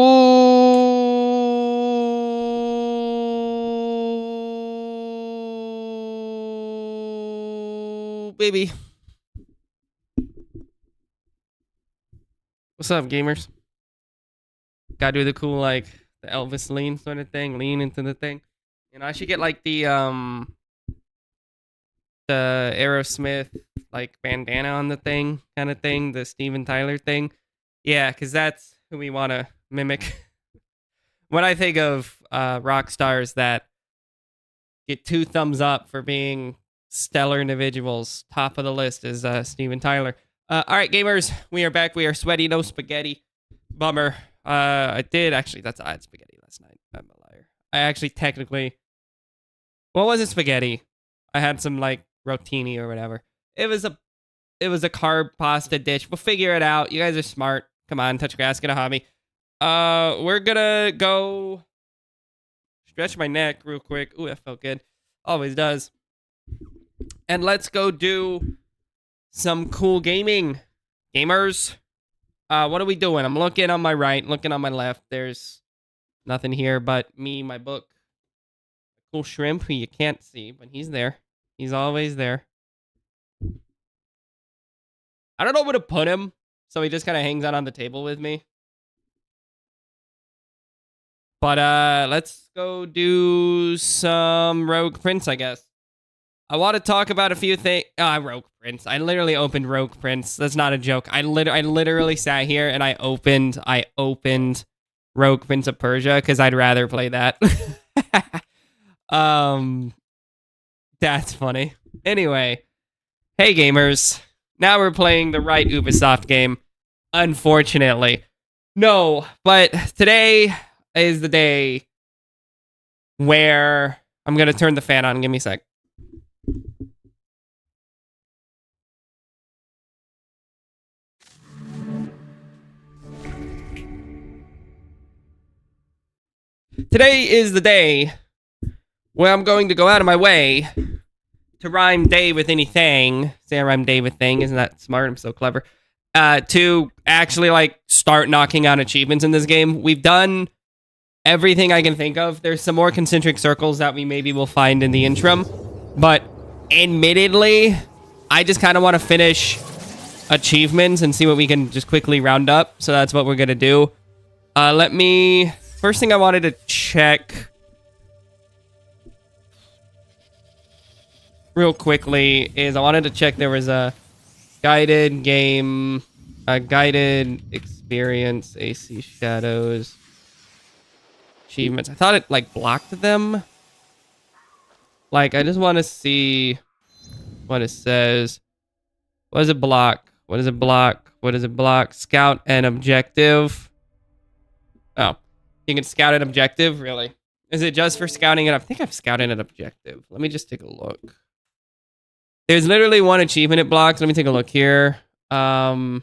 Oh, baby. What's up, gamers? Gotta do the cool, like, the Elvis lean sort of thing. Lean into the thing. You know, I should get, like, the Aerosmith, like, bandana on the thing kind of thing. The Steven Tyler thing. Yeah, because that's who we want to mimic. When I think of rock stars that get 2 thumbs up for being stellar individuals, top of the list is Steven Tyler. All right, gamers, we are back. We are sweaty, no spaghetti. Bummer. I had spaghetti last night. I'm a liar. I actually technically, what was it, spaghetti? I had some like rotini or whatever. It was a carb pasta dish. We'll figure it out. You guys are smart. Come on, touch grass, get a hobby. We're gonna go stretch my neck real quick. Ooh, that felt good. Always does. And let's go do some cool gaming. Gamers. What are we doing? I'm looking on my right, looking on my left. There's nothing here but me, my book. Cool shrimp who you can't see, but he's there. He's always there. I don't know where to put him, so he just kind of hangs out on the table with me. But let's go do some Rogue Prince, I guess. I want to talk about a few things. Rogue Prince. I literally opened Rogue Prince. That's not a joke. I literally sat here and I opened Rogue Prince of Persia because I'd rather play that. That's funny. Anyway, hey gamers. Now we're playing the right Ubisoft game. Unfortunately. No, but today is the day where I'm going to turn the fan on. Give me a sec. Today is the day where I'm going to go out of my way to rhyme day with anything. Say I rhyme day with thing. Isn't that smart? I'm so clever. To actually like start knocking out achievements in this game. We've done everything I can think of. There's some more concentric circles that we maybe will find in the interim. But admittedly, I just kind of want to finish achievements and see what we can just quickly round up. So that's what we're going to do. First thing I wanted to check real quickly is I wanted to check there was a guided game, a guided experience, AC Shadows, achievements. I thought it like blocked them. Like, I just want to see what it says. What does it block? What does it block? What does it block? Scout and objective. Oh. You can scout an objective? Really? Is it just for scouting it? I think I've scouted an objective. Let me just take a look. There's literally one achievement it blocks. Let me take a look here. Cool,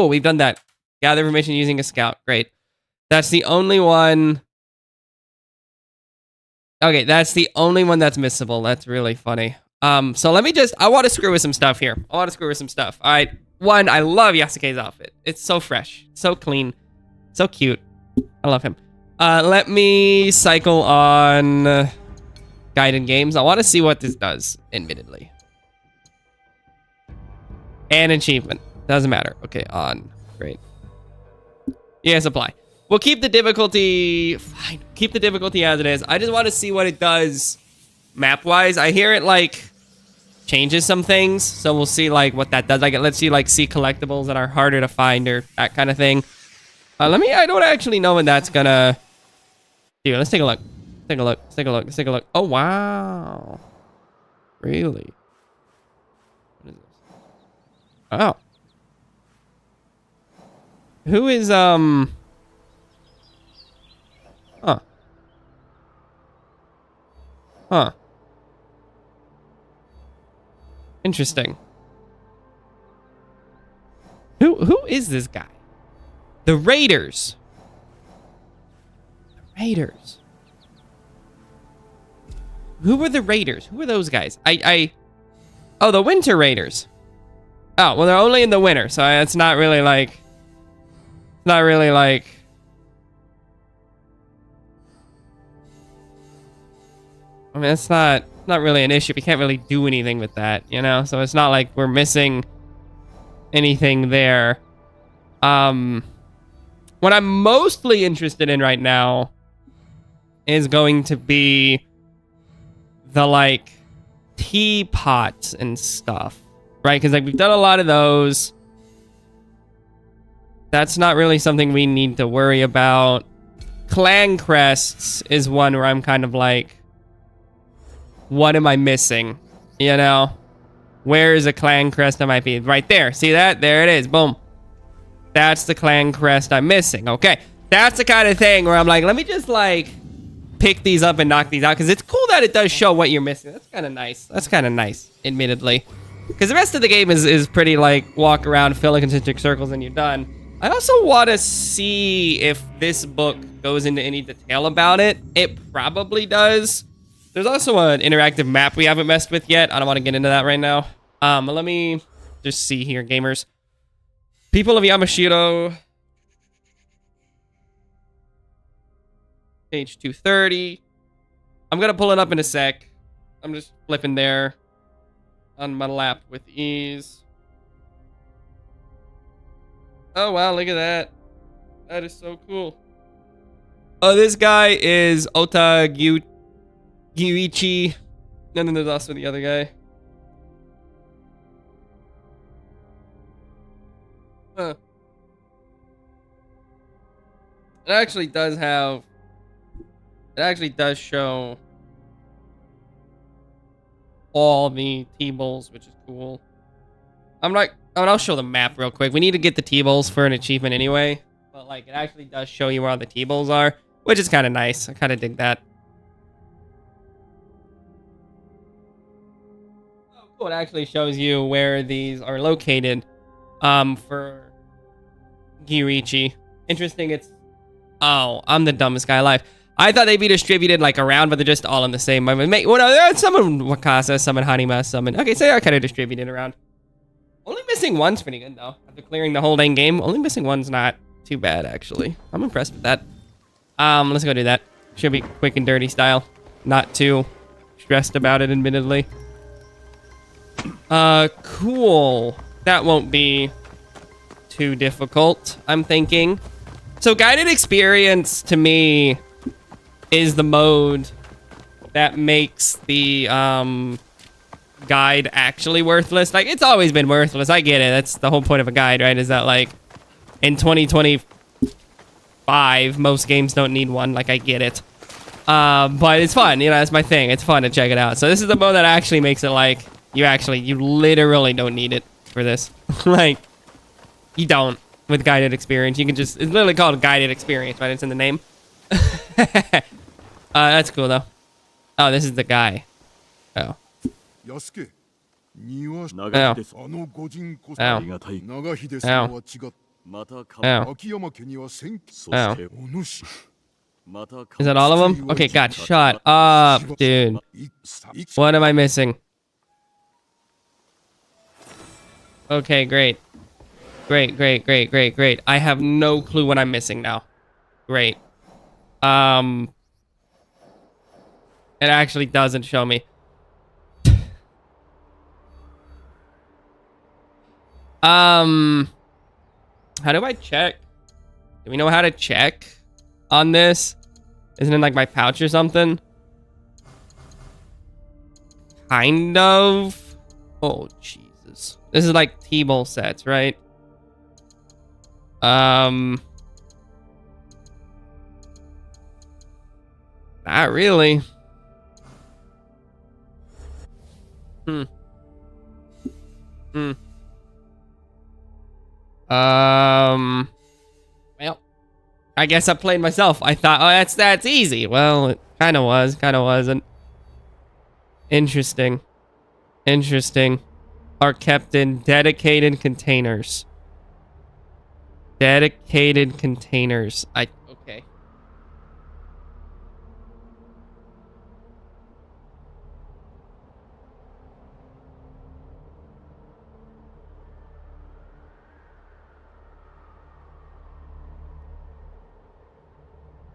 we've done that. Gather information using a scout. Great. That's the only one. Okay, that's the only one that's missable. That's really funny. So let me I want to screw with some stuff here. All right. One, I love Yasuke's outfit. It's so fresh, so clean. So cute. I love him. Let me cycle on guided games. I want to see what this does, admittedly. And achievement. Doesn't matter. Okay, on. Great. Yes, apply. We'll keep the difficulty... Fine. Keep the difficulty as it is. I just want to see what it does map-wise. I hear it, like, changes some things. So we'll see, like, what that does. Like, let's see, like, see collectibles that are harder to find or that kind of thing. I don't actually know when that's gonna do. Let's take a look. Let's take a look. Oh, wow. Really? What is this? Oh. Who is, Huh. Huh. Interesting. Who is this guy? The Raiders. Who were the Raiders? Who were those guys? Oh, the Winter Raiders. Oh, well, they're only in the winter, so it's not really like... It's not really like... I mean, it's not really an issue. We can't really do anything with that, you know? So it's not like we're missing anything there. What I'm mostly interested in right now is going to be the, like, teapots and stuff, right? Because, like, we've done a lot of those. That's not really something we need to worry about. Clan crests is one where I'm kind of like, what am I missing? You know? Where is a clan crest that might be? Right there. See that? There it is. Boom. That's the clan crest I'm missing. Okay. That's the kind of thing where I'm like, let me just, like, pick these up and knock these out. Because it's cool that it does show what you're missing. That's kind of nice. That's kind of nice, admittedly. Because the rest of the game is pretty, like, walk around, fill in concentric circles, and you're done. I also want to see if this book goes into any detail about it. It probably does. There's also an interactive map we haven't messed with yet. I don't want to get into that right now. But let me just see here, gamers. People of Yamashiro. Page 230. I'm going to pull it up in a sec. I'm just flipping there on my lap with ease. Oh, wow, look at that. That is so cool. Oh, this guy is Ota Gyuichi. And then there's also the other guy. Huh. It actually does have... It actually does show all the T-Bowls, which is cool. I'll show the map real quick. We need to get the T-Bowls for an achievement anyway. But, like, it actually does show you where all the T-Bowls are, which is kind of nice. I kind of dig that. Oh, cool. It actually shows you where these are located for Gyuichi. Interesting. It's... Oh, I'm the dumbest guy alive. I thought they'd be distributed, like, around, but they're just all in the same moment. Well, no, some in Wakasa, some in Hanima, some in... Okay, so they are kind of distributed around. Only missing one's pretty good, though. After clearing the whole dang game, only missing one's not too bad, actually. I'm impressed with that. Let's go do that. Should be quick and dirty style. Not too stressed about it, admittedly. Cool. That won't be too difficult, I'm thinking. So guided experience, to me, is the mode that makes the, guide actually worthless. Like, it's always been worthless. I get it. That's the whole point of a guide, right? Is that, like, in 2025, most games don't need one. Like, I get it. But it's fun. You know, that's my thing. It's fun to check it out. So this is the mode that actually makes it, like, you literally don't need it for this. Like, you don't with guided experience. You can just... It's literally called guided experience, right? It's in the name. That's cool, though. Oh, this is the guy. Oh. Yasuke, Ow. Is that all of them? Okay, God, shut up, dude. What am I missing? Okay, great. Great. I have no clue what I'm missing now. Great. It actually doesn't show me. How do I check? Do we know how to check on this? Isn't it like my pouch or something? Kind of. Oh, Jesus. This is like T-Bowl sets, right? Not really. Well, I guess I played myself. I thought, oh, that's easy. Well, it kind of was, kind of wasn't. Interesting. Are kept in dedicated containers. Dedicated containers. Okay.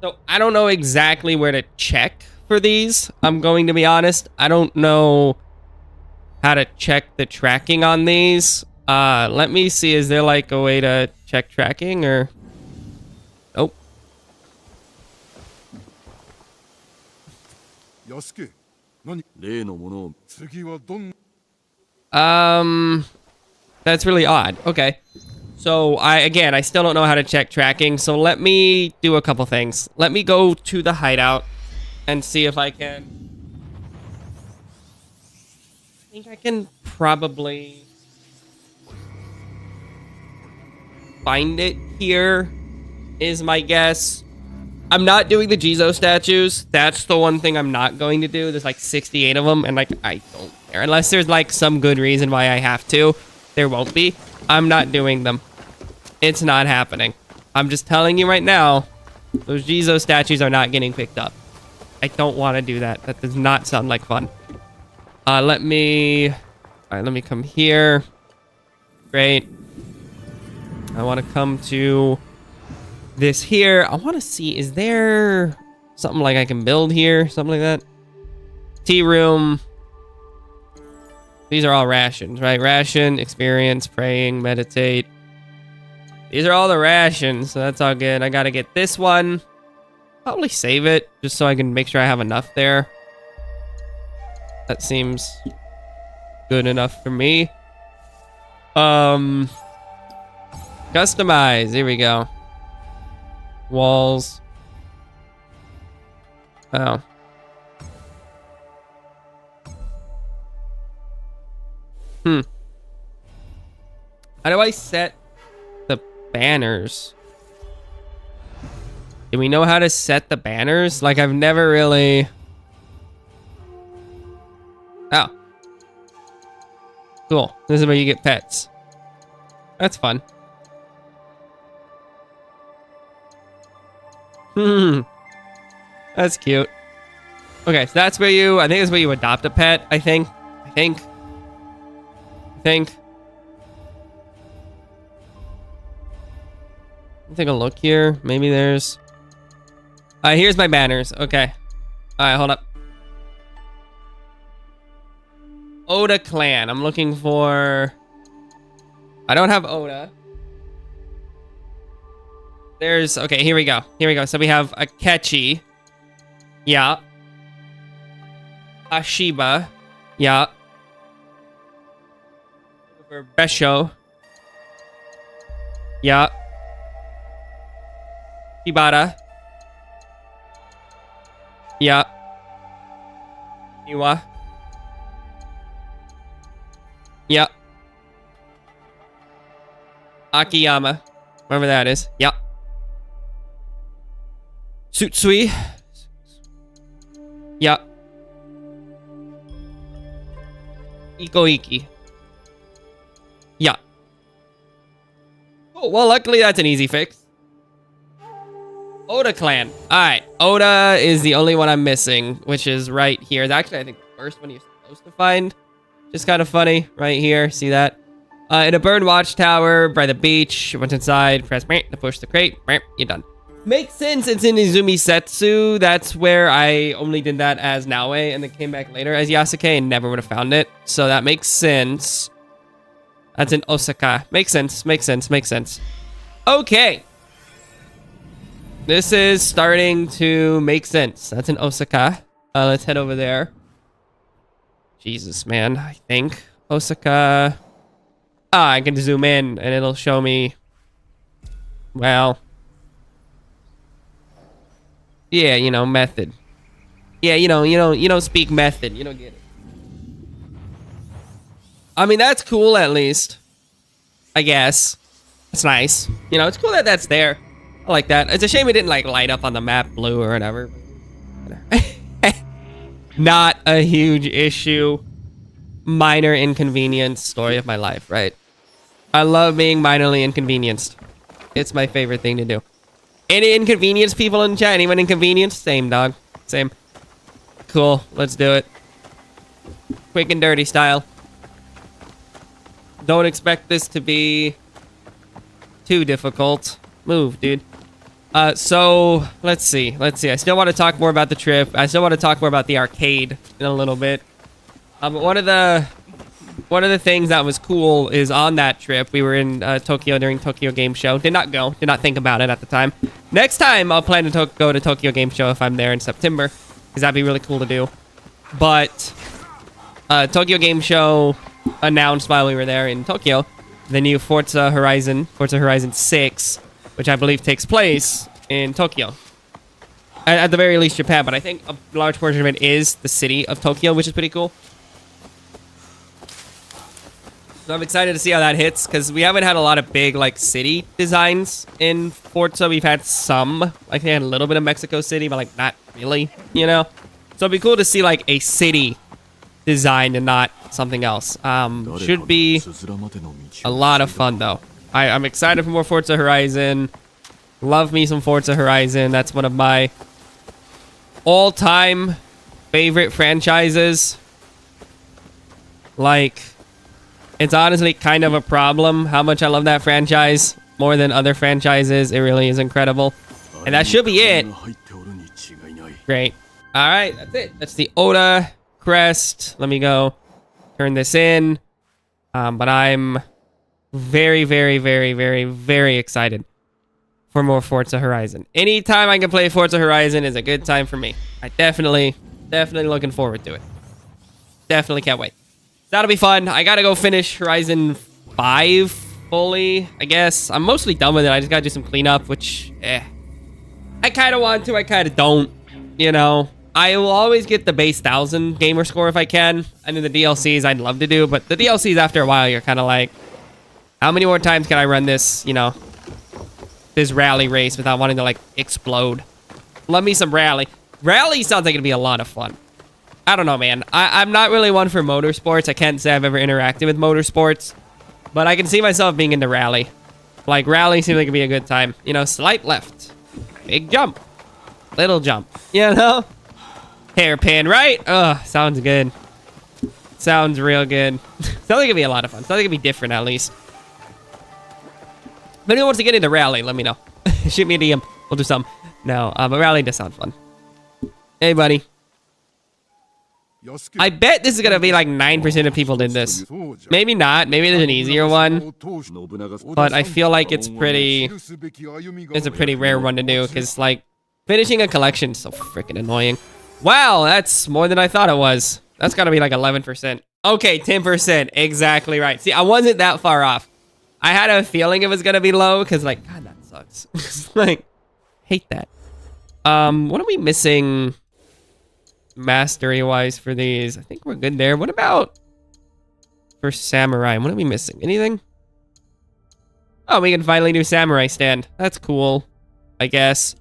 So I don't know exactly where to check for these. I'm going to be honest. I don't know how to check the tracking on these. Let me see. Is there like a way to check tracking or? Nope. 安家何例のものを次はどん That's really odd. Okay. So I still don't know how to check tracking. So let me do a couple things. Let me go to the hideout and see if I can. I think I can probably find it here is my guess. I'm not doing the Jizo statues. That's the one thing I'm not going to do. There's like 68 of them, and like I don't care. Unless there's like some good reason why I have to. There won't be. I'm not doing them. It's not happening. I'm just telling you right now, those Jizo statues are not getting picked up. I don't want to do that. That does not sound like fun. Let me come here. Great. I want to come to this here. I want to see, is there something like I can build here? Something like that? Tea room. These are all rations, right? Ration, experience, praying, meditate. These are all the rations, so that's all good. I gotta get this one. Probably save it, just so I can make sure I have enough there. That seems good enough for me. Customize, here we go. Walls. Oh. How do I set the banners? Do we know how to set the banners? Like, I've never really... Oh. Cool. This is where you get pets. That's fun. That's cute. Okay, so that's where you... I think that's where you adopt a pet, I think. Take a look here. Maybe there's... here's my banners. Okay. Alright, hold up. Oda clan. I'm looking for... I don't have Oda. There's... Okay, here we go. Here we go. So we have Akechi. Yeah. Ashiba. Yeah. For Besho. Yeah. Ibara. Yeah. Iwa. Yeah. Akiyama. Wherever that is. Yeah. Tsutsui. Yeah. Ikoiki. Yeah. Oh, well, luckily that's an easy fix. Oda clan. Alright, Oda is the only one I'm missing, which is right here. Actually, I think the first one you're supposed to find. Just kind of funny, right here. See that? In a burned watchtower by the beach. Once inside, press to push the crate. You're done. Makes sense. It's in Izumi Setsu. That's where I only did that as Naoe and then came back later as Yasuke and never would have found it. So that makes sense. That's in Osaka. Makes sense. Makes sense. Makes sense. Okay. This is starting to make sense. That's in Osaka. Let's head over there. Jesus, man. I think Osaka. I can zoom in and it'll show me. Well. Yeah, you know, method. Yeah, you don't speak method. You don't get it. I mean, that's cool at least. I guess. It's nice. You know, it's cool that that's there. I like that. It's a shame it didn't like light up on the map blue or whatever. Not a huge issue. Minor inconvenience. Story of my life, right? I love being minorly inconvenienced. It's my favorite thing to do. Any inconvenience people in chat? Anyone inconvenienced? Same, dog. Same. Cool. Let's do it. Quick and dirty style. Don't expect this to be too difficult. Move, dude. So let's see. I still want to talk more about the trip. I still want to talk more about the arcade in a little bit. But one of the things that was cool is on that trip, we were in Tokyo during Tokyo Game Show. Did not go. Did not think about it at the time. Next time, I'll plan to go to Tokyo Game Show if I'm there in September, because that'd be really cool to do. But Tokyo Game Show announced while we were there in Tokyo the new Forza Horizon 6, which I believe takes place in Tokyo. At the very least, Japan, but I think a large portion of it is the city of Tokyo, which is pretty cool. So I'm excited to see how that hits, because we haven't had a lot of big, like, city designs in Forza. We've had some. Like, they had a little bit of Mexico City, but, like, not really, you know? So it'd be cool to see, like, a city design and not something else. Should be a lot of fun, though. I'm excited for more Forza Horizon. Love me some Forza Horizon. That's one of my all-time favorite franchises. Like, it's honestly kind of a problem how much I love that franchise more than other franchises. It really is incredible. And that should be it. Great. All right, that's it. That's the Oda crest. Let me go turn this in. But I'm very, very, very, very, very excited for more Forza Horizon. Anytime I can play Forza Horizon is a good time for me. I definitely looking forward to it. Definitely can't wait. That'll be fun. I gotta go finish Horizon 5 fully, I guess. I'm mostly done with it. I just gotta do some cleanup, which, I kind of want to, I kind of don't, you know. I will always get the base 1000 gamer score if I can. And then the DLCs I'd love to do, but the DLCs after a while, you're kind of like, how many more times can I run this, you know, this rally race without wanting to, like, explode? Love me some rally. Rally sounds like it'd be a lot of fun. I don't know, man. I'm not really one for motorsports. I can't say I've ever interacted with motorsports, but I can see myself being into rally. Like, rally seems like it'd be a good time. You know, slight left, big jump, little jump, you know? Hairpin, right? Ugh, sounds good. Sounds real good. Sounds like it'd be a lot of fun. Sounds like it'd be different, at least. If anyone wants to get into rally, let me know. Shoot me a DM. We'll do some. No, but rally does sound fun. Hey, buddy. I bet this is going to be like 9% of people did this. Maybe not. Maybe there's an easier one. But I feel like it's a pretty rare one to do, because, like, finishing a collection is so freaking annoying. Wow, that's more than I thought it was. That's got to be like 11%. Okay, 10%. Exactly right. See, I wasn't that far off. I had a feeling it was going to be low, because, like, God, that sucks. Like, hate that. What are we missing mastery-wise for these? I think we're good there. What about for Samurai? What are we missing? Anything? Oh, we can finally do Samurai stand. That's cool, I guess.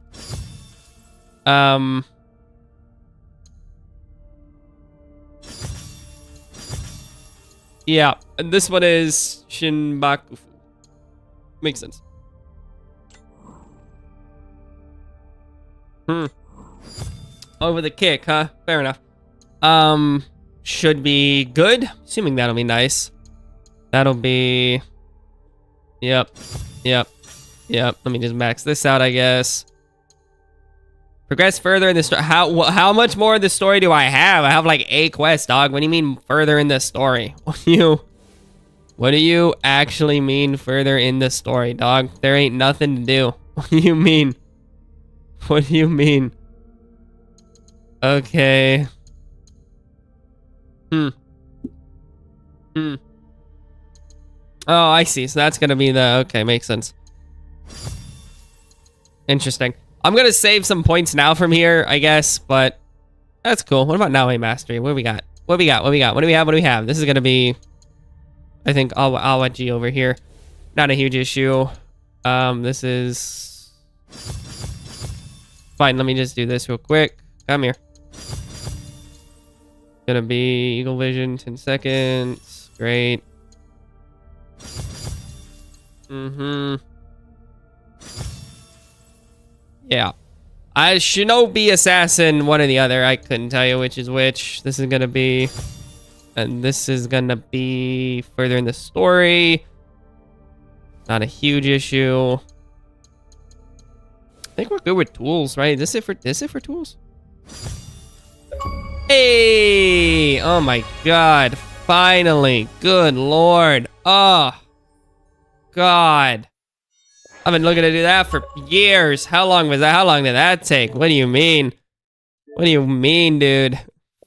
Yeah, and this one is Shinbakufu. Makes sense. Over the kick, huh? Fair enough. Should be good. Assuming that'll be nice. That'll be... Yep. Let me just max this out, I guess. Progress further in the story. How much more of the story do I have? I have like 8 quests, dog. What do you mean further in the story? What do you actually mean further in the story, dog? There ain't nothing to do. What do you mean? What do you mean? Okay. Oh, I see. So that's gonna be the... Okay, makes sense. Interesting. I'm gonna save some points now from here, I guess, but that's cool. What about Naoe Mastery? What do we got? What do we have? This is gonna be, I think, Awaji over here. Not a huge issue. This is... Fine, let me just do this real quick. Come here. Gonna be Eagle Vision, 10 seconds. Great. Yeah. Shinobi Assassin, one or the other. I couldn't tell you which is which. This is gonna be... And this is gonna be further in the story. Not a huge issue. think we're good with tools, right? Is this it for tools? Hey! Oh my god. Finally. Good lord. Oh. God. I've been looking to do that for years. How long was that? How long did that take? What do you mean? What do you mean, dude?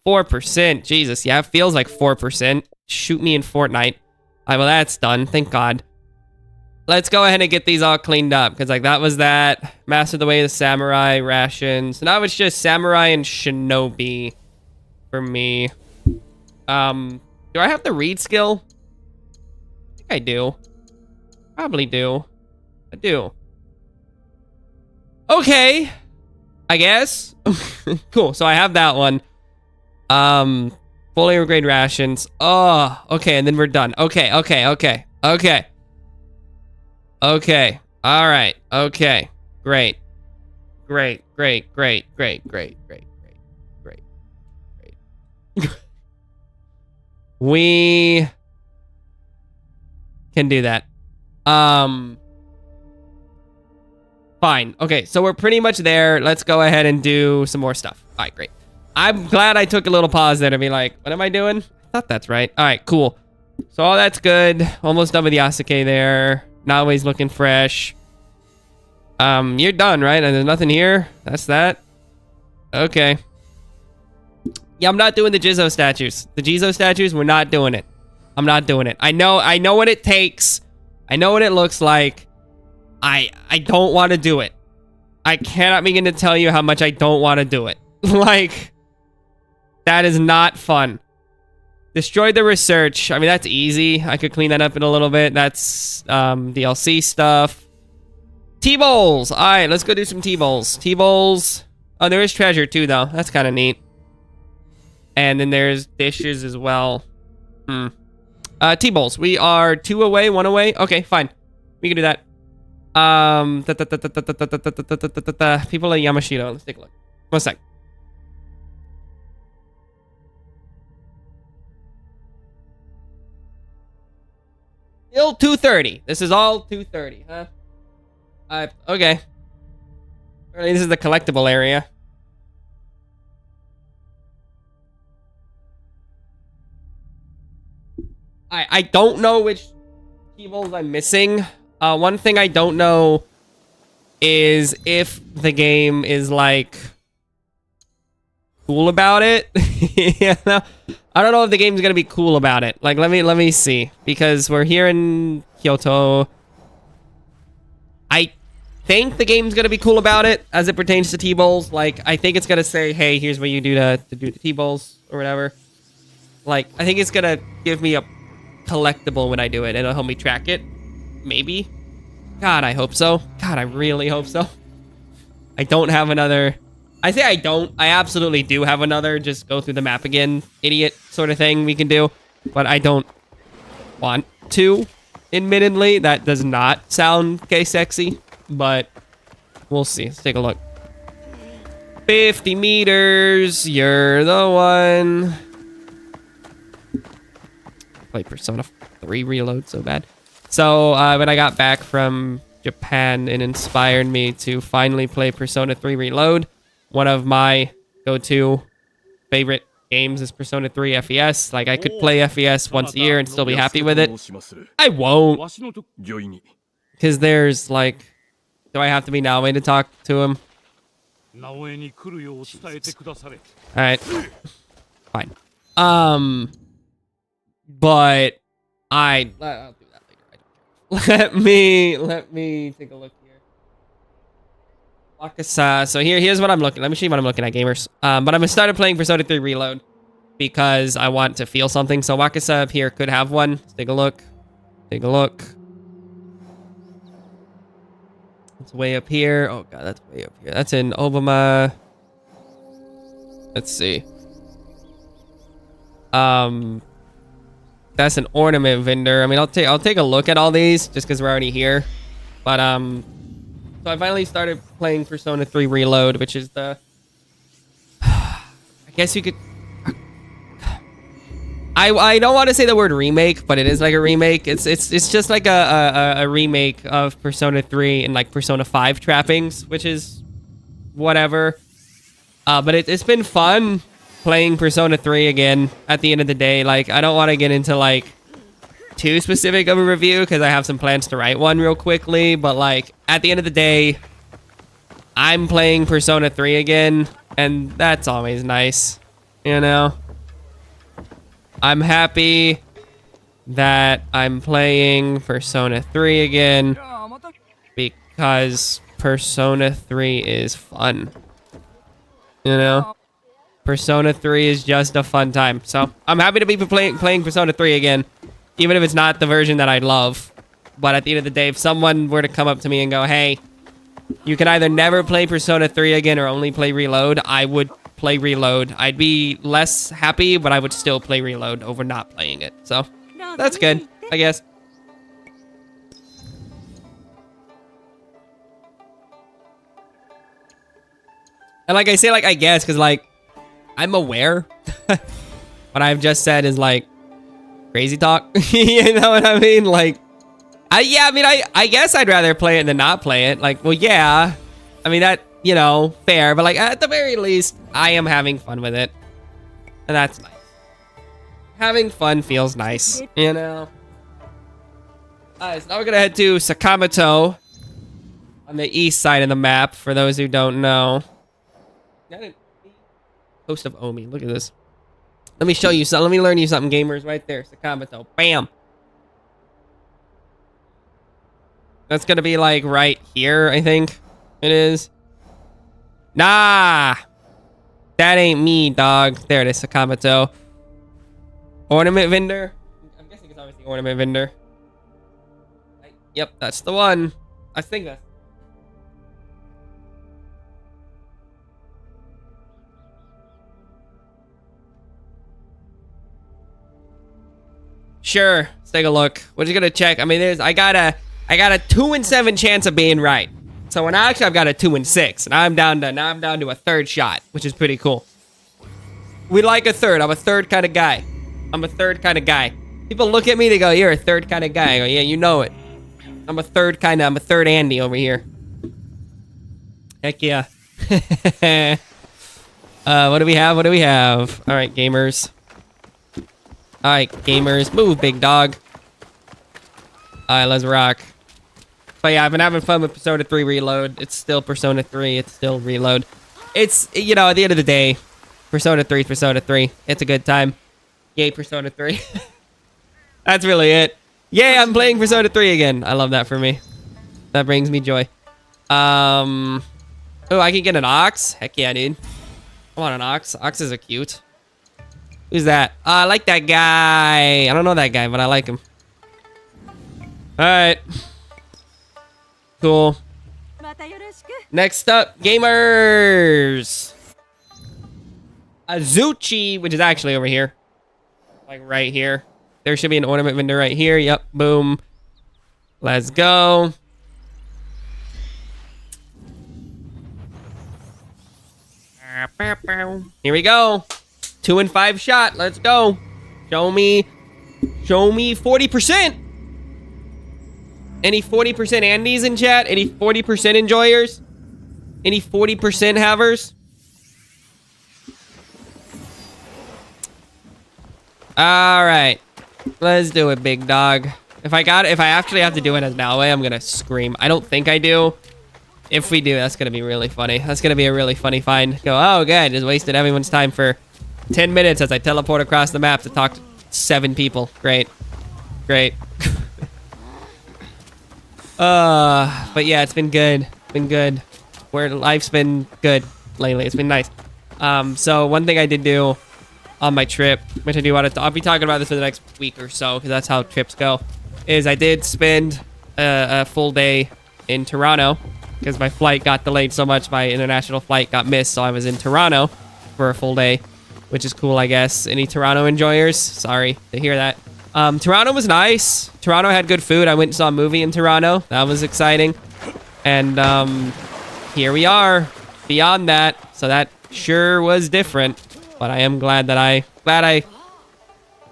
4%. Jesus, yeah, it feels like 4%. Shoot me in Fortnite. Alright, well, that's done. Thank God. Let's go ahead and get these all cleaned up. Because, like, that was that. Mastered the way of the samurai rations. Now it's just samurai and shinobi for me. Do I have the read skill? I think I do. Probably do. I do. Okay. I guess. Cool. So I have that one. Fully upgrade rations. Oh, okay. And then we're done. Okay. Okay. All right. Okay. Great. We can do that. Fine. Okay, so we're pretty much there. Let's go ahead and do some more stuff. All right, great. I'm glad I took a little pause there to be like, what am I doing? I thought that's right. All right, cool. So all that's good. Almost done with the Yasuke there. Naoe's looking fresh. You're done, right? And there's nothing here? That's that? Okay. Yeah, I'm not doing the Jizo statues. The Jizo statues, we're not doing it. I'm not doing it. I know what it takes. I know what it looks like. I don't want to do it. I cannot begin to tell you how much I don't want to do it. Like, that is not fun. Destroy the research. I mean, that's easy. I could clean that up in a little bit. That's DLC stuff. T-bowls. All right, let's go do some T-bowls. T-bowls. Oh, there is treasure too, though. That's kind of neat. And then there's dishes as well. T-bowls. We are 2 away, 1 away. Okay, fine. We can do that. People at Yamashita. Let's take a look. 1 sec. Still 2:30. This is all 2:30, huh? Okay. Apparently this is the collectible area. I don't know which T-bowls I'm missing. One thing I don't know is if the game is, like, cool about it. You know? I don't know if the game's gonna be cool about it. Like, let me see. Because we're here in Kyoto. I think the game's gonna be cool about it as it pertains to T-bowls. Like, I think it's gonna say, hey, here's what you do to do the T-bowls or whatever. Like, I think it's gonna give me a collectible when I do it. It'll help me track it. Maybe. God, I hope so. God, I really hope so. I don't have another... I say I don't. I absolutely do have another just go through the map again idiot sort of thing we can do. But I don't want to, admittedly. That does not sound gay sexy. But we'll see. Let's take a look. 50 meters. You're the one. Play Persona 3 Reload so bad. So when I got back from Japan, it inspired me to finally play Persona 3 Reload. One of my go-to favorite games is Persona 3 FES. Like, I could play FES once a year and still be happy with it. I won't. Because there's, like... Do I have to be Naoe to talk to him? Alright. Fine. But... I'll do that later. Let me take a look here. Wakasa. So here's what I'm looking. Let me show you what I'm looking at, gamers. But I'm gonna start playing Persona 3 Reload because I want to feel something. So Wakasa up here could have one. Let's take a look. Take a look. It's way up here. Oh god, that's way up here. That's in Obama. Let's see. That's an ornament vendor. I mean, I'll take a look at all these just because we're already here. But so I finally started playing Persona 3 Reload, which is the... I guess you could... I don't want to say the word remake, but it is like a remake. It's just like a remake of Persona 3 and like Persona 5 trappings, which is whatever. But it's been fun playing Persona 3 again at the end of the day. Like, I don't want to get into, like, too specific of a review because I have some plans to write one real quickly. But, like, at the end of the day, I'm playing Persona 3 again, and that's always nice, you know? I'm happy that I'm playing Persona 3 again because Persona 3 is fun. You know? Persona 3 is just a fun time. So, I'm happy to be playing Persona 3 again, even if it's not the version that I love. But at the end of the day, if someone were to come up to me and go, hey, you can either never play Persona 3 again or only play Reload, I would play Reload. I'd be less happy, but I would still play Reload over not playing it. So, that's good, I guess. And like I say, like, I guess, because, like, I'm aware what I've just said is, like, crazy talk. You know what I mean? Like, I guess I'd rather play it than not play it. Like, well, yeah. I mean, that, you know, fair. But, like, at the very least, I am having fun with it. And that's nice. Having fun feels nice, you know? Alright, so now we're gonna head to Sakamoto on the east side of the map, for those who don't know. Coast of Omi, look at this. Let me show you something. Let me learn you something, gamers. Right there, Sakamoto. Bam! That's gonna be, like, right here, I think it is. Nah! That ain't me, dog. There it is, Sakamoto. Ornament vendor? I'm guessing it's obviously ornament vendor. Yep, that's the one. I think that's... Sure, let's take a look. We're just gonna check. I mean, I got a 2 in 7 chance of being right. So when actually I've got a 2 in 6, and now I'm down to a third shot, which is pretty cool. We like a third. I'm a third kind of guy. I'm a third kind of guy. People look at me, they go, "You're a third kind of guy." I go, "Yeah, you know it. I'm a third Andy over here." Heck yeah. What do we have? What do we have? All right, gamers. All right, gamers. Move, big dog. All right, let's rock. But yeah, I've been having fun with Persona 3 Reload. It's still Persona 3. It's still Reload. It's, you know, at the end of the day, Persona 3 is Persona 3. It's a good time. Yay, Persona 3. That's really it. Yay, I'm playing Persona 3 again. I love that for me. That brings me joy. Oh, I can get an ox? Heck yeah, dude. I want an ox. Oxes are cute. Who's that? I like that guy. I don't know that guy, but I like him. Alright. Cool. Next up, gamers. Azuchi, which is actually over here. Like right here. There should be an ornament vendor right here. Yep, boom. Let's go. Here we go. 2 in 5 shot. Let's go. Show me 40%. Any 40% Andes in chat? Any 40% enjoyers? Any 40% havers? All right. Let's do it, big dog. If I actually have to do it as Nalway, I'm gonna scream. I don't think I do. If we do, that's gonna be really funny. That's gonna be a really funny find. Go, oh, good. Just wasted everyone's time for 10 minutes as I teleport across the map to talk to 7 people. Great. Great. But yeah, it's been good. Been good. Where life's been good lately. It's been nice. So one thing I did do on my trip, which I do want to, I'll be talking about this for the next week or so, because that's how trips go, is I did spend a full day in Toronto, because my flight got delayed so much, my international flight got missed, so I was in Toronto for a full day, which is cool, I guess. Any Toronto enjoyers? Sorry to hear that. Toronto was nice. Toronto had good food. I went and saw a movie in Toronto. That was exciting. And here we are beyond that. So that sure was different. But I am glad that I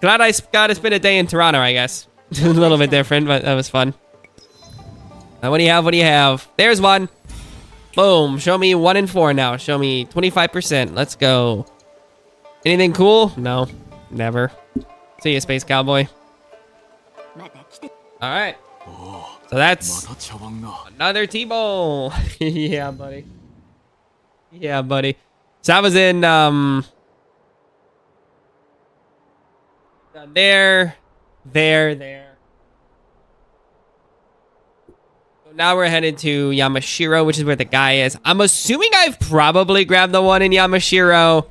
got to spend a day in Toronto, I guess. A little bit different, but that was fun. What do you have? What do you have? There's one. Boom. Show me 1 and 4 now. Show me 25%. Let's go. Anything cool? No. Never. See you, Space Cowboy. Alright. So that's また茶番が another T-Bowl. Yeah, buddy. Yeah, buddy. So I was in, there. So now we're headed to Yamashiro, which is where the guy is. I'm assuming I've probably grabbed the one in Yamashiro.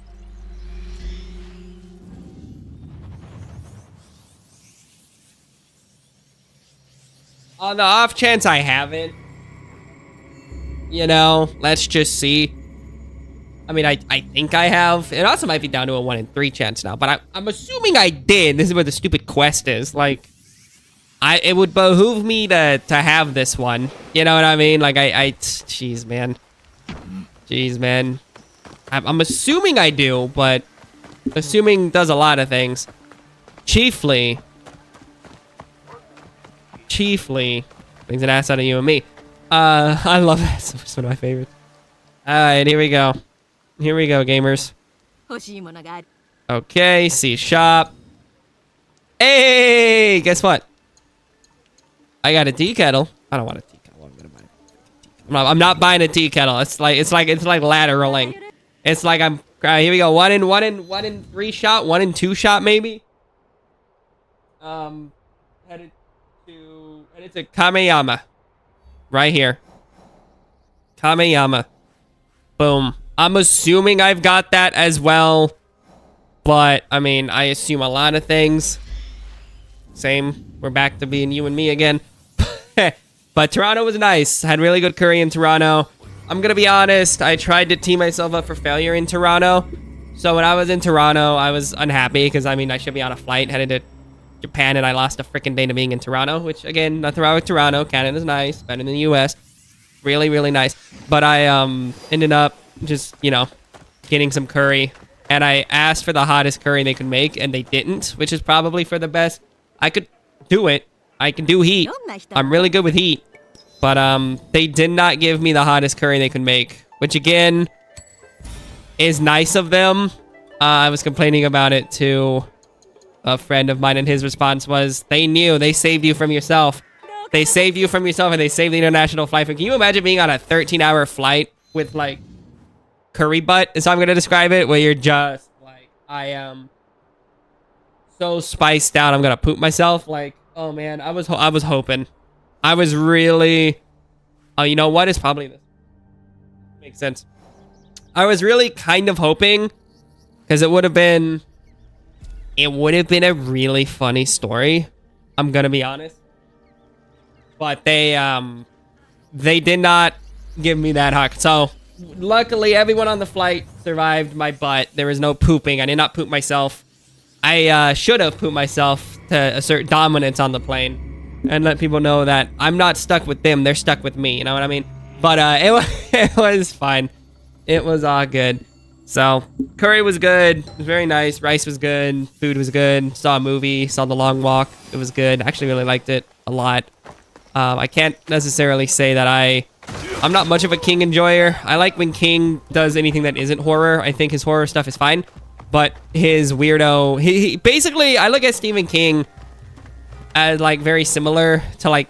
On the off chance I haven't, you know, let's just see. I mean, I think I have. It also might be down to a 1 in 3 chance now, but I'm assuming I did. This is where the stupid quest is. Like, it would behoove me to have this one. You know what I mean? Like, jeez, man. Jeez, man. I'm assuming I do, but assuming does a lot of things. Chiefly brings an ass out of you and me. I love that. It's one of my favorites. Alright, here we go. Here we go, gamers. Okay, see shop. Hey, guess what? I got a tea kettle. I don't want a tea kettle. I'm gonna buy a tea kettle. I'm not buying a tea kettle. It's like lateraling. It's like I'm. Here we go. 1 in 3 shot. 1 in 2 shot maybe. Headed to Kameyama. Right here. Kameyama. Boom. I'm assuming I've got that as well. But, I mean, I assume a lot of things. Same. We're back to being you and me again. But Toronto was nice. Had really good curry in Toronto. I'm gonna be honest. I tried to tee myself up for failure in Toronto. So when I was in Toronto, I was unhappy. Because, I mean, I should be on a flight headed to Japan. And I lost a freaking day to being in Toronto. Which, again, nothing wrong with Toronto. Canada's nice. Better than the US. Really, really nice. But I ended up just, you know, getting some curry. And I asked for the hottest curry they could make, and they didn't, which is probably for the best. I could do it. I can do heat. I'm really good with heat. But they did not give me the hottest curry they could make, which again is nice of them. I was complaining about it to a friend of mine, and his response was, they knew. They saved you from yourself. They saved you from yourself, and they saved the international flight. Can you imagine being on a 13-hour flight with, like, curry butt is how I'm going to describe it, where you're just, like, I am so spiced out, I'm going to poop myself. Like, oh, man, I was hoping. I was really... Oh, you know what? It's probably this. Makes sense. I was really kind of hoping, because it would have been a really funny story. I'm going to be honest. But they did not give me that hug. So, luckily, everyone on the flight survived my butt. There was no pooping. I did not poop myself. I should have pooped myself to assert dominance on the plane and let people know that I'm not stuck with them. They're stuck with me. You know what I mean? But it was fine. It was all good. So, curry was good. It was very nice. Rice was good. Food was good. Saw a movie. Saw The Long Walk. It was good. I actually really liked it a lot. I can't necessarily say that I'm not much of a King enjoyer. I like when King does anything that isn't horror. I think his horror stuff is fine. But his weirdo... He basically, I look at Stephen King as, like, very similar to, like,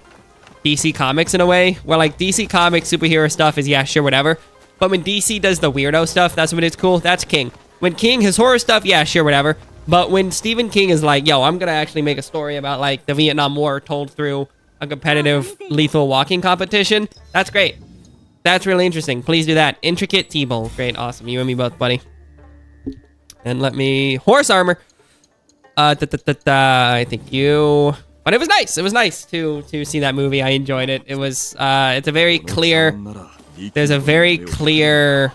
DC Comics in a way. Where, like, DC Comics superhero stuff is, yeah, sure, whatever. But when DC does the weirdo stuff, that's when it's cool. That's King. When King, his horror stuff, yeah, sure, whatever. But when Stephen King is like, yo, I'm going to actually make a story about, like, the Vietnam War told through a competitive lethal walking competition, that's great. That's really interesting. Please do that. Intricate T-Bowl. Great, awesome. You and me both, buddy. And let me... Horse armor. I think you... But it was nice. It was nice to see that movie. I enjoyed it. It was... it's a very clear... There's a very clear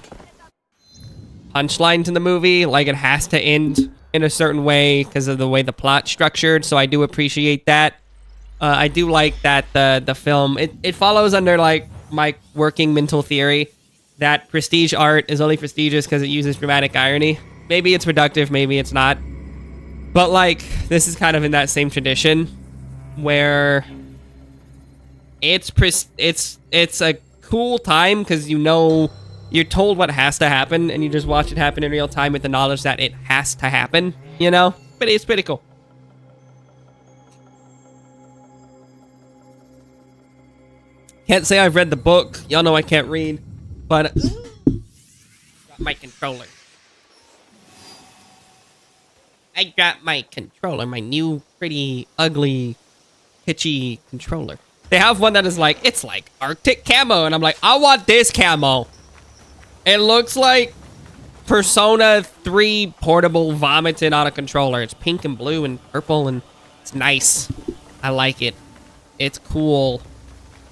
punchline to the movie. Like, it has to end in a certain way because of the way the plot's structured. So I do appreciate that. I do like that the film... It follows under, like, my working mental theory that prestige art is only prestigious because it uses dramatic irony. Maybe it's reductive, maybe it's not. But, like, this is kind of in that same tradition where it's a cool time because you know you're told what has to happen and you just watch it happen in real time with the knowledge that it has to happen, you know? But it's pretty cool. Can't say I've read the book. Y'all know I can't read, but got my controller. I got my controller, my new pretty ugly kitschy controller. They have one that is like, it's like Arctic camo, and I'm like, I want this camo. It looks like Persona 3 portable vomited on a controller. It's pink and blue and purple, and it's nice. I like it. It's cool.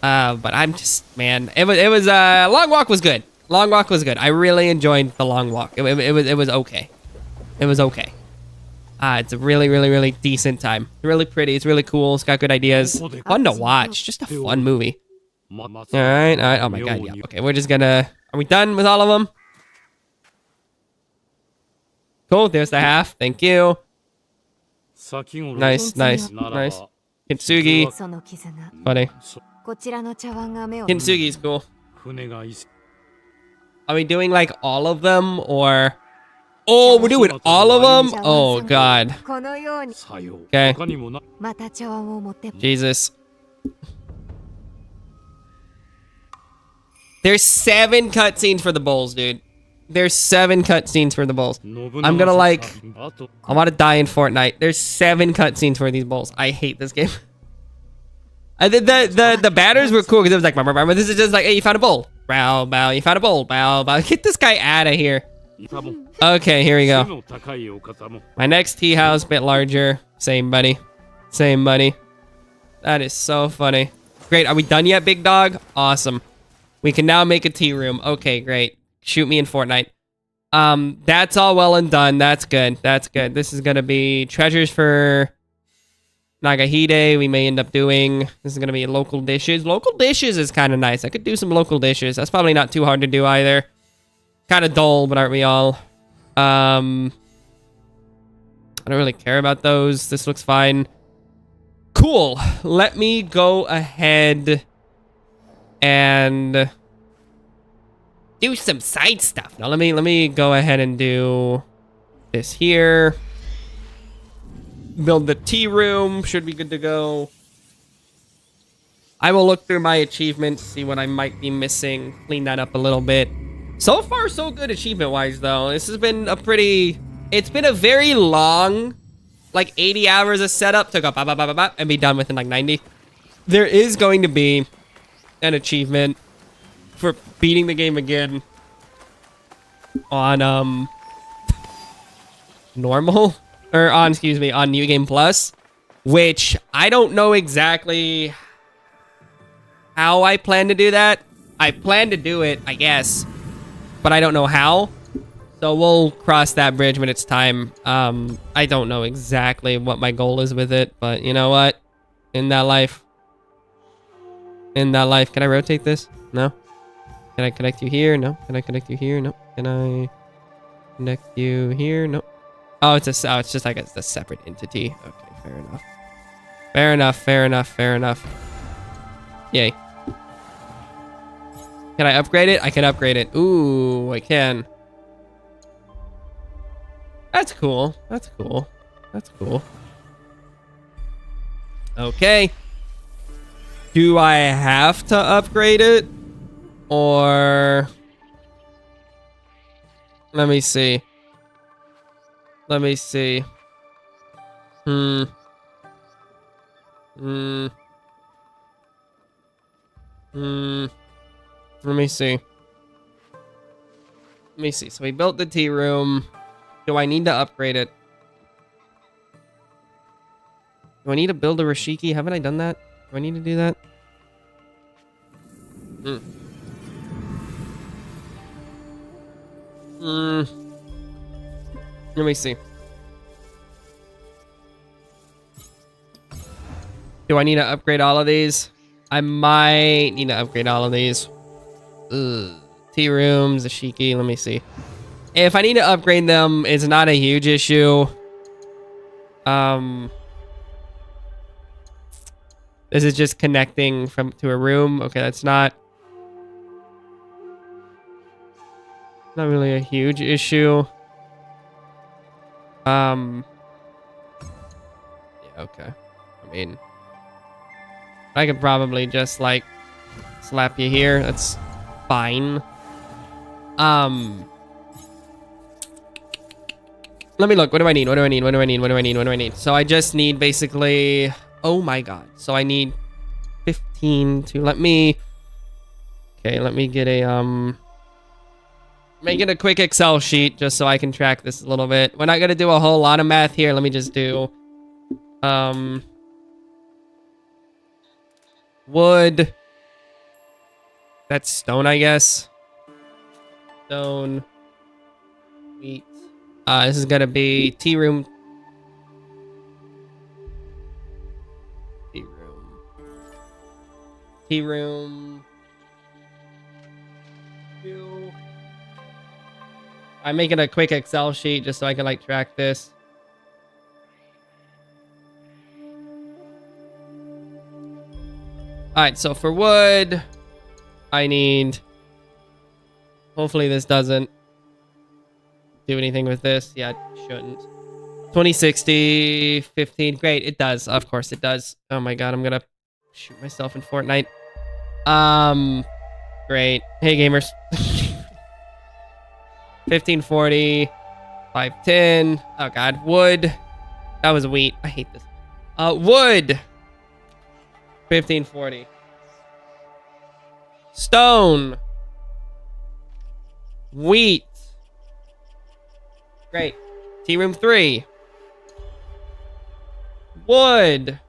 But I'm just, man, it was Long Walk was good. Long Walk was good. I really enjoyed the Long Walk. It was okay. It was okay. It's a really decent time. It's really pretty. It's really cool. It's got good ideas. Fun to watch. Just a fun movie. All right. Oh my god. Yeah. Okay. We're just gonna. Are we done with all of them? Cool. There's the half. Thank you. Nice. Kintsugi. Funny. Kintsugi's cool. Are we doing like all of them or? Oh, we're doing all of them? Oh, God. Okay. Jesus. There's 7 cutscenes for the bowls, dude. There's 7 cutscenes for the bowls. I'm gonna like... I want to die in Fortnite. There's 7 cutscenes for these bowls. I hate this game. The batters were cool because it was like... But this is just like, hey, you found a bowl. Bow, bow. You found a bowl. Bow, bow. Get this guy out of here. Okay, here we go. My next tea house, bit larger. Same, buddy. Same, buddy. That is so funny. Great. Are we done yet, big dog? Awesome. We can now make a tea room. Okay, great. Shoot me in Fortnite. That's all well and done. That's good. That's good. This is gonna be treasures for Nagahide. We may end up doing. This is gonna be local dishes. Local dishes is kind of nice. I could do some local dishes. That's probably not too hard to do either. Kind of dull, but aren't we all? I don't really care about those. This looks fine. Cool. Let me go ahead and do some side stuff. Now let me go ahead and do this here. Build the tea room. Should be good to go. I will look through my achievements, see what I might be missing, clean that up a little bit. So far, so good achievement-wise, though. This has been a pretty... It's been a very long, like 80 hours of setup to go and be done within like 90. There is going to be an achievement for beating the game again on, normal? Or on, excuse me, on New Game Plus, which I don't know exactly how I plan to do that. I plan to do it, I guess, but I don't know how. So we'll cross that bridge when it's time. I don't know exactly what my goal is with it, but you know what? In that life, can I rotate this? No. Can I connect you here? No. Can I connect you here? No. Can I connect you here? No. Oh, it's just like it's a separate entity. Okay, fair enough. Fair enough. Yay. Can I upgrade it? I can upgrade it. Ooh, I can. That's cool. Okay. Do I have to upgrade it? Or... Let me see. Let me see. Let me see. So we built the tea room. Do I need to upgrade it? Do I need to build a Rashiki? Haven't I done that? Do I need to do that? Let me see. Do I need to upgrade all of these? I might need to upgrade all of these. Tea rooms, a Shiki. Let me see. If I need to upgrade them, it's not a huge issue. This is just connecting to a room. Okay, that's not Not really a huge issue. Yeah, okay. I mean, I could probably just like slap you here. That's fine. Let me look. What do I need? What do I need? What do I need? What do I need? What do I need? So I just need basically, oh my god. So I need 15 to let me get a make it a quick Excel sheet just so I can track this a little bit. We're not gonna do a whole lot of math here. Let me just do wood. That's stone, I guess. Stone. Wheat. This is gonna be tea room. Tea room. Tea room. Two. I'm making a quick Excel sheet just so I can like track this. All right, so for wood, I need. Hopefully this doesn't do anything with this. Yeah, it shouldn't. 2060, 15. Great, it does. Of course it does. Oh my god, I'm gonna shoot myself in Fortnite. Great. Hey gamers. 1540, 510. Oh god, wood. That was wheat. I hate this. Wood. 1540. Stone. Wheat. Great. Tea room 3. Wood.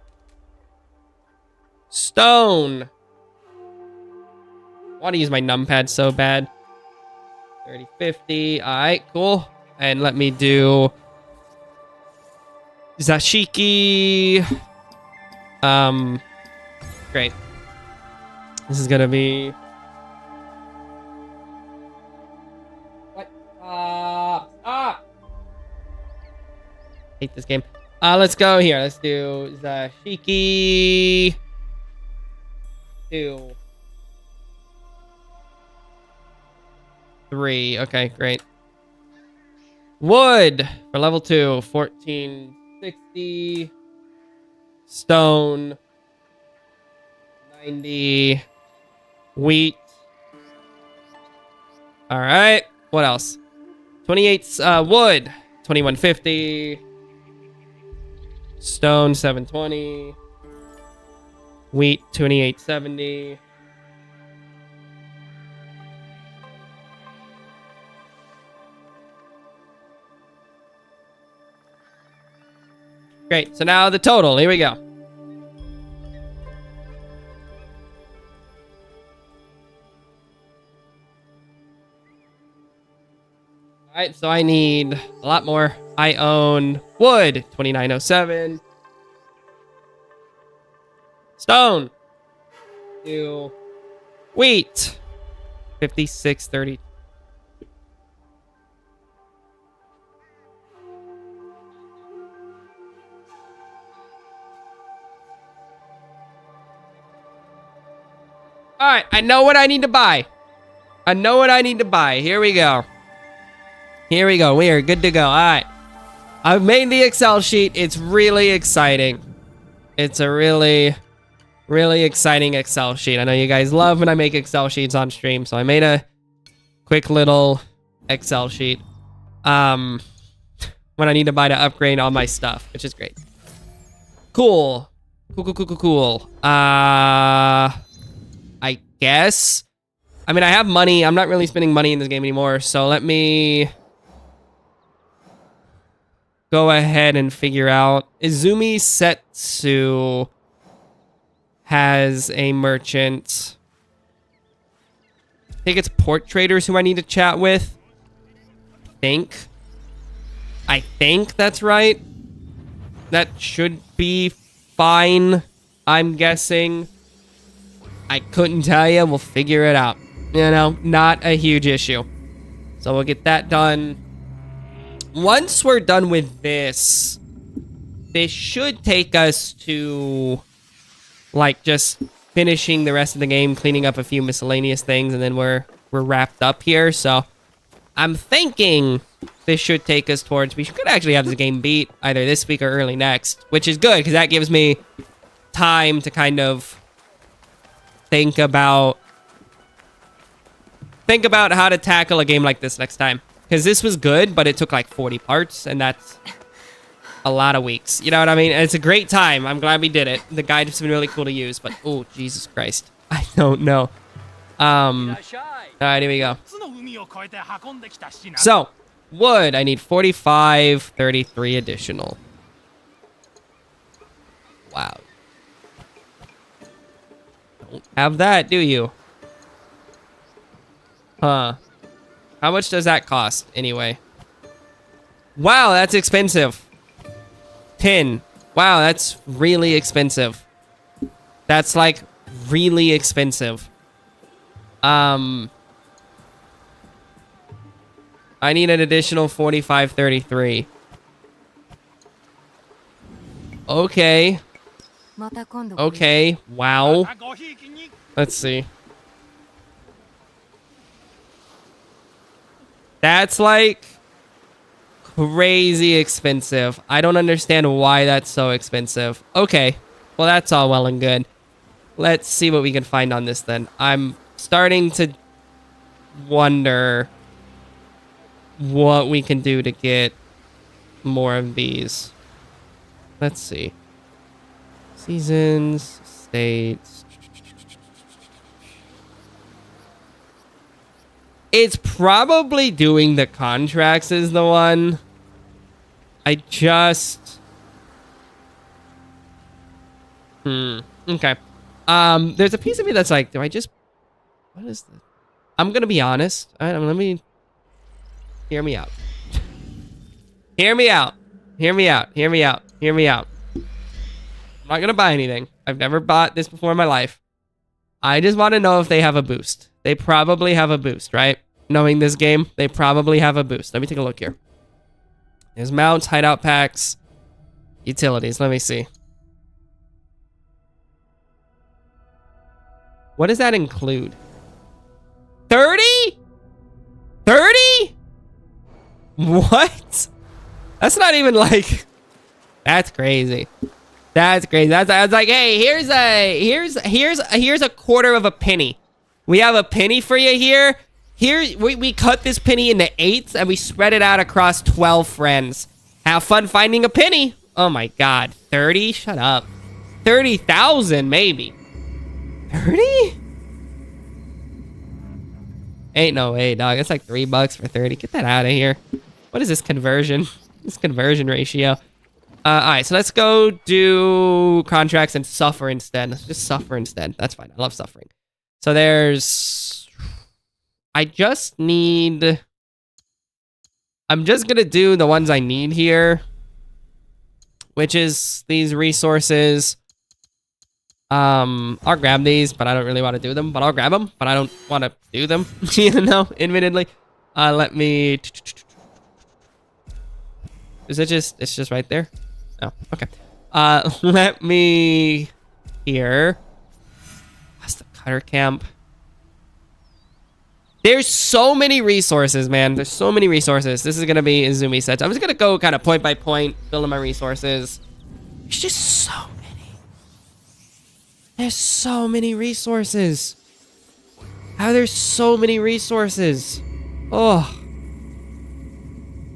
Stone. I want to use my numpad so bad. 30, 50. Alright, cool. And let me do Zashiki. Great. This is gonna be what? Hate this game. Let's go here. Let's do Zashiki. 2. 3. Okay, great. Wood for level 2. 1460. Stone. 90. Wheat. All right. What else? 28 wood. 2150. Stone 720. Wheat 2870. Great. So now the total. Here we go. All right. So I need a lot more. I own wood 2907. Stone 2. Wheat 5630. All right, I know what I need to buy. I know what I need to buy. Here we go. Here we go. We are good to go. All right. I've made the Excel sheet. It's really exciting. It's a really, really exciting Excel sheet. I know you guys love when I make Excel sheets on stream, so I made a quick little Excel sheet. When I need to buy to upgrade all my stuff, which is great. Cool. Cool. I guess. I mean, I have money. I'm not really spending money in this game anymore, so let me go ahead and figure out. Izumi Setsu has a merchant. I think it's Port Traders who I need to chat with. I think that's right. That should be fine, I'm guessing. I couldn't tell you. We'll figure it out. You know, not a huge issue. So we'll get that done. Once we're done with this, this should take us to, like, just finishing the rest of the game, cleaning up a few miscellaneous things, and then we're wrapped up here. So I'm thinking this should take us towards... We could actually have this game beat either this week or early next, which is good because that gives me time to kind of think about how to tackle a game like this next time. Because this was good, but it took like 40 parts, and that's a lot of weeks. You know what I mean? And it's a great time. I'm glad we did it. The guide has been really cool to use, but oh, Jesus Christ. I don't know. All right, here we go. So, wood. I need 45, 33 additional. Wow. Don't have that, do you? Huh. How much does that cost, anyway? Wow, that's expensive. 10. Wow, that's really expensive. That's, like, really expensive. I need an additional 45, 33. Okay. Okay. Wow. Let's see. That's like crazy expensive. I don't understand why that's so expensive. Okay. Well, that's all well and good. Let's see what we can find on this then. I'm starting to wonder what we can do to get more of these. Let's see. Seasons, states. It's probably doing the contracts is the one. I just... Okay. There's a piece of me that's like, do I just... What is this? I'm gonna be honest. All right, let me... Hear me out. Hear me out. Hear me out. Hear me out. Hear me out. I'm not gonna buy anything. I've never bought this before in my life. I just want to know if they have a boost. They probably have a boost, right? Knowing this game, they probably have a boost. Let me take a look here. There's mounts, hideout packs, utilities. Let me see. What does that include? 30? 30? What? That's not even like... That's crazy. That's crazy. That's like, hey, here's a quarter of a penny. We have a penny for you here. Here, we cut this penny into eighths and we spread it out across 12 friends. Have fun finding a penny. Oh my God. 30? Shut up. 30,000 maybe. 30? Ain't no way, dog. It's like $3 for 30. Get that out of here. What is this conversion? This conversion ratio. All right, so let's go do contracts and suffer instead. Let's just suffer instead. That's fine. I love suffering. So there's... I just need... I'm just going to do the ones I need here, which is these resources. I'll grab these, but I don't really want to do them. But I'll grab them, but I don't want to do them, you know, admittedly. Let me... Is it just... It's just right there? Oh, okay. Let me... Here. That's the cutter camp. There's so many resources, man. There's so many resources. This is going to be Izumi sets. I'm just going to go kind of point by point, building my resources. There's just so many. There's so many resources. How there's so many resources. Oh.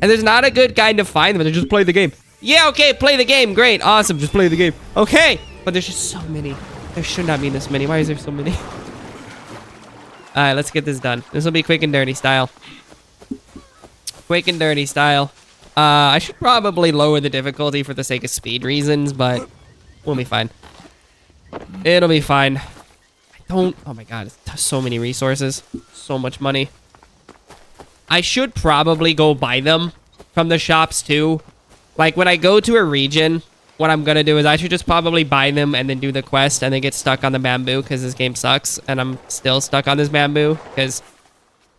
And there's not a good guide to find them. They just play the game. Yeah, okay, play the game. Great, awesome. Just play the game. Okay. But there's just so many. There should not be this many. Why is there so many? All right, let's get this done. This will be quick and dirty style. Quick and dirty style. I should probably lower the difficulty for the sake of speed reasons, but we'll be fine. It'll be fine. I don't... Oh my God, it's so many resources. So much money. I should probably go buy them from the shops too. Like when I go to a region, what I'm going to do is I should just probably buy them and then do the quest and then get stuck on the bamboo because this game sucks and I'm still stuck on this bamboo because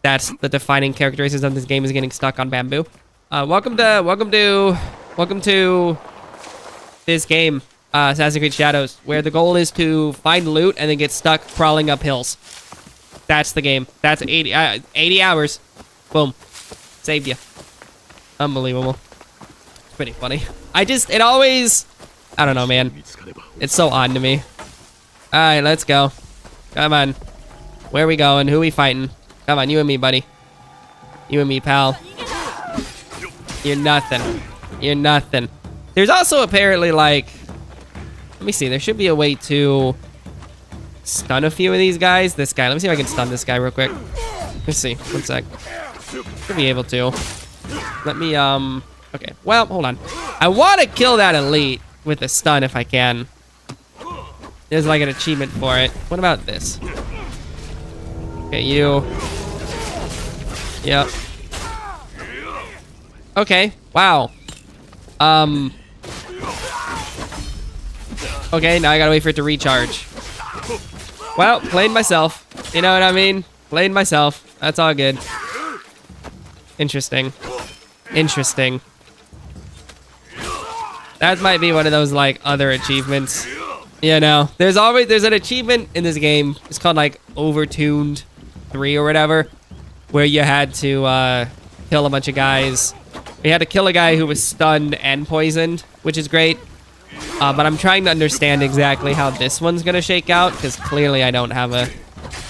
that's the defining characteristics of this game is getting stuck on bamboo. Welcome to this game, Assassin's Creed Shadows, where the goal is to find loot and then get stuck crawling up hills. That's the game. That's 80 hours. Boom. Saved you. Unbelievable. It's pretty funny. It always, I don't know, man. 見つかれば It's so odd to me. All right, let's go. Come on. Where we going? Who we fighting? Come on, you and me, buddy. You and me, pal. You're nothing. You're nothing. There's also apparently like, let me see. There should be a way to stun a few of these guys. This guy. Let me see if I can stun this guy real quick. Let's see. One sec. Should be able to. Let me, okay. Well, hold on. I want to kill that elite with a stun if I can. There's like an achievement for it. What about this? Okay, you. Yep. Okay. Wow. Okay, now I gotta wait for it to recharge. Well, played myself. You know what I mean? Played myself. That's all good. Interesting. Interesting. That might be one of those, like, other achievements. You know, there's an achievement in this game. It's called, like, Overtuned 3 or whatever, where you had to, kill a bunch of guys. You had to kill a guy who was stunned and poisoned, which is great. But I'm trying to understand exactly how this one's gonna shake out, because clearly I don't have a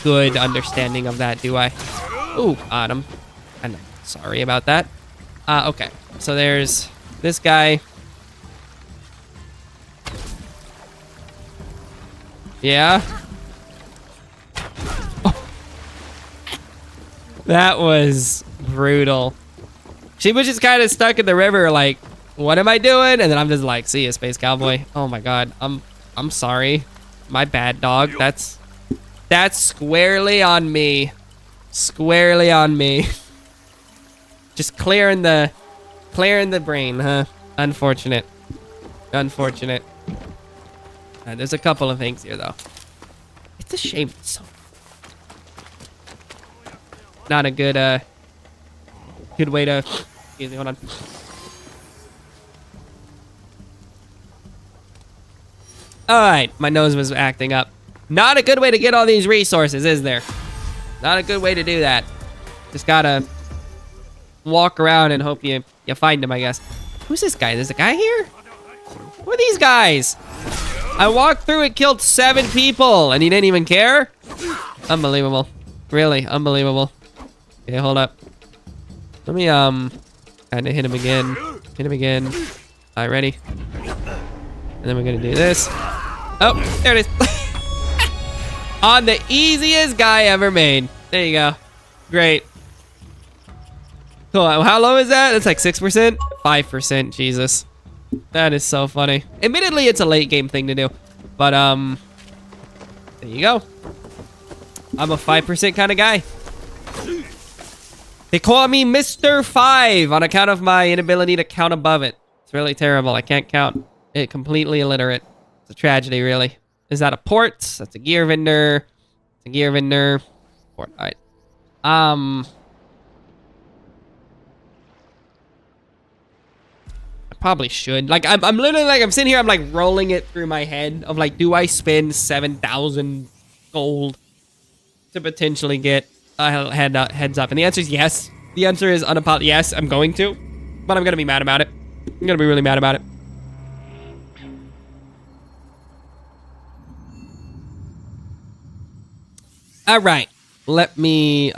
good understanding of that, do I? Ooh, Autumn. I'm sorry about that. Okay. So there's this guy. Yeah. Oh. That was brutal. She was just kind of stuck in the river, like, what am I doing? And then I'm just like, see ya, Space Cowboy. Oh my god. I'm sorry. My bad, dog. That's squarely on me. Squarely on me. Just clearing the brain, huh? Unfortunate. Unfortunate. There's a couple of things here, though. It's a shame. It's so not a good good way to. Excuse me. Hold on. All right, my nose was acting up. Not a good way to get all these resources, is there? Not a good way to do that. Just gotta walk around and hope you find him, I guess. Who's this guy? There's a guy here? Who are these guys? I walked through and killed 7 people, and he didn't even care? Unbelievable. Really, unbelievable. Okay, hold up. Let me, kinda hit him again. Hit him again. All right, ready? And then we're gonna do this. Oh, there it is. On the easiest guy ever made. There you go. Great. Cool. How low is that? That's like 6%? 5%. Jesus. That is so funny. Admittedly, it's a late game thing to do. But, there you go. I'm a 5% kind of guy. They call me Mr. 5 on account of my inability to count above it. It's really terrible. I can't count it. Completely illiterate. It's a tragedy, really. Is that a port? That's a gear vendor. It's a gear vendor. Port. All right. I probably should. Like, I'm literally like, I'm sitting here, I'm like rolling it through my head of like, do I spend 7,000 gold to potentially get a heads up? And the answer is yes. The answer is unapologetic. Yes, I'm going to, but I'm gonna be mad about it. I'm gonna be really mad about it. All right, let me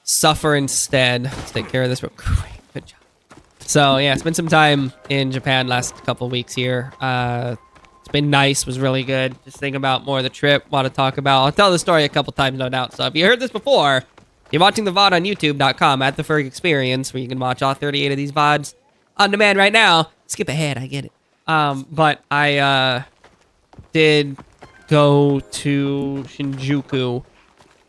suffer instead. Let's take care of this real quick. Good job. So yeah, spent some time in Japan last couple weeks here. It's been nice, was really good. Just think about more of the trip, want to talk about. I'll tell the story a couple times, no doubt. So if you heard this before, you're watching the VOD on youtube.com at The Ferg Experience, where you can watch all 38 of these VODs on demand right now. Skip ahead, I get it. But I did go to Shinjuku,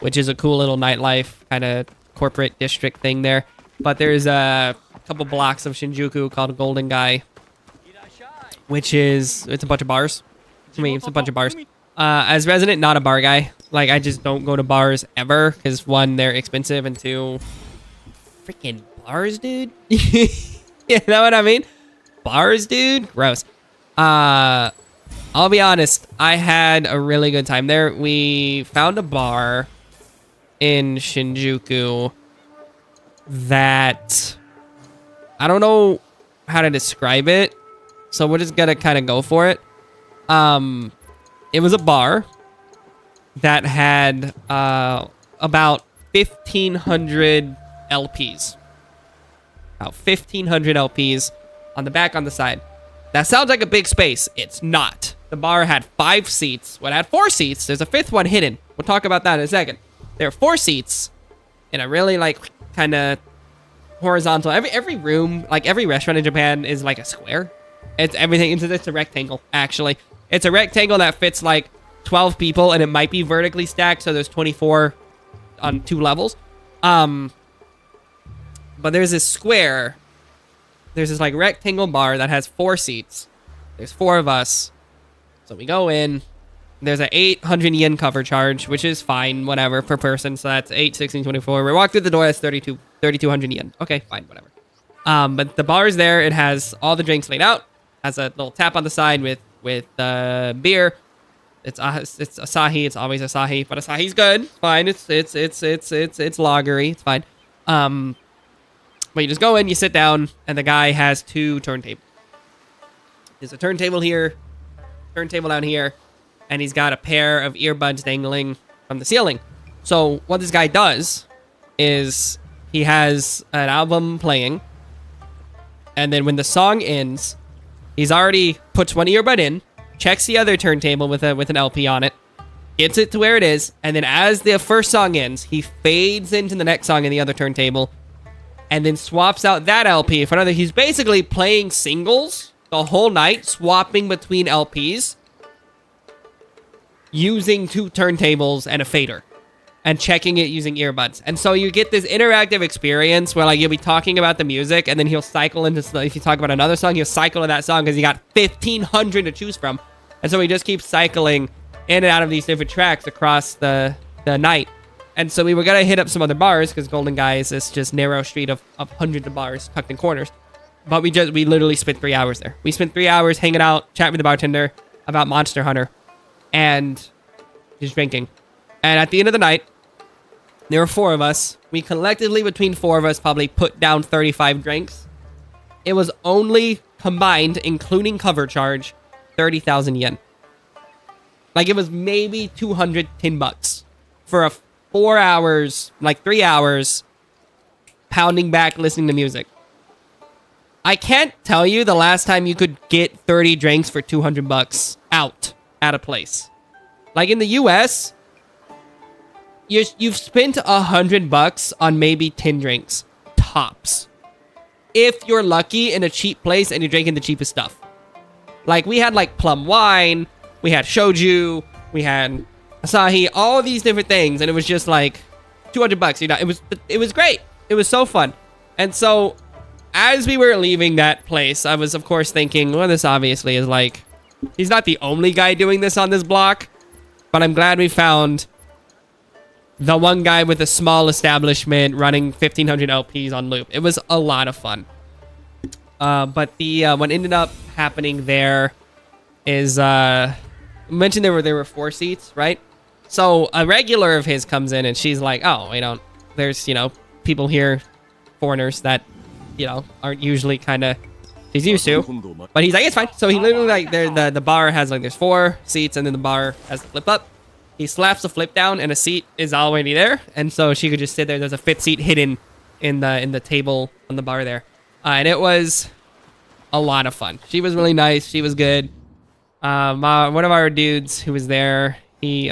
which is a cool little nightlife kind of corporate district thing there. But there's a couple blocks of Shinjuku called Golden Gai, which is, it's a bunch of bars. I mean, it's a bunch of bars. As resident, not a bar guy. Like, I just don't go to bars ever, because one, they're expensive, and two, freaking bars, dude. You know what I mean? Bars, dude? Gross. I'll be honest, I had a really good time there. We found a bar in Shinjuku that I don't know how to describe it, so we're just gonna kind of go for it. It was a bar that had about 1,500 LPs. About 1,500 LPs on the back, on the side. That sounds like a big space. It's not. The bar had 5 seats. Well, it had 4 seats. There's a 5th one hidden. We'll talk about that in a second. There are 4 seats in a really, like, kind of horizontal. Every room, like every restaurant in Japan is like a square. It's everything. It's a rectangle, actually. It's a rectangle that fits like 12 people, and it might be vertically stacked, so there's 24 on 2 levels. But there's this square. There's this like rectangle bar that has 4 seats. There's 4 of us. So we go in. There's an 800 yen cover charge, which is fine, whatever, per person. So that's 8, 16, 24. We walk through the door, that's 3,200 yen. Okay, fine, whatever. But the bar is there. It has all the drinks laid out. Has a little tap on the side with beer. It's Asahi. It's always Asahi, but Asahi's good. Fine. It's lagery. It's fine. But you just go in, you sit down, and the guy has 2 turntables. There's a turntable here, turntable down here, and he's got a pair of earbuds dangling from the ceiling. So what this guy does is he has an album playing, and then when the song ends, he's already puts one earbud in, checks the other turntable with an LP on it, gets it to where it is, and then as the first song ends, he fades into the next song in the other turntable, and then swaps out that LP for another. He's basically playing singles the whole night, swapping between LPs, using 2 turntables and a fader, and checking it using earbuds. And so you get this interactive experience where like you'll be talking about the music, and then he'll cycle into, if you talk about another song, he'll cycle to that song because he got 1,500 to choose from. And so he just keeps cycling in and out of these different tracks across the night. And so we were going to hit up some other bars because Golden Guy is this just narrow street of hundreds of bars tucked in corners. But we literally spent 3 hours there. We spent 3 hours hanging out, chatting with the bartender about Monster Hunter, and just drinking. And at the end of the night, there were 4 of us. We collectively, between 4 of us, probably put down 35 drinks. It was only combined, including cover charge, 30,000 yen. Like, it was maybe 210 bucks for a 4 hours, like 3 hours, pounding back, listening to music. I can't tell you the last time you could get 30 drinks for 200 bucks out at a place. Like in the US, you've spent 100 bucks on maybe 10 drinks, tops. If you're lucky in a cheap place and you're drinking the cheapest stuff. Like we had like plum wine, we had shoju, we had Asahi, all of these different things, and it was just like 200 bucks. You know, it was great. It was so fun. And so as we were leaving that place, I was of course thinking, well, this obviously is like, he's not the only guy doing this on this block, but I'm glad we found the one guy with a small establishment running 1,500 LPs on loop. It was a lot of fun. But the what ended up happening there is mentioned there were 4 seats, right? So a regular of his comes in and she's like, oh, there's people here, foreigners that aren't usually kind of he's used to. But he's like, it's fine. So he literally like the bar has like there's 4 seats and then the bar has a flip up. He slaps the flip down and a seat is already there, and so she could just sit there. There's a 5th seat hidden in the table on the bar there, and it was a lot of fun. She was really nice. She was good. One of our dudes who was there, he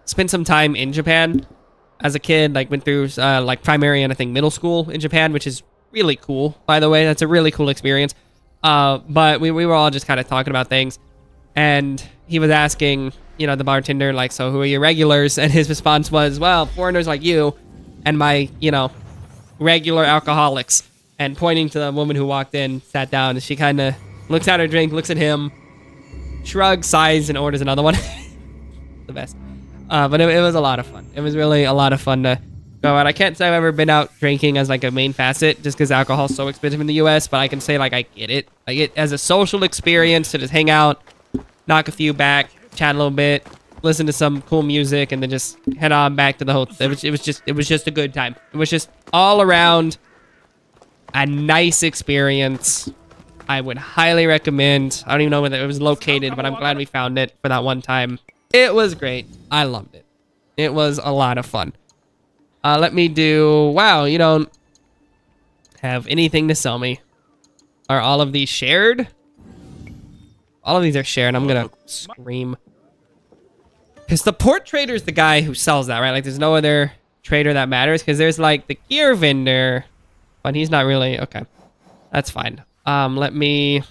spent some time in Japan as a kid, like went through like primary and I think middle school in Japan, which is really cool, by the way. That's a really cool experience. But we were all just kind of talking about things, and he was asking, the bartender, like, so who are your regulars? And his response was, well, foreigners like you and my, regular alcoholics. And pointing to the woman who walked in, sat down, and she kind of looks at her drink, looks at him, shrugs, sighs, and orders another one. The best. But it was a lot of fun. It was really a lot of fun to go out. I can't say I've ever been out drinking as like a main facet, just because alcohol is so expensive in the US, but I can say like I get it. I get as a social experience to just hang out, knock a few back, chat a little bit, listen to some cool music, and then just head on back to the hotel. It was just a good time. It was just all around a nice experience. I would highly recommend. I don't even know where it was located, but I'm glad we found it for that one time. It was great. I loved it. It was a lot of fun. Let me do... Wow, you don't have anything to sell me. Are all of these shared? All of these are shared. I'm gonna scream. Because the port trader is the guy who sells that, right? Like, there's no other trader that matters. Because there's, like, the gear vendor. But he's not really... Okay. That's fine. Let me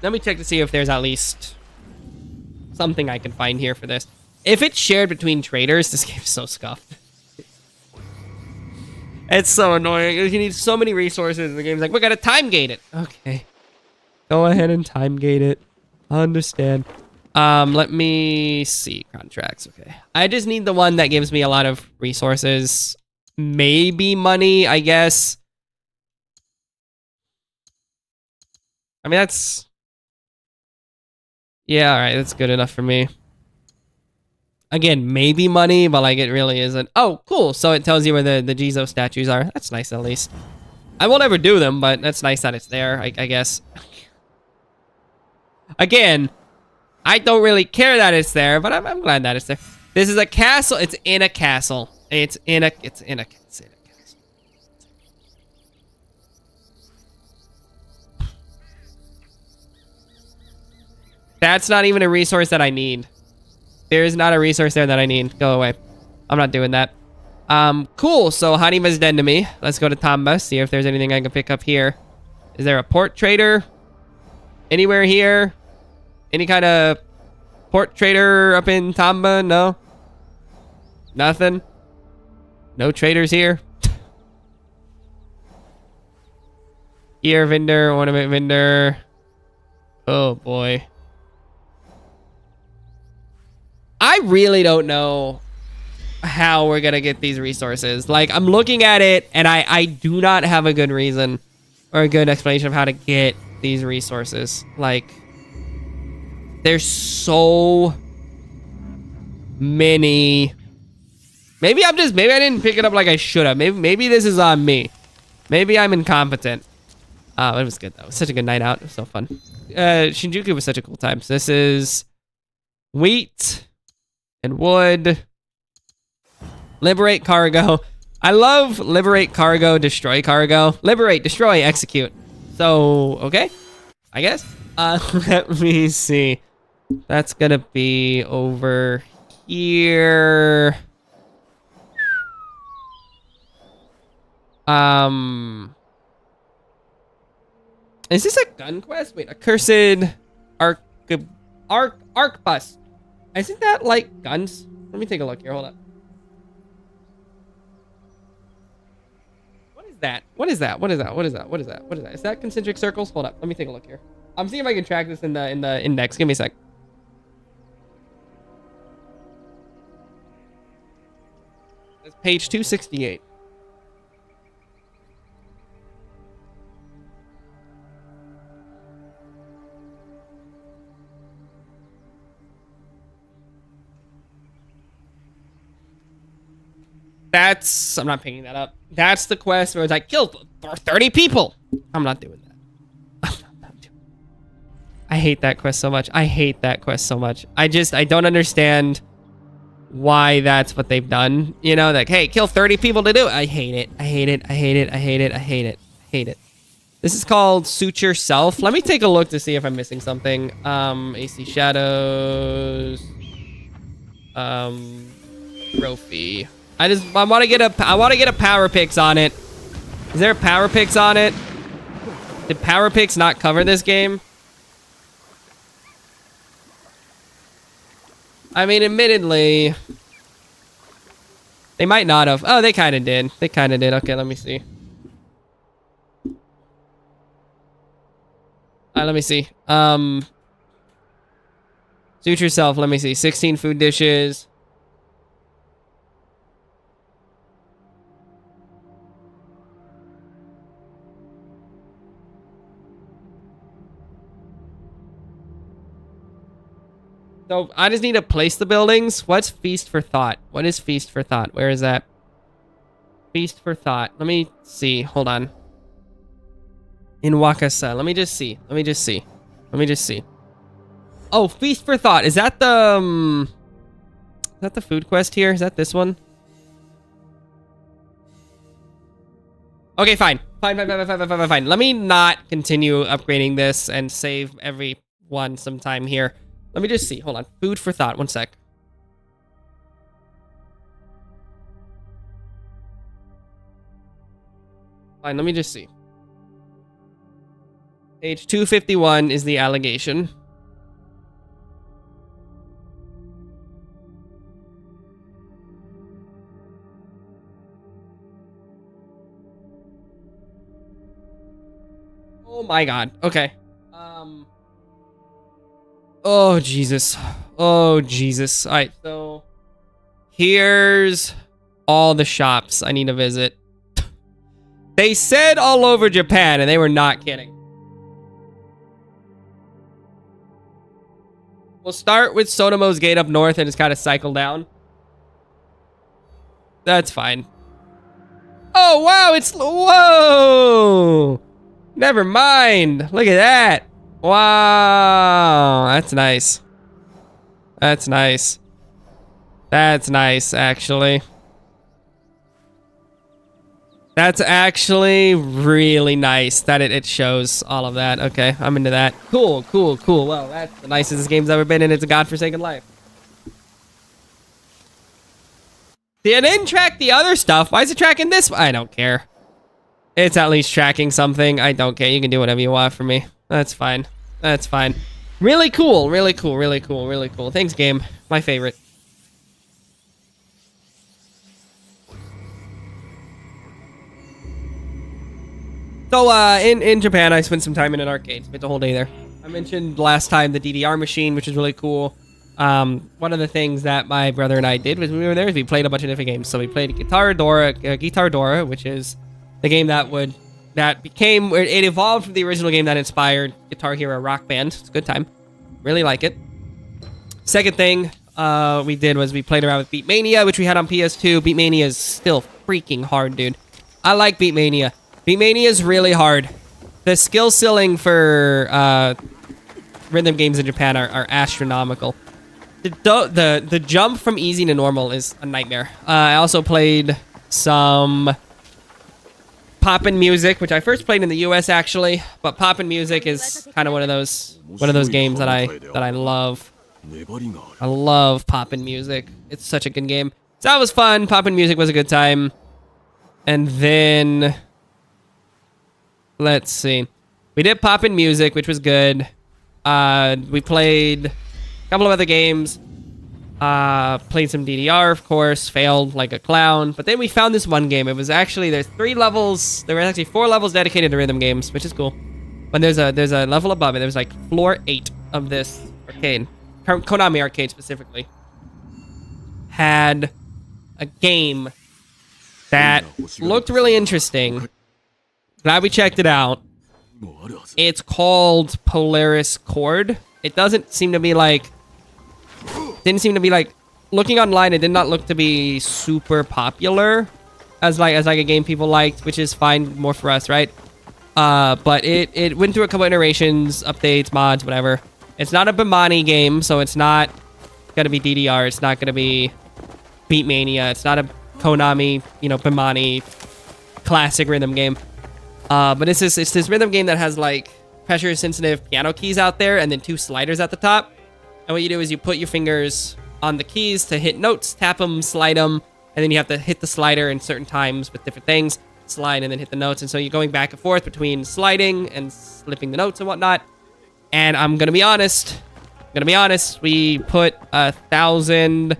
check to see if there's at least something I can find here for this. If it's shared between traders, this game's so scuffed. It's so annoying. You need so many resources, and the game's like, we gotta time gate it. Okay. Go ahead and time gate it. I understand. Let me see. Contracts. Okay. I just need the one that gives me a lot of resources. Maybe money, I guess. I mean, that's... Yeah, alright. That's good enough for me. Again, maybe money, but like it really isn't. Oh, cool. So it tells you where the Jizo statues are. That's nice, at least. I won't ever do them, but that's nice that it's there, I guess. Again, I don't really care that it's there, but I'm glad that it's there. This is a castle. It's in a castle. It's in a castle. That's not even a resource that I need. There is not a resource there that I need. Go away. I'm not doing that. Cool. So Hanima's dead to me. Let's go to Tamba, see if there's anything I can pick up here. Is there a port trader? Anywhere here? Any kind of port trader up in Tamba? No? Nothing? No traders here? Gear vendor, ornament vendor. Oh boy. I really don't know how we're gonna get these resources. Like, I'm looking at it, and I do not have a good reason or a good explanation of how to get these resources. Like, there's so many. Maybe I didn't pick it up like I should have. Maybe this is on me. Maybe I'm incompetent. It was good though. It was such a good night out. It was so fun. Shinjuku was such a cool time. So this is wheat and wood. Liberate cargo. I love liberate cargo, destroy cargo. Liberate, destroy, execute. So, okay. I guess. Let me see. That's gonna be over here. Is this a gun quest? Wait, accursed arc bus. Isn't that like guns? Let me take a look here. Hold up. What is that? What is that? What is that? What is that? What is that? What is that? Is that concentric circles? Hold up. Let me take a look here. I'm seeing if I can track this in the index. Give me a sec. It's page 268. I'm not picking that up. That's the quest where it's like, kill 30 people. I'm not doing that. I hate that quest so much. I hate that quest so much. I don't understand why that's what they've done. You know, like, hey, kill 30 people to do it. I hate it. I hate it. I hate it. I hate it. I hate it. I hate it. This is called Suture Self. Let me take a look to see if I'm missing something. AC Shadows. Trophy. I want to get a Power Picks on it. Is there a Power Picks on it? Did Power Picks not cover this game? I mean, admittedly, they might not have. Oh, they kind of did. They kind of did. Okay, let me see. Let me see. Suit yourself. Let me see. 16 food dishes. So I just need to place the buildings. What's Feast for Thought? What is Feast for Thought? Where is that? Feast for Thought. Let me see. Hold on. In Wakasa. Let me just see. Let me just see. Let me just see. Oh, Feast for Thought. Is that the food quest here? Is that this one? Okay, fine. Fine. Let me not continue upgrading this and save everyone some time here. Let me just see. Hold on. Food for Thought. One sec. Fine. Let me just see. Page 251 is the allegation. Oh my god. Okay. Oh, Jesus. Oh, Jesus. Alright, so... here's all the shops I need to visit. They said all over Japan, and they were not kidding. We'll start with Sonomo's Gate up north and just kind of cycle down. That's fine. Oh, wow, it's... whoa! Never mind. Look at that. Wow, that's nice. That's nice. That's nice, actually. That's actually really nice that it shows all of that. Okay, I'm into that. Cool. Well, that's the nicest this game's ever been, and it's a godforsaken life. See, it didn't track the other stuff. Why is it tracking this? I don't care. It's at least tracking something. I don't care. You can do whatever you want for me. That's fine. That's fine. Really cool. Thanks, game. My favorite. So, in Japan, I spent some time in an arcade. Spent the whole day there. I mentioned last time the DDR machine, which is really cool. One of the things that my brother and I did when we were there is we played a bunch of different games. So we played Guitar Dora, which is the game it evolved from the original game that inspired Guitar Hero Rock Band. It's a good time. Really like it. Second thing we did was we played around with Beatmania, which we had on PS2. Beatmania is still freaking hard, dude. I like Beatmania. Beatmania is really hard. The skill ceiling for rhythm games in Japan are astronomical. The jump from easy to normal is a nightmare. I also played some Poppin' Music, which I first played in the US actually, but Poppin' Music is kind of one of those games that I love. I love Poppin' Music. It's such a good game. So that was fun. Poppin' Music was a good time. And then let's see. We did Poppin' Music, which was good. We played a couple of other games. Played some DDR, of course. Failed like a clown. But then we found this one game. It was actually, there's 3 levels. There were actually 4 levels dedicated to rhythm games, which is cool. But there's a level above it. There was like floor 8 of this arcade. Konami arcade specifically. Had a game that looked really interesting. Glad we checked it out. It's called Polaris Chord. It didn't seem to be like, looking online, it did not look to be super popular as like a game people liked, which is fine, more for us, right? But it went through a couple iterations, updates, mods, whatever. It's not a Bimani game, so it's not gonna be DDR, it's not gonna be Beatmania, it's not a Konami, Bimani classic rhythm game. But it's this rhythm game that has like pressure sensitive piano keys out there and then 2 sliders at the top. And what you do is you put your fingers on the keys to hit notes, tap them, slide them, and then you have to hit the slider in certain times with different things, slide and then hit the notes. And so you're going back and forth between sliding and slipping the notes and whatnot. And I'm gonna be honest, we put 1,000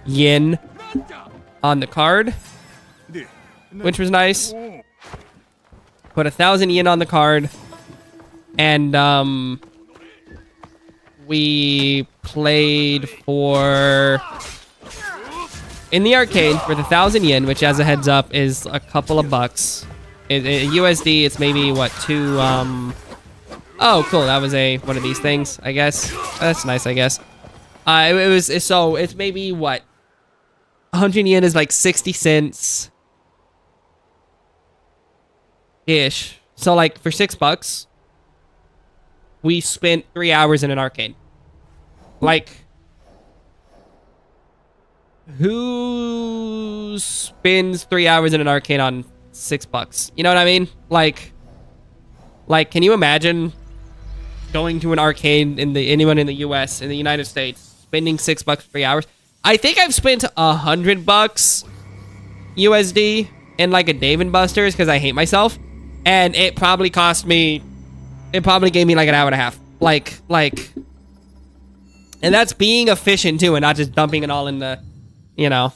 yen on the card, which was nice. Put 1,000 yen on the card, and we played in the arcade for the 1,000 yen, which, as a heads up, is a couple of bucks. USD, it's maybe what, 2. Oh, cool. That was one of these things, I guess. That's nice, I guess. So it's maybe what 100 yen is like 60 cents ish. So like for $6, we spent 3 hours in an arcade. Like, who spends 3 hours in an arcade on $6? You know what I mean? Like, can you imagine going to an arcade anyone in the U.S. in the United States spending $6 3 hours? I think I've spent $100 USD in like a Dave & Buster's because I hate myself, and it probably cost me. It probably gave me like an hour and a half. Like, and that's being efficient too, and not just dumping it all in the, you know,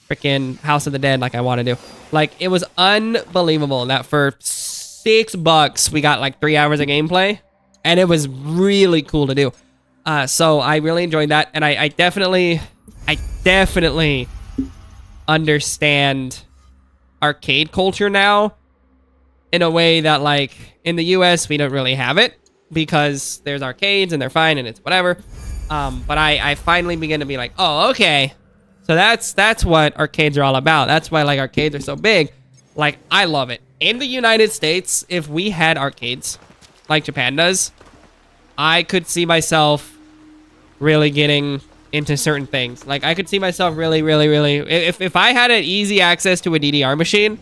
freaking House of the Dead like I want to do. Like, it was unbelievable that for $6 we got like 3 hours of gameplay, and it was really cool to do. So I really enjoyed that, and I definitely understand arcade culture now in a way that, like, in the US we don't really have it because there's arcades and they're fine and it's whatever. But I finally begin to be like, oh, okay. So that's what arcades are all about. That's why, like, arcades are so big. Like, I love it. In the United States, if we had arcades like Japan does, I could see myself really getting into certain things. Like, I could see myself really, if I had an easy access to a DDR machine,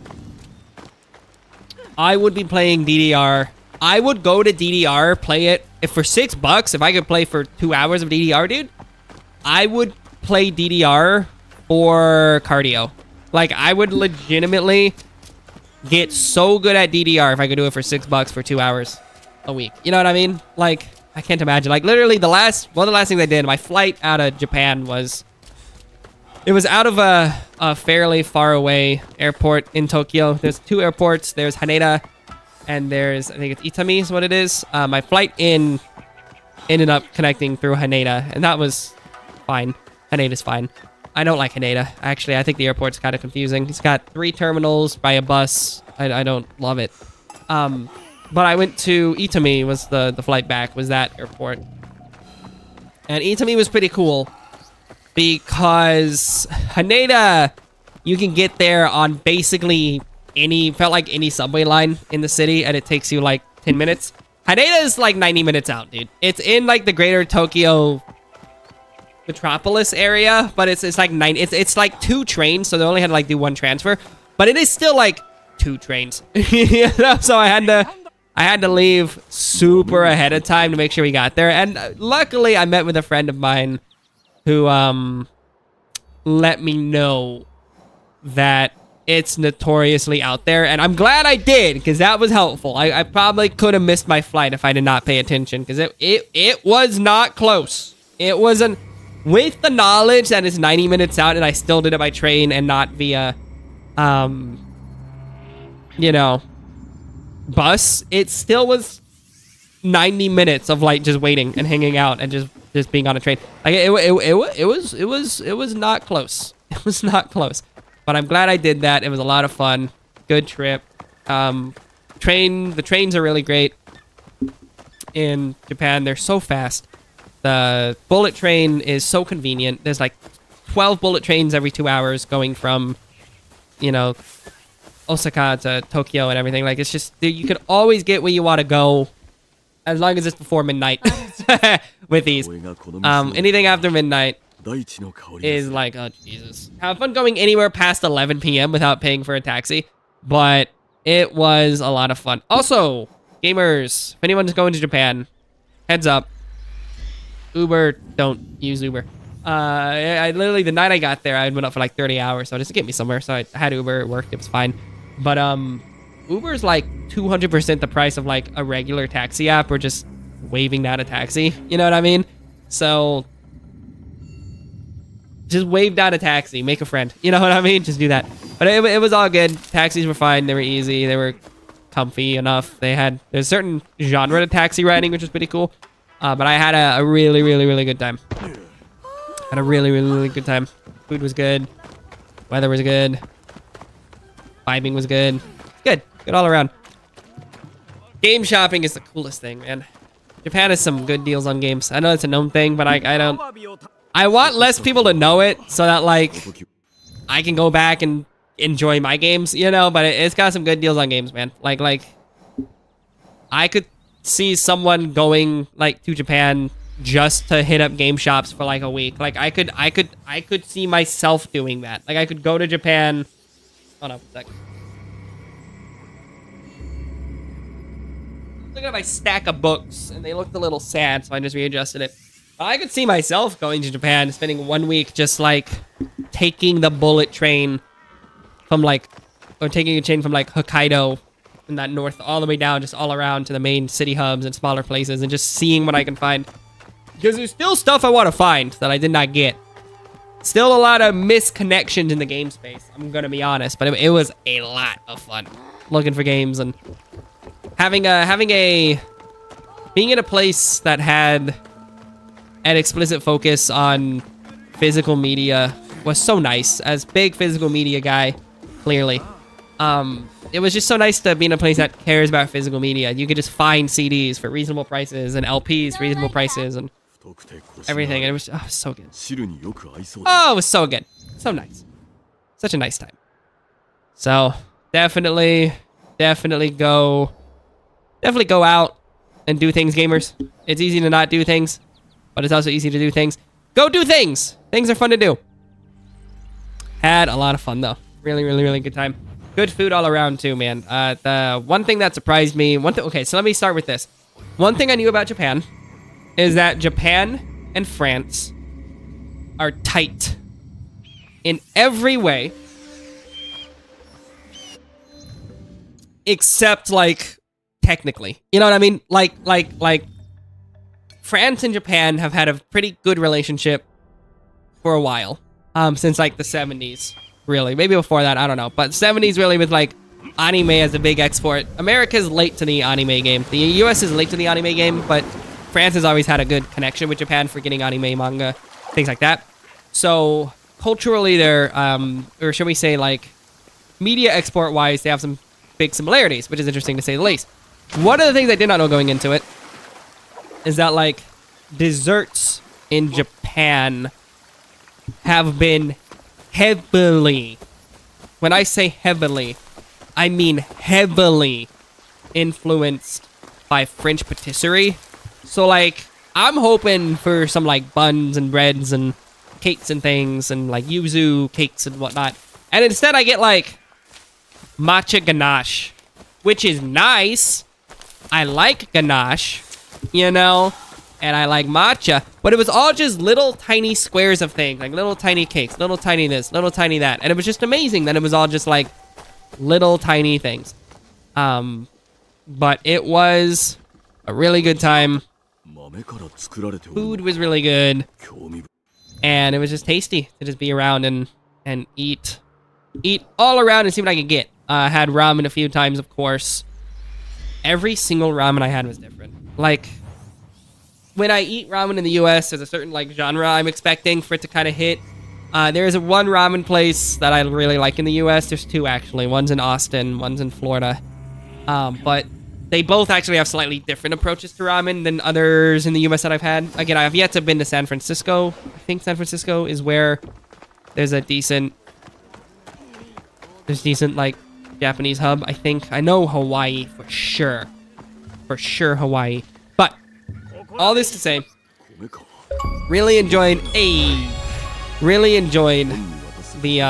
I would be playing DDR. I would go to DDR, play it. If for $6, if I could play for 2 hours of DDR, dude, I would play DDR for cardio. Like, I would legitimately get so good at DDR if I could do it for $6 for 2 hours a week. You know what I mean? Like, I can't imagine. Like, literally one of the last things I did, my flight out of Japan was, it was out of a fairly far away airport in Tokyo. There's 2 airports. There's Haneda and there's, I think it's Itami is what it is. My flight ended up connecting through Haneda, and that was fine. Haneda's fine. I don't like Haneda. Actually, I think the airport's kind of confusing. It's got 3 terminals by a bus. I don't love it. But I went to Itami, was the flight back, was that airport. And Itami was pretty cool because Haneda, you can get there on basically felt like any subway line in the city, and it takes you like 10 minutes. Haneda is like 90 minutes out, dude. It's in like the greater Tokyo metropolis area, but it's like it's like 2 trains, so they only had to like do 1 transfer, but it is still like 2 trains. You know? So I had to leave super ahead of time to make sure we got there, and luckily I met with a friend of mine who let me know that it's notoriously out there, and I'm glad I did, because that was helpful. I probably could have missed my flight if I did not pay attention, because it was not close. It wasn't, with the knowledge that it's 90 minutes out and I still did it by train and not via you know, bus, it still was 90 minutes of like just waiting and hanging out and just being on a train. Like it was not close. It was not close. But I'm glad I did that. It was a lot of fun. Good trip. The trains are really great in Japan. They're so fast. The bullet train is so convenient. There's like 12 bullet trains every 2 hours going from, you know, Osaka to Tokyo and everything. Like, it's just, you can always get where you want to go as long as it's before midnight with these. Anything after midnight is like, oh, Jesus. Have fun going anywhere past 11 p.m. without paying for a taxi, but it was a lot of fun. Also, gamers, if anyone's going to Japan, heads up, Uber, don't use Uber. I literally, the night I got there, I went up for like 30 hours, so just to get me somewhere, so I had Uber, it worked, it was fine. But Uber's like 200% the price of like a regular taxi app, or just waving down a taxi, you know what I mean? So just wave down a taxi, make a friend, you know what I mean? Just do that. But it was all good. Taxis were fine, they were easy, they were comfy enough. There's a certain genre to taxi riding, which was pretty cool. But I had a really, really, really good time. Had a really, really, really good time. Food was good. Weather was good. Vibing was good. Good. Good all around. Game shopping is the coolest thing, man. Japan has some good deals on games. I know it's a known thing, but I don't. I want less people to know it so that like I can go back and enjoy my games, you know. But it's got some good deals on games, man. Like I could see someone going like to Japan just to hit up game shops for like a week. Like I could see myself doing that. Like I could go to Japan. Hold on a second. Looking at my stack of books and they looked a little sad, so I just readjusted it. I could see myself going to Japan, spending 1 week just like taking the bullet train from like, or taking a train from like Hokkaido in that north all the way down, just all around to the main city hubs and smaller places and just seeing what I can find. Because there's still stuff I want to find that I did not get. Still a lot of misconnections in the game space, I'm gonna be honest, but it was a lot of fun looking for games and being in a place that had an explicit focus on physical media was so nice. As big physical media guy, clearly, it was just so nice to be in a place that cares about physical media. You could just find CDs for reasonable prices and LPs for reasonable prices and everything. And it was so good. Oh, it was so good. So nice. Such a nice time. So definitely go out and do things, gamers. It's easy to not do things, but it's also easy to do things. Go do things. Things are fun to do. Had a lot of fun though. Really good time. Good food all around too, man. The one thing that surprised me, okay, so let me start with this. One thing I knew about Japan is that Japan and France are tight in every way except like technically. You know what I mean? Like France and Japan have had a pretty good relationship for a while. Since like the 70s, really. Maybe before that, I don't know. But 70s really with like anime as a big export. America's late to the anime game. The US is late to the anime game, but France has always had a good connection with Japan for getting anime, manga, things like that. So culturally they're, or should we say like media export wise, they have some big similarities, which is interesting to say the least. One of the things I did not know going into it is that like desserts in Japan have been heavily, when I say heavily, I mean heavily influenced by French patisserie. So like I'm hoping for some like buns and breads and cakes and things and like yuzu cakes and whatnot. And instead I get like matcha ganache, which is nice. I like ganache, you know, and I like matcha, but it was all just little tiny squares of things, like little tiny cakes, little tiny this, little tiny that. And it was just amazing that it was all just like little tiny things. But it was a really good time. Food was really good. And it was just tasty to just be around and eat all around and see what I could get. I had ramen a few times, of course. Every single ramen I had was different. Like, when I eat ramen in the US, there's a certain like genre I'm expecting for it to kind of hit. There's one ramen place that I really like in the US. There's two actually. One's in Austin, one's in Florida. But they both actually have slightly different approaches to ramen than others in the US that I've had. Again, I have yet to been to San Francisco. I think San Francisco is where there's a decent like Japanese hub, I think. I know Hawaii for sure. For sure Hawaii. But all this to say, really enjoyed the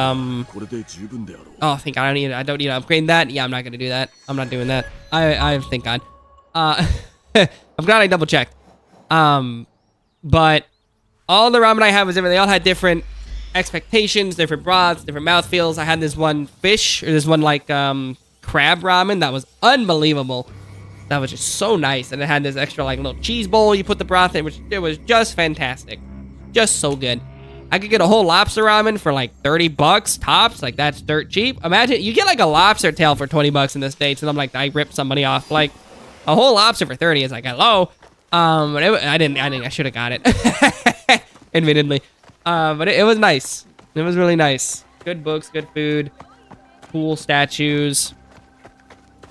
oh, thank God, I don't need to upgrade that. Yeah, I'm not gonna do that. I'm not doing that. I thank God. I'm glad I double checked. But all the ramen I had was different. They all had different expectations, different broths, different mouthfeels. I had this one fish, or this one like crab ramen that was unbelievable. That was just so nice, and it had this extra like little cheese bowl you put the broth in, which it was just fantastic, just so good. I could get a whole lobster ramen for like $30 tops. Like that's dirt cheap. Imagine you get like a lobster tail for $20 in the States, and I'm like, I ripped somebody off. Like a whole lobster for 30 is like hello. But I should have got it, admittedly. But it was nice. It was really nice. Good books, good food, cool statues.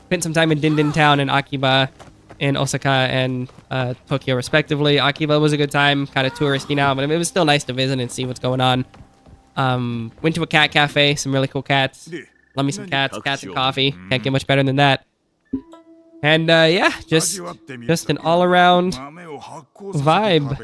Spent some time in Dindin Town and Akiba. in Osaka and Tokyo respectively. Akiba was a good time, kind of touristy now, but it was still nice to visit and see what's going on. Went to a cat cafe, some really cool cats. Love me some cats, cats and coffee. Can't get much better than that. And yeah, just an all-around vibe.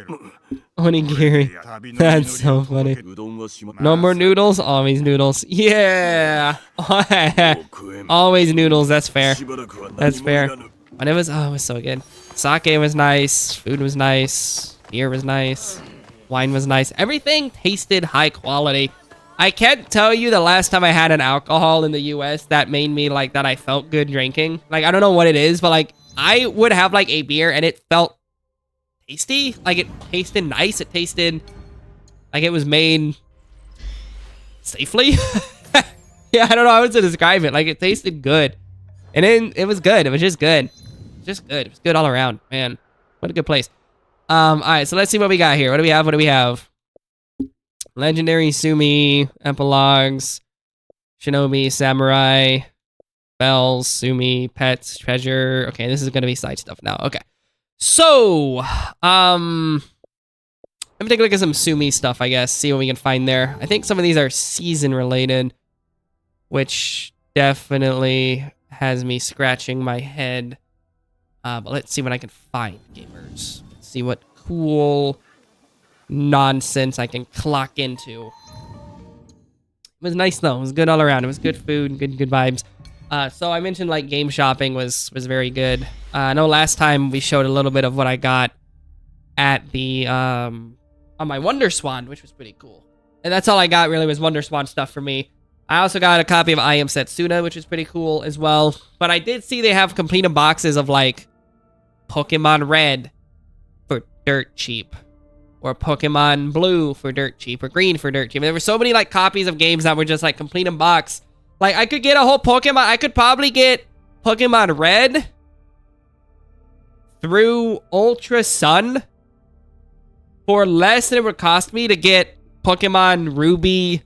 Onigiri. That's so funny. うどんはしま No more noodles, always noodles. Yeah. 食えん Always noodles, that's fair. しばらくは That's 何もい fair. らぬ But it was so good. Sake was nice, food was nice, beer was nice, wine was nice. Everything tasted high quality. I can't tell you the last time I had an alcohol in the US that made me like that I felt good drinking. Like I don't know what it is, but like I would have like a beer and it felt tasty. Like it tasted nice. It tasted like it was made safely. Yeah, I don't know how to describe it. Like it tasted good. And then it was good. It was just good. Just good. It was good all around. Man, what a good place. All right, so let's see what we got here. What do we have? What do we have? Legendary Sumi, epilogues, Shinobi, Samurai, bells, Sumi, pets, treasure. Okay, this is gonna be side stuff now. Okay. So, let me take a look at some Sumi stuff, I guess. See what we can find there. I think some of these are season related, which definitely has me scratching my head. But let's see what I can find, gamers. Let's see what cool nonsense I can clock into. It was nice though. It was good all around. It was good food, good vibes. So I mentioned like game shopping was very good. I know last time we showed a little bit of what I got at the on my Wonder Swan, which was pretty cool. And that's all I got really was Wonder Swan stuff for me. I also got a copy of I Am Setsuna, which is pretty cool as well. But I did see they have completed boxes of like Pokemon Red for dirt cheap, or Pokemon Blue for dirt cheap, or Green for dirt cheap. There were so many like copies of games that were just like complete in box. Like I could get a whole Pokemon. I could probably get Pokemon Red through Ultra Sun for less than it would cost me to get Pokemon Ruby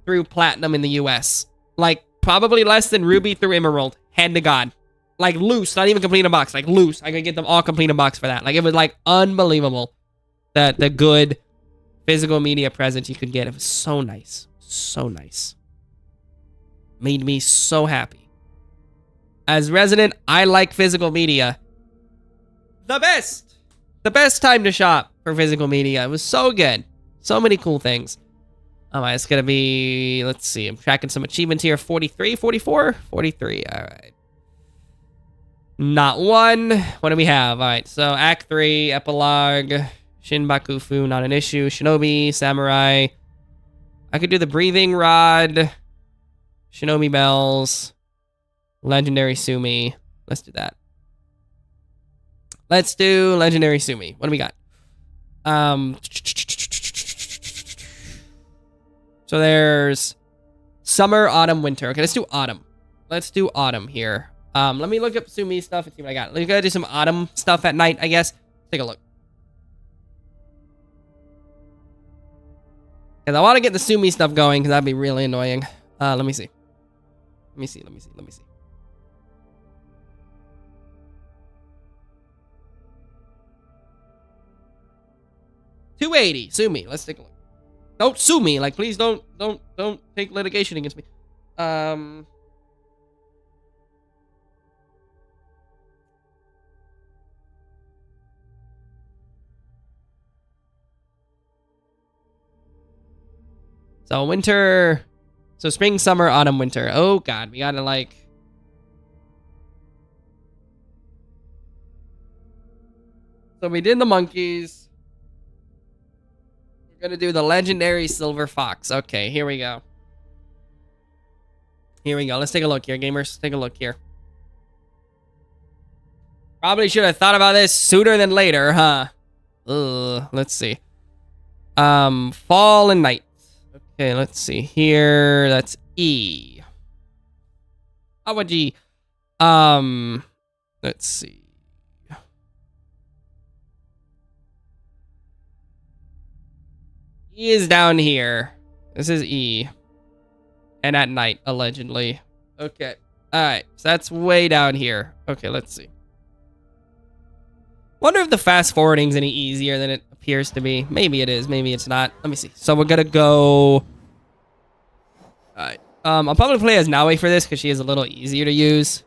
through Platinum in the US. Like probably less than Ruby through Emerald. Hand to God. Like loose, not even complete in box. Like loose. I could get them all complete in box for that. Like it was like unbelievable. That the good physical media presence you could get. It was so nice. So nice. Made me so happy. As resident, I like physical media. The best. The best time to shop for physical media. It was so good. So many cool things. Alright, it's gonna be, let's see, I'm tracking some achievements here. 43, 44? 43, alright. Not one. What do we have? Alright, so Act 3, Epilogue, Shinbakufu, not an issue. Shinobi, Samurai. I could do the Breathing Rod, Shinobi Bells, Legendary Sumi. Let's do that. Let's do Legendary Sumi. What do we got? So there's summer, autumn, winter. Okay, let's do autumn. Let's do autumn here. Let me look up Sumi stuff and see what I got. Let's go do some autumn stuff at night, I guess. Take a look. Because I want to get the Sumi stuff going, because that'd be really annoying. Let me see. Let me see. 280, Sumi. Let's take a look. Don't sue me. Like, please don't take litigation against me. So winter. So spring, summer, autumn, winter. Oh God, we gotta like. So we did the monkeys. We're gonna do the legendary silver fox. Okay, here we go. Here we go. Let's take a look here, gamers. Take a look here. Probably should have thought about this sooner than later, huh? Let's see. Fall and night. Okay, let's see here. That's E. Awaji. Let's see. E is down here. This is E. And at night, allegedly. Okay. Alright, so that's way down here. Okay, let's see. Wonder if the fast forwarding's any easier than it appears to be. Maybe it is. Maybe it's not. Let me see. So we're gonna go. Alright. I'll probably play as Naui for this because she is a little easier to use.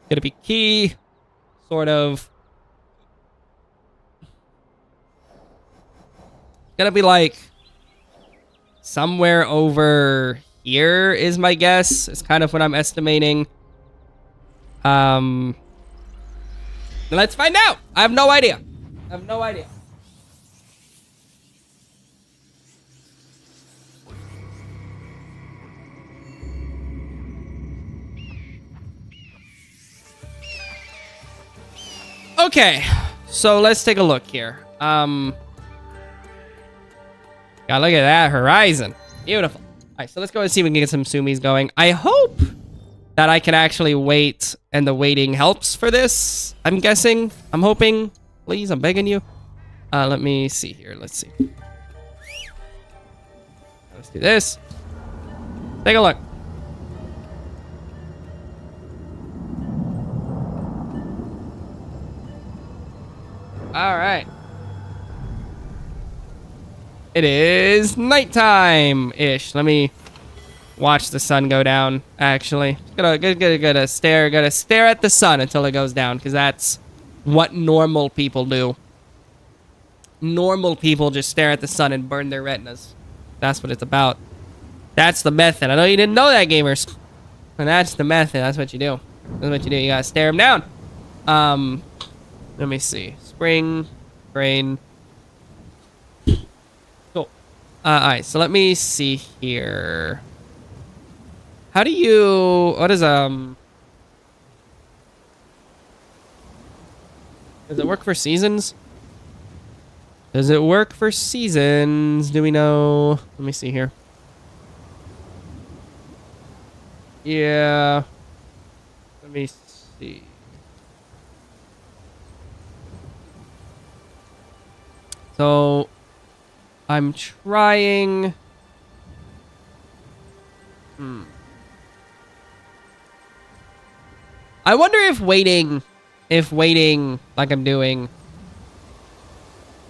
Gonna be key, sort of. Gonna be like somewhere over here is my guess. It's kind of what I'm estimating. Let's find out. I have no idea. Okay, so let's take a look here. God, look at that horizon. Beautiful. All right, so let's go and see if we can get some Sumis going. I hope that I can actually wait, and the waiting helps for this. I'm guessing. I'm hoping. Please, I'm begging you. Let me see here. Let's see. Let's do this. Take a look. All right. It is nighttime-ish. Let me watch the sun go down, actually. Gotta stare at the sun until it goes down, because that's what normal people do. Normal people just stare at the sun and burn their retinas. That's what it's about. That's the method. I know you didn't know that, gamers. And that's the method. That's what you do. That's what you do. You gotta stare them down. Let me see. Spring, rain. Cool. Alright, so let me see here. How do you... What is, Does it work for seasons? Does it work for seasons? Do we know? Let me see here. Yeah. Let me see. So, I'm trying... I wonder if waiting, like I'm doing,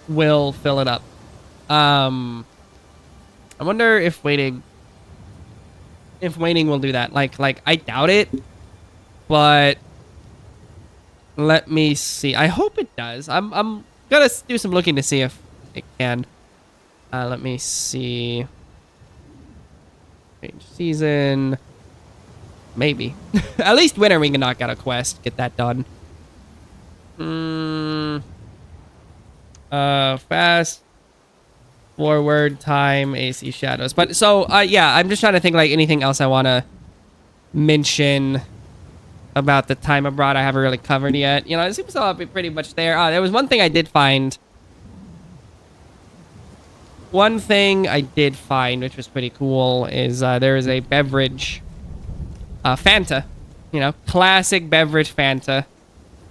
will fill it up. I wonder if waiting will do that. Like I doubt it, but let me see. I hope it does. I'm gonna do some looking to see if it can. Let me see. Change season. Maybe. At least winter we can knock out a quest. Get that done. Fast forward time AC shadows. But so yeah, I'm just trying to think like anything else I want to mention about the time abroad I haven't really covered yet. You know, it seems to all be pretty much there. There was one thing I did find. One thing I did find, which was pretty cool, is there is a beverage, Fanta. You know, classic beverage Fanta.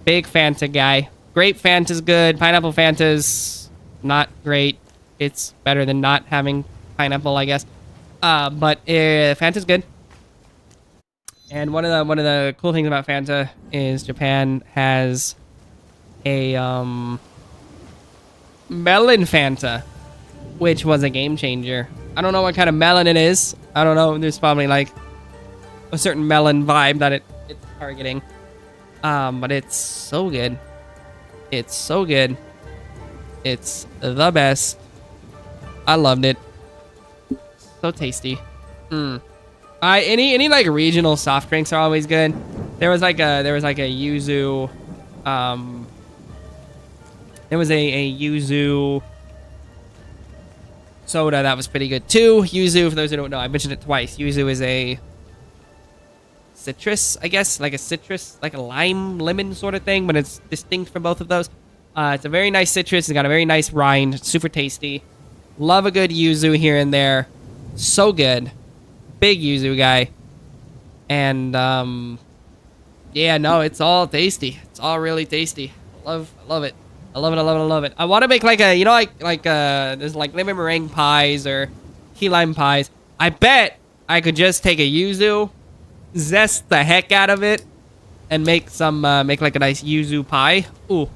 Big Fanta guy. Grape Fanta's good. Pineapple Fanta's not great. It's better than not having pineapple, I guess. But Fanta's good. And one of the cool things about Fanta is Japan has a melon Fanta, which was a game changer. I don't know what kind of melon it is. I don't know. There's probably like a certain melon vibe that it's targeting. But it's so good. It's so good. It's the best. I loved it. So tasty. Any like regional soft drinks are always good. There was like a yuzu. There was a yuzu soda that was pretty good too. Yuzu, for those who don't know, I mentioned it twice. Yuzu is a citrus, I guess, like a citrus, like a lime lemon sort of thing, but it's distinct from both of those. It's a very nice citrus. It's got a very nice rind. It's super tasty. Love a good yuzu here and there. So good. Big yuzu guy. And yeah, no, it's all tasty. It's all really tasty. I love it. I love it. I want to make like a, you know, like there's like lemon meringue pies or key lime pies. I bet I could just take a yuzu, zest the heck out of it, and make some make like a nice yuzu pie. Ooh,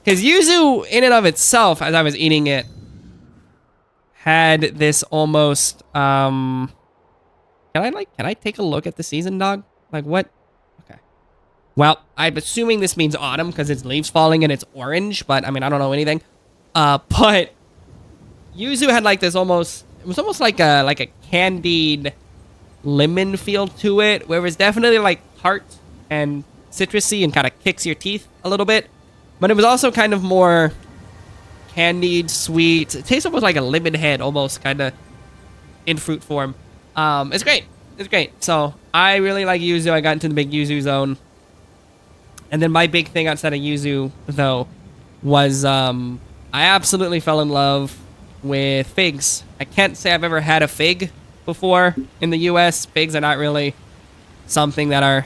Because yuzu, in and of itself, as I was eating it, had this almost, can I take a look at the season, dog? Like, what? Okay. Well, I'm assuming this means autumn because it's leaves falling and it's orange, but, I mean, I don't know anything. But yuzu had, like, this almost, it was almost like a candied lemon feel to it, where it was definitely, like, tart and citrusy and kind of kicks your teeth a little bit. But it was also kind of more candied, sweet. It tastes almost like a lemon head, almost kind of in fruit form. It's great. It's great. So I really like yuzu. I got into the big yuzu zone. And then my big thing outside of yuzu, though, was I absolutely fell in love with figs. I can't say I've ever had a fig before in the U.S. Figs are not really something that are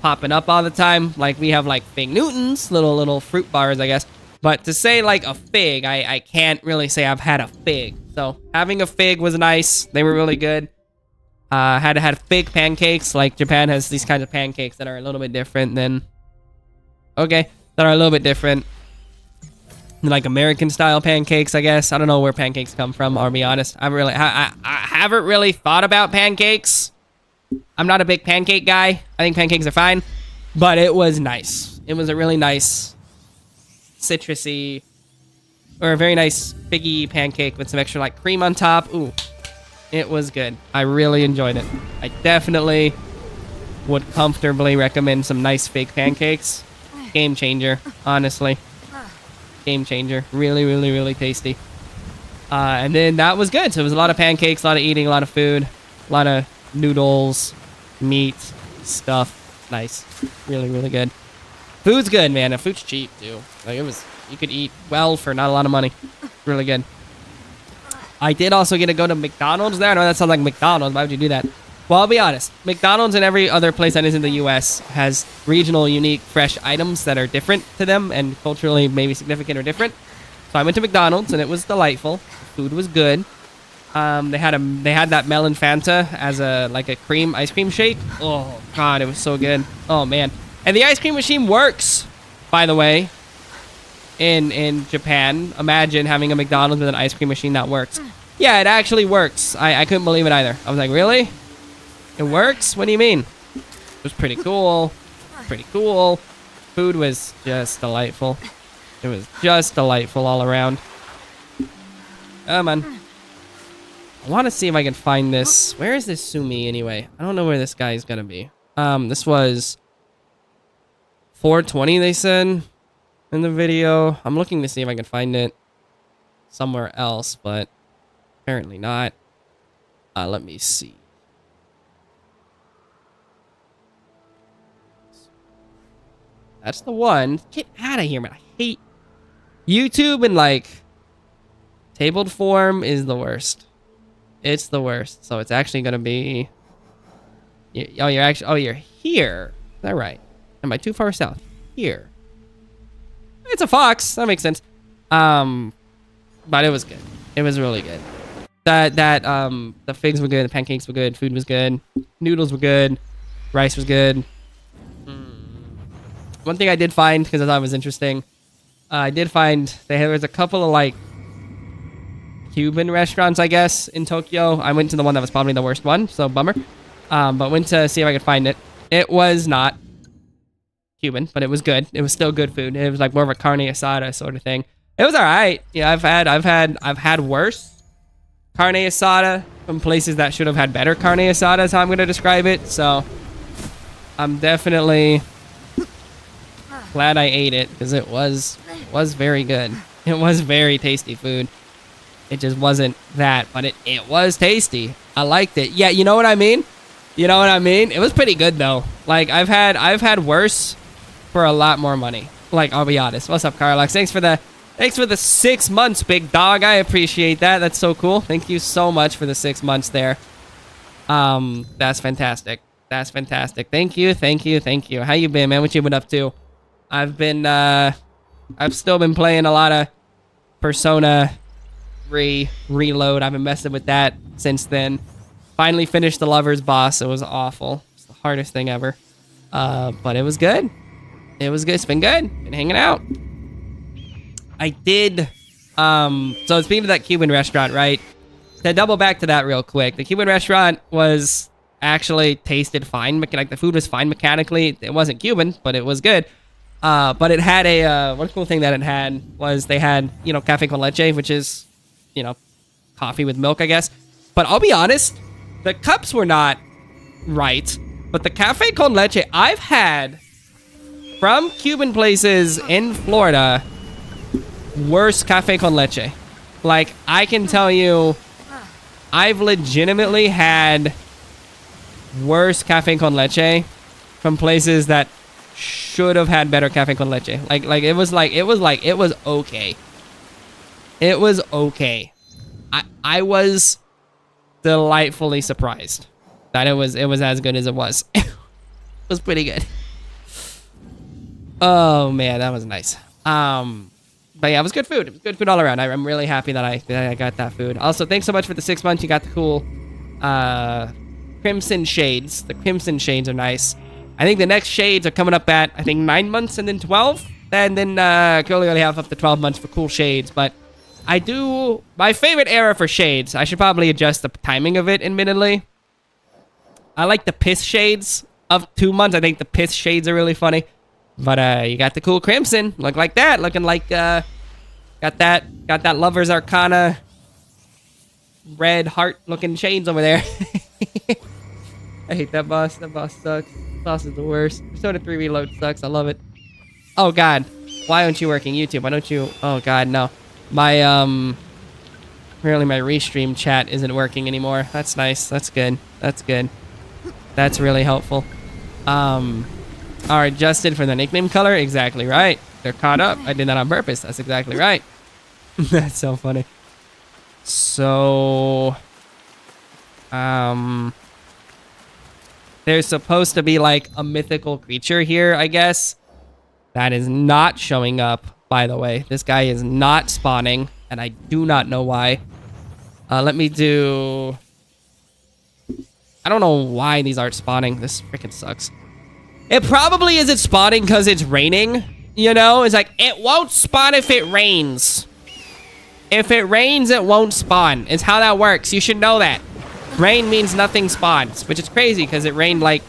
popping up all the time. Like, we have, like, Fig Newtons, little fruit bars, I guess. But to say, like, a fig, I can't really say I've had a fig. So having a fig was nice. They were really good. Had fig pancakes. Like, Japan has these kinds of pancakes that are a little bit different than... Okay, that are a little bit different than, like, American-style pancakes, I guess. I don't know where pancakes come from, I'll be honest. I haven't really thought about pancakes. I'm not a big pancake guy. I think pancakes are fine. But it was nice. It was a really nice citrusy, or a very nice figgy pancake with some extra, like, cream on top. Ooh, it was good. I really enjoyed it. I definitely would comfortably recommend some nice fig pancakes. Game changer, honestly. Game changer. Really, really, really tasty. And then that was good. So it was a lot of pancakes, a lot of eating, a lot of food, a lot of noodles, meat, stuff. Nice. Really, really good. Food's good, man. The food's cheap, too. Like, you could eat well for not a lot of money. Really good. I did also get to go to McDonald's there. I know that sounds like McDonald's. Why would you do that? Well, I'll be honest. McDonald's and every other place that is in the U.S. has regional, unique, fresh items that are different to them and culturally maybe significant or different. So I went to McDonald's, and it was delightful. The food was good. They had that melon Fanta as a cream ice cream shake. Oh god, it was so good. Oh man. And the ice cream machine works, by the way. In Japan, imagine having a McDonald's with an ice cream machine that works. Yeah, it actually works. I couldn't believe it either. I was like, really? It works? What do you mean? It was pretty cool. Pretty cool. Food was just delightful. It was just delightful all around. Come on. I want to see if I can find this. Where is this Sumi anyway? I don't know where this guy is gonna be. This was 420, they said in the video. I'm looking to see if I can find it somewhere else, but apparently not. Let me see. That's the one. Get out of here, man. I hate YouTube, and like tabled form is the worst. It's the worst. So it's actually gonna be. You're here. Is that right? Am I too far south? Here. It's a fox. That makes sense. But it was good. It was really good. The figs were good. The pancakes were good. Food was good. Noodles were good. Rice was good. One thing I did find, because I thought it was interesting, I did find there was a couple of like Cuban restaurants, I guess, in Tokyo. I went to the one that was probably the worst one, so bummer. But went to see if I could find it. It was not Cuban, but it was good. It was still good food. It was like more of a carne asada sort of thing. It was all right. Yeah, I've had worse carne asada from places that should have had better carne asada, is how I'm going to describe it. So I'm definitely glad I ate it, because it was very good. It was very tasty food. It just wasn't that, but it was tasty. I liked it. Yeah, you know what I mean? You know what I mean? It was pretty good though. Like I've had worse for a lot more money. Like, I'll be honest. What's up, Carlox? Thanks for the 6 months, big dog. I appreciate that. That's so cool. Thank you so much for the 6 months there. That's fantastic. That's fantastic. Thank you. How you been, man? What you been up to? I've still been playing a lot of Persona Reload. I've been messing with that since then. Finally finished the Lover's boss. It was awful. It's the hardest thing ever. But it was good. It was good. It's been good. Been hanging out. I did. So speaking of that Cuban restaurant, right? To double back to that real quick, the Cuban restaurant was actually tasted fine. Like the food was fine mechanically. It wasn't Cuban, but it was good. But it had a one cool thing that it had was they had cafe con leche, which is coffee with milk, I guess. But I'll be honest, the cups were not right. But the cafe con leche I've had from Cuban places in Florida, worse cafe con leche. Like, I can tell you, I've legitimately had worse cafe con leche from places that should have had better cafe con leche. It was okay. It was okay. I was delightfully surprised that it was as good as it was. It was pretty good. Oh man, that was nice. But yeah, it was good food. It was good food all around. I'm really happy that I got that food. Also, thanks so much for the 6 months. You got the cool crimson shades. The crimson shades are nice. I think the next shades are coming up at, I think, 9 months and then 12. And then can only have up to 12 months for cool shades. But my favorite era for shades, I should probably adjust the timing of it, admittedly. I like the piss shades of 2 months. I think the piss shades are really funny. But you got the cool crimson. Look like that. Looking like got that Lover's Arcana red heart looking shades over there. I hate that boss. That boss sucks. Boss is the worst. Persona 3 Reload sucks. I love it. Oh god. Why aren't you working YouTube? Why don't you? Oh god, no. My apparently my restream chat isn't working anymore. That's nice. That's good. That's good. That's really helpful. Are adjusted for the nickname color? Exactly right. They're caught up. I did that on purpose. That's exactly right. That's so funny. So, there's supposed to be like a mythical creature here, I guess. That is not showing up, by the way. This guy is not spawning, and I do not know why. Let me do... I don't know why these aren't spawning. This freaking sucks. It probably isn't spawning because it's raining, It's like, it won't spawn if it rains. If it rains, it won't spawn. It's how that works. You should know that. Rain means nothing spawns, which is crazy because it rained like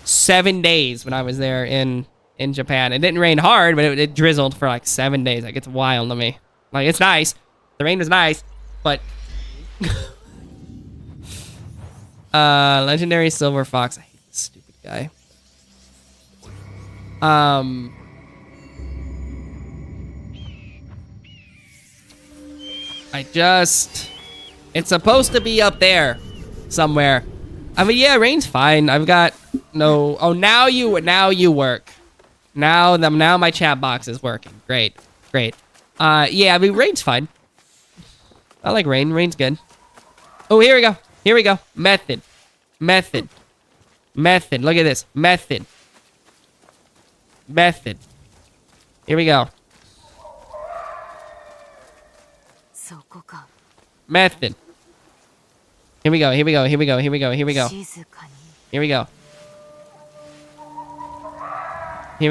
7 days when I was there in Japan. It didn't rain hard, but it drizzled for like 7 days. Like, it's wild to me. Like, it's nice. The rain was nice, but... Legendary Silver Fox. I hate this stupid guy. It's supposed to be up there somewhere. I mean, yeah, rain's fine. I've got no... Oh, now you work. Now my chat box is working. Great. Yeah, I mean, rain's fine. I like rain. Rain's good. Oh, here we go. Method. Look at this. Method. Here we go. Method. Here we go. Here we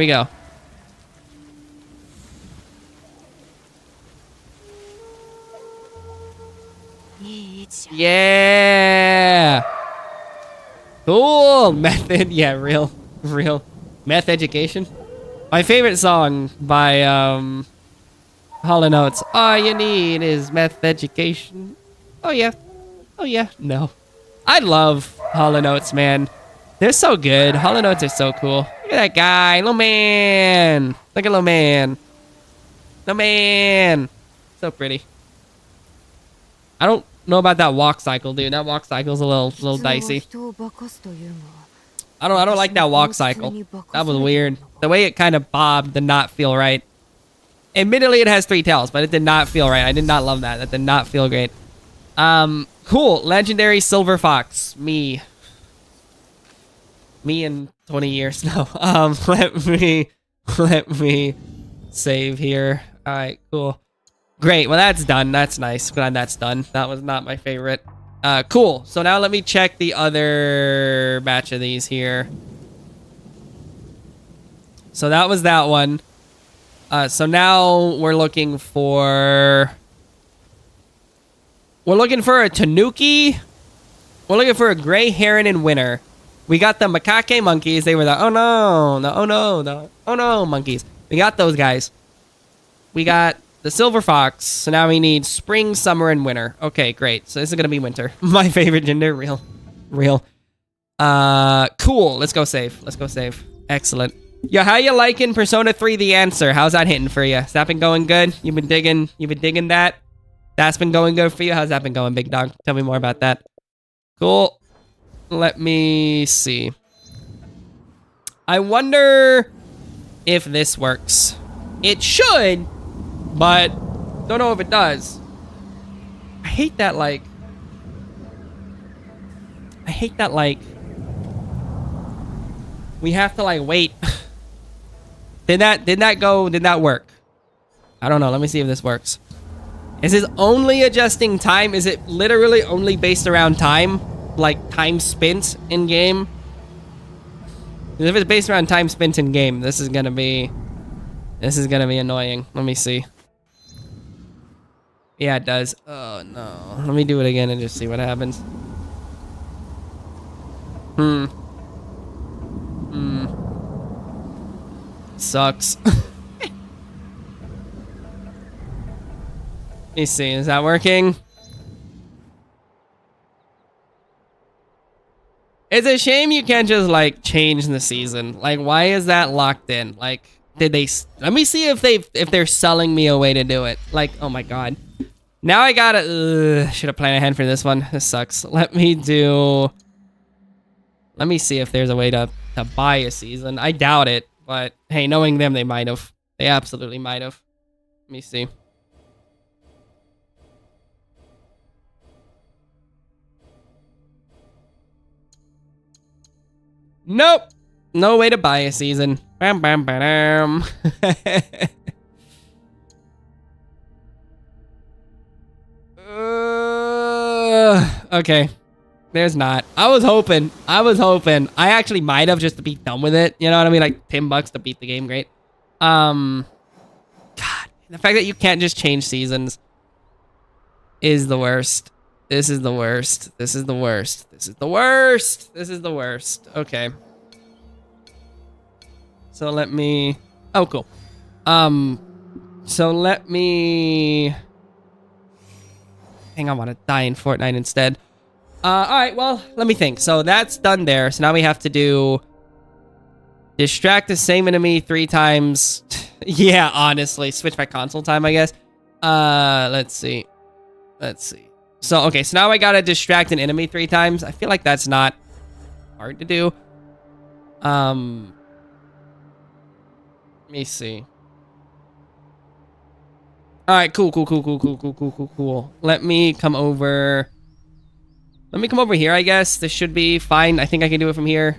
go. Yeah. Cool. Method. Yeah, real. Meth education. My favorite song by Hollow Notes. All you need is meth education. Oh yeah. No. I love Hollow Notes, man. They're so good. Hollow Notes are so cool. Look at that guy. Little man. Look at little man. So pretty. I don't know about that walk cycle, dude. That walk cycle's a little dicey. I don't like that walk cycle. That was weird. The way it kind of bobbed did not feel right. Admittedly, it has 3 tails, but it did not feel right. I did not love that. That did not feel great. Cool. Legendary Silver Fox. Me in 20 years. No. Let me save here. All right, cool. Great. Well, that's done. That's nice. Glad that's done. That was not my favorite. Cool. So now let me check the other batch of these here. So that was that one. So now we're looking for a Tanuki. We're looking for a gray heron in winter. We got the macaque monkeys. They were the oh no monkeys. We got those guys. We got the silver fox. So now we need spring, summer, and winter. Okay, great. So this is gonna be winter. My favorite gender. Real. Cool. Let's go save. Excellent. Yo, how you liking Persona 3 The Answer? How's that hitting for you? Has that been going good? You've been digging that? That's been going good for you? How's that been going, big dog? Tell me more about that. Cool. Let me see. I wonder if this works. It should, but don't know if it does. I hate that, like... we have to, like, wait. Did that work? I don't know. Let me see if this works. Is this only adjusting time? Is it literally only based around time? Like, time spent in-game? If it's based around time spent in-game, this is gonna be annoying. Let me see. Yeah, it does. Oh, no. Let me do it again and just see what happens. Sucks. Let me see. Is that working? It's a shame you can't just, like, change the season. Like, why is that locked in? Like, did they... Let me see if they're selling me a way to do it. Like, oh my god. Now I gotta... should have planned ahead for this one. This sucks. Let me see if there's a way to buy a season. I doubt it. But, hey, knowing them, they might have. They absolutely might have. Let me see. Nope. No way to buy a season. Bam, bam, bam. Okay. There's not. I was hoping. I actually might have just to be done with it. You know what I mean? Like $10 to beat the game. Great. God. The fact that you can't just change seasons is the worst. This is the worst. Okay. So let me... Oh, cool. So let me... Hang on, I want to die in Fortnite instead. Alright, well, let me think. So that's done there. So now we have to do... Distract the same enemy 3 times. Yeah, honestly. Switch back console time, I guess. Let's see. So, okay, so now I gotta distract an enemy 3 times. I feel like that's not hard to do. Let me see. Alright, cool. Let me come over here, I guess. This should be fine. I think I can do it from here.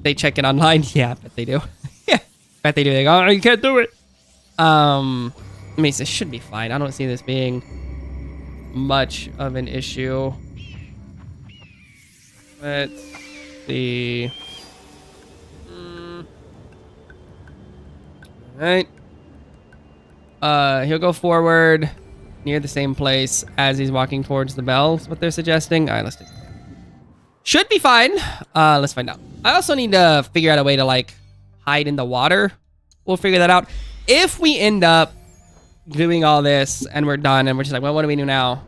They check it online. Yeah, I bet they do. Yeah, bet they do. They go, oh, you can't do it. Let me see. This should be fine. I don't see this being much of an issue. Let's see. Alright. He'll go forward near the same place as he's walking towards the bell, is what they're suggesting. Alright, let's do it. Should be fine. Let's find out. I also need to figure out a way to, like, hide in the water. We'll figure that out. If we end up doing all this and we're done and we're just like, well, what do we do now?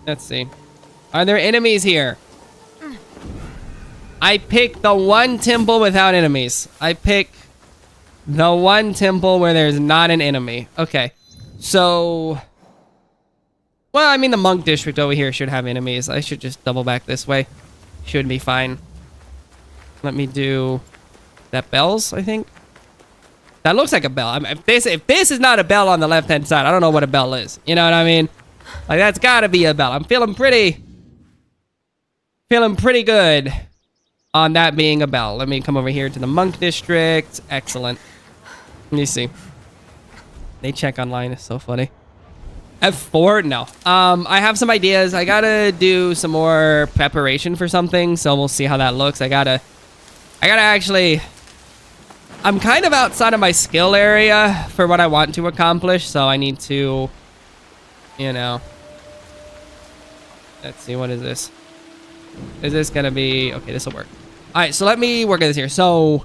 Let's see. Are there enemies here? I pick the one temple without enemies. I pick the one temple where there's not an enemy. Okay. So... Well, I mean, the monk district over here should have enemies. I should just double back this way. Should be fine. Let me do... That bells, I think? That looks like a bell. I mean, if this is not a bell on the left-hand side, I don't know what a bell is. You know what I mean? Like, that's gotta be a bell. I'm feeling pretty good on that being a bell. Let me come over here to the monk district. Excellent. Let me see. They check online. It's so funny. F4? No. I have some ideas. I gotta do some more preparation for something, so we'll see how that looks. I gotta actually I'm kind of outside of my skill area for what I want to accomplish, so I need to, you know. Let's see, what is this? Is this gonna be... Okay, this will work. All right, so let me work at this here. So,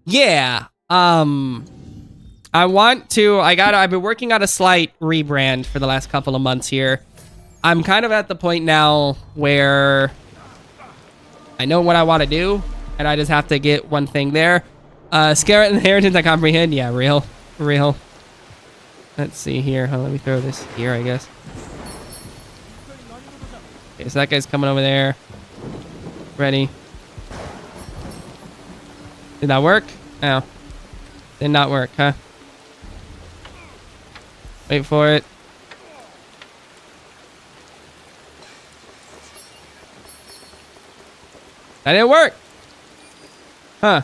yeah. I want to... I've been working on a slight rebrand for the last couple of months here. I'm kind of at the point now where I know what I want to do, and I just have to get one thing there. Scarlet Inheritance, I comprehend. Yeah, real. Let's see here. Let me throw this here, I guess. Okay, so that guy's coming over there. Ready. Did that work? Oh. Did not work, huh? Wait for it. That didn't work! Huh.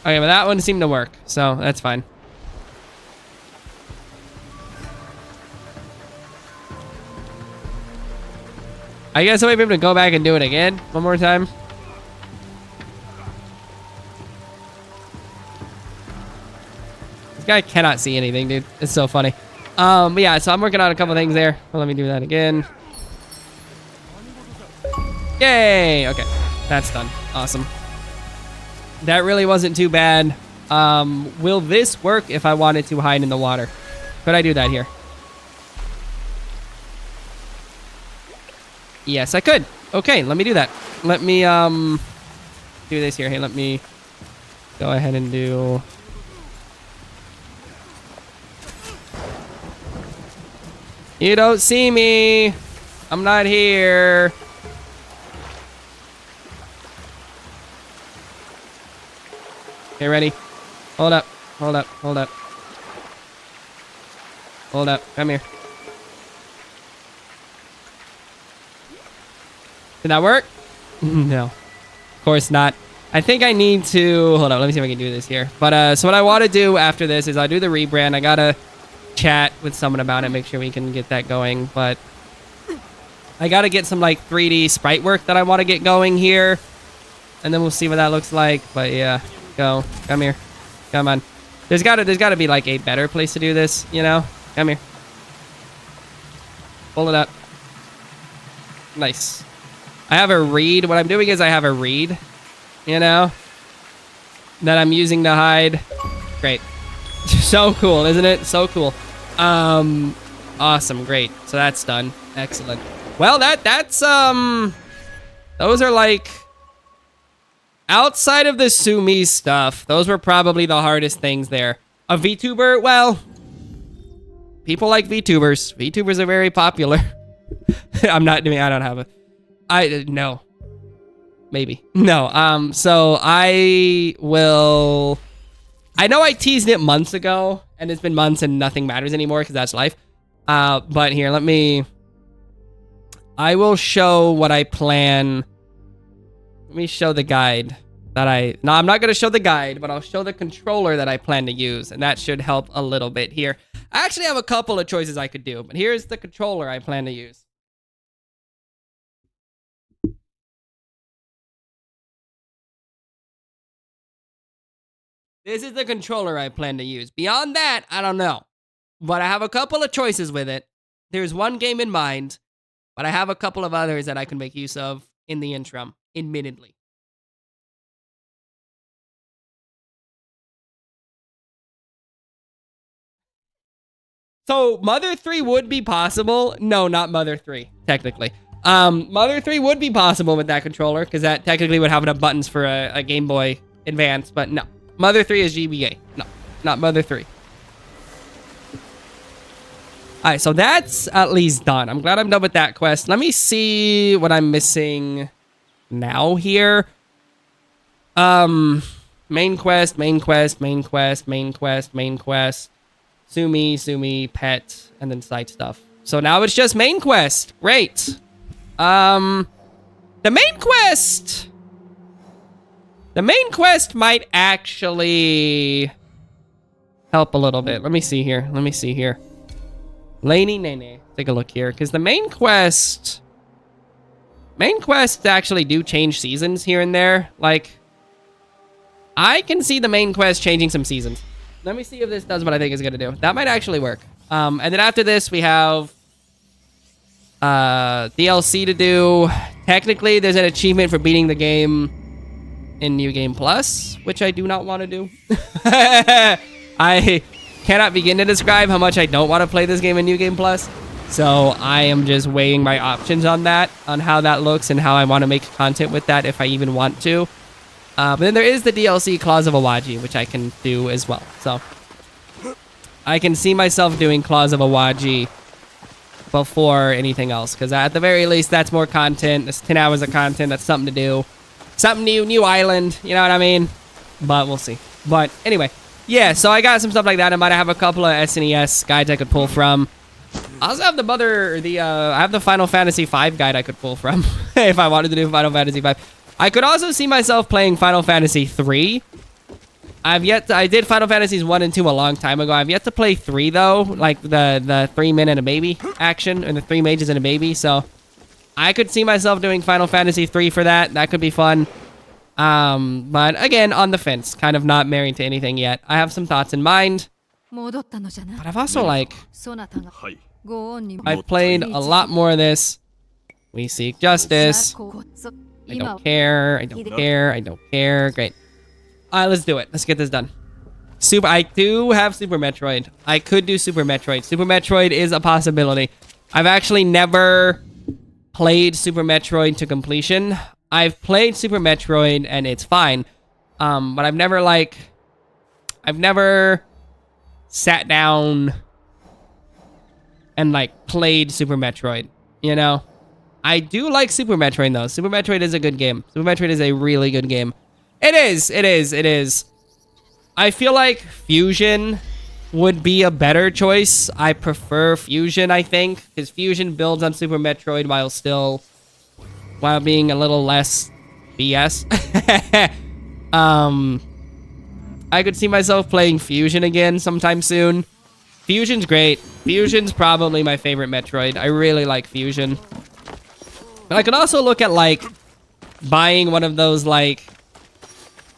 Okay, but that one seemed to work, so that's fine. I guess I might be able to go back and do it again one more time. This guy cannot see anything, dude. It's so funny. But yeah, so I'm working on a couple things there. Well, let me do that again. Yay! Okay, that's done. Awesome. That really wasn't too bad. Will this work if I wanted to hide in the water? Could I do that here? Yes, I could. Okay, let me do that. Let me, do this here. Hey, let me go ahead and do... You don't see me. I'm not here. Okay, ready? Hold up. Hold up. Hold up. Hold up. Come here. Did that work? No. Of course not. I think I need to... Hold on. Let me see if I can do this here. But, so what I want to do after this is I'll do the rebrand. I gotta chat with someone about it, make sure we can get that going. But I gotta get some, like, 3D sprite work that I want to get going here. And then we'll see what that looks like. But, yeah. Go. Come here. Come on. There's gotta be, like, a better place to do this, you know? Come here. Pull it up. Nice. I have a reed. What I'm doing is I have a reed, you know, that I'm using to hide. Great. So cool, isn't it? So cool. Awesome. Great. So that's done. Excellent. Well, that's those are like, outside of the Sumi stuff, those were probably the hardest things there. A VTuber, well, people like VTubers. VTubers are very popular. I don't have a... no. Maybe. No, so I will... I know I teased it months ago, and it's been months and nothing matters anymore, because that's life. But here, let me... I will show what I plan... Let me show the guide that I... No, I'm not going to show the guide, but I'll show the controller that I plan to use, and that should help a little bit here. I actually have a couple of choices I could do, but here's the controller I plan to use. This is the controller I plan to use. Beyond that, I don't know. But I have a couple of choices with it. There's one game in mind, but I have a couple of others that I can make use of in the interim, admittedly. So, Mother 3 would be possible. No, not Mother 3, technically. Mother 3 would be possible with that controller, because that technically would have enough buttons for a Game Boy Advance, but no. Mother 3 is GBA. No, not Mother 3. Alright, so that's at least done. I'm glad I'm done with that quest. Let me see what I'm missing now here. Main quest, main quest, main quest, main quest, main quest. Sumi, pet, and then side stuff. So now it's just main quest. Great. The main quest... The main quest might actually help a little bit. Let me see here. Laney Nene. Take a look here. Because the main quest main quests actually do change seasons here and there. Like, I can see the main quest changing some seasons. Let me see if this does what I think it's gonna do. That might actually work. And then after this, we have DLC to do. Technically, there's an achievement for beating the game in New Game Plus, which I do not want to do. I cannot begin to describe how much I don't want to play this game in New Game Plus. So I am just weighing my options on that, on how that looks and how I want to make content with that if I even want to. But then there is the DLC Claws of Awaji, which I can do as well. So I can see myself doing Claws of Awaji before anything else, because at the very least, that's more content. That's 10 hours of content. That's something to do. Something new island. You know what I mean? But we'll see. But anyway, yeah, so I got some stuff like that. I might have a couple of SNES guides I could pull from. I also have I have the Final Fantasy V guide I could pull from if I wanted to do Final Fantasy V. I could also see myself playing Final Fantasy 3. I did Final Fantasies 1 and 2 a long time ago. I've yet to play 3 though, like the 3 men and a baby action, and the 3 mages and a baby, so I could see myself doing Final Fantasy 3 for that. That could be fun. But again, on the fence, kind of not married to anything yet. I have some thoughts in mind, but I've also I've played a lot more of this. We Seek Justice. I don't care. I don't care. I don't care. Great. Let's do it. Let's get this done. I do have Super Metroid. I could do Super Metroid. Super Metroid is a possibility. I've actually never played Super Metroid to completion. I've played Super Metroid and it's fine. But I've never sat down and like played Super Metroid, you know? I do like Super Metroid though. Super Metroid is a good game. Super Metroid is a really good game. It is. I feel like Fusion would be a better choice. I prefer Fusion, I think, because Fusion builds on Super Metroid while being a little less BS. I could see myself playing Fusion again sometime soon. Fusion's great. Fusion's probably my favorite Metroid. I really like Fusion. But I could also look at, like, buying one of those, like,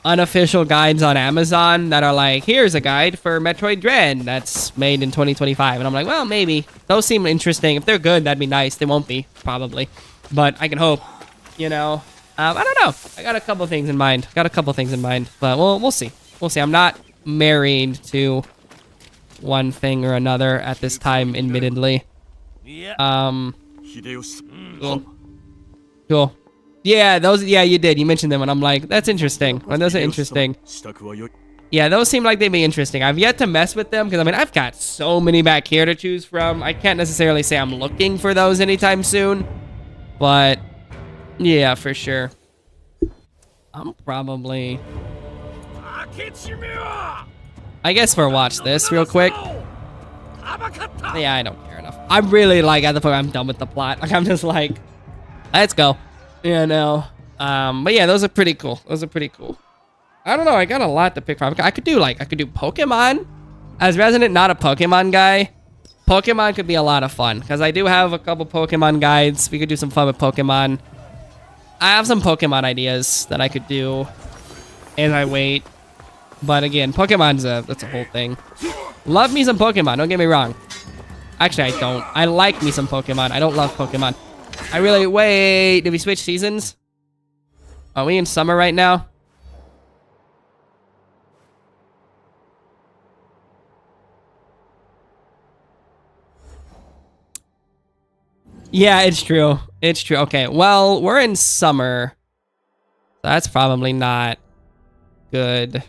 unofficial guides on Amazon that are like, here's a guide for Metroid Dread that's made in 2025. And I'm like, well, maybe. Those seem interesting. If they're good, that'd be nice. They won't be, probably. But I can hope, you know. I don't know. I got a couple things in mind. But we'll see. We'll see. I'm not married to one thing or another at this time, admittedly. Cool. Yeah, you did. You mentioned them, and I'm like, that's interesting. Well, those are interesting. Yeah, those seem like they'd be interesting. I've yet to mess with them, because, I mean, I've got so many back here to choose from. I can't necessarily say I'm looking for those anytime soon. But, yeah, for sure. I'm probably... I guess for watch this real quick. Yeah, I don't care enough. I'm really, like, at the point I'm done with the plot. Like, I'm just like... Let's go. You know. But yeah, those are pretty cool. I don't know. I got a lot to pick from. I could do Pokemon. As Resident, not a Pokemon guy. Pokemon could be a lot of fun. Because I do have a couple Pokemon guides. We could do some fun with Pokemon. I have some Pokemon ideas that I could do as I wait. But again, that's a whole thing. Love me some Pokemon. Don't get me wrong. Actually, I don't. I like me some Pokemon. I don't love Pokemon. Wait, did we switch seasons? Are we in summer right now? Yeah, it's true. Okay, well, we're in summer. So that's probably not good.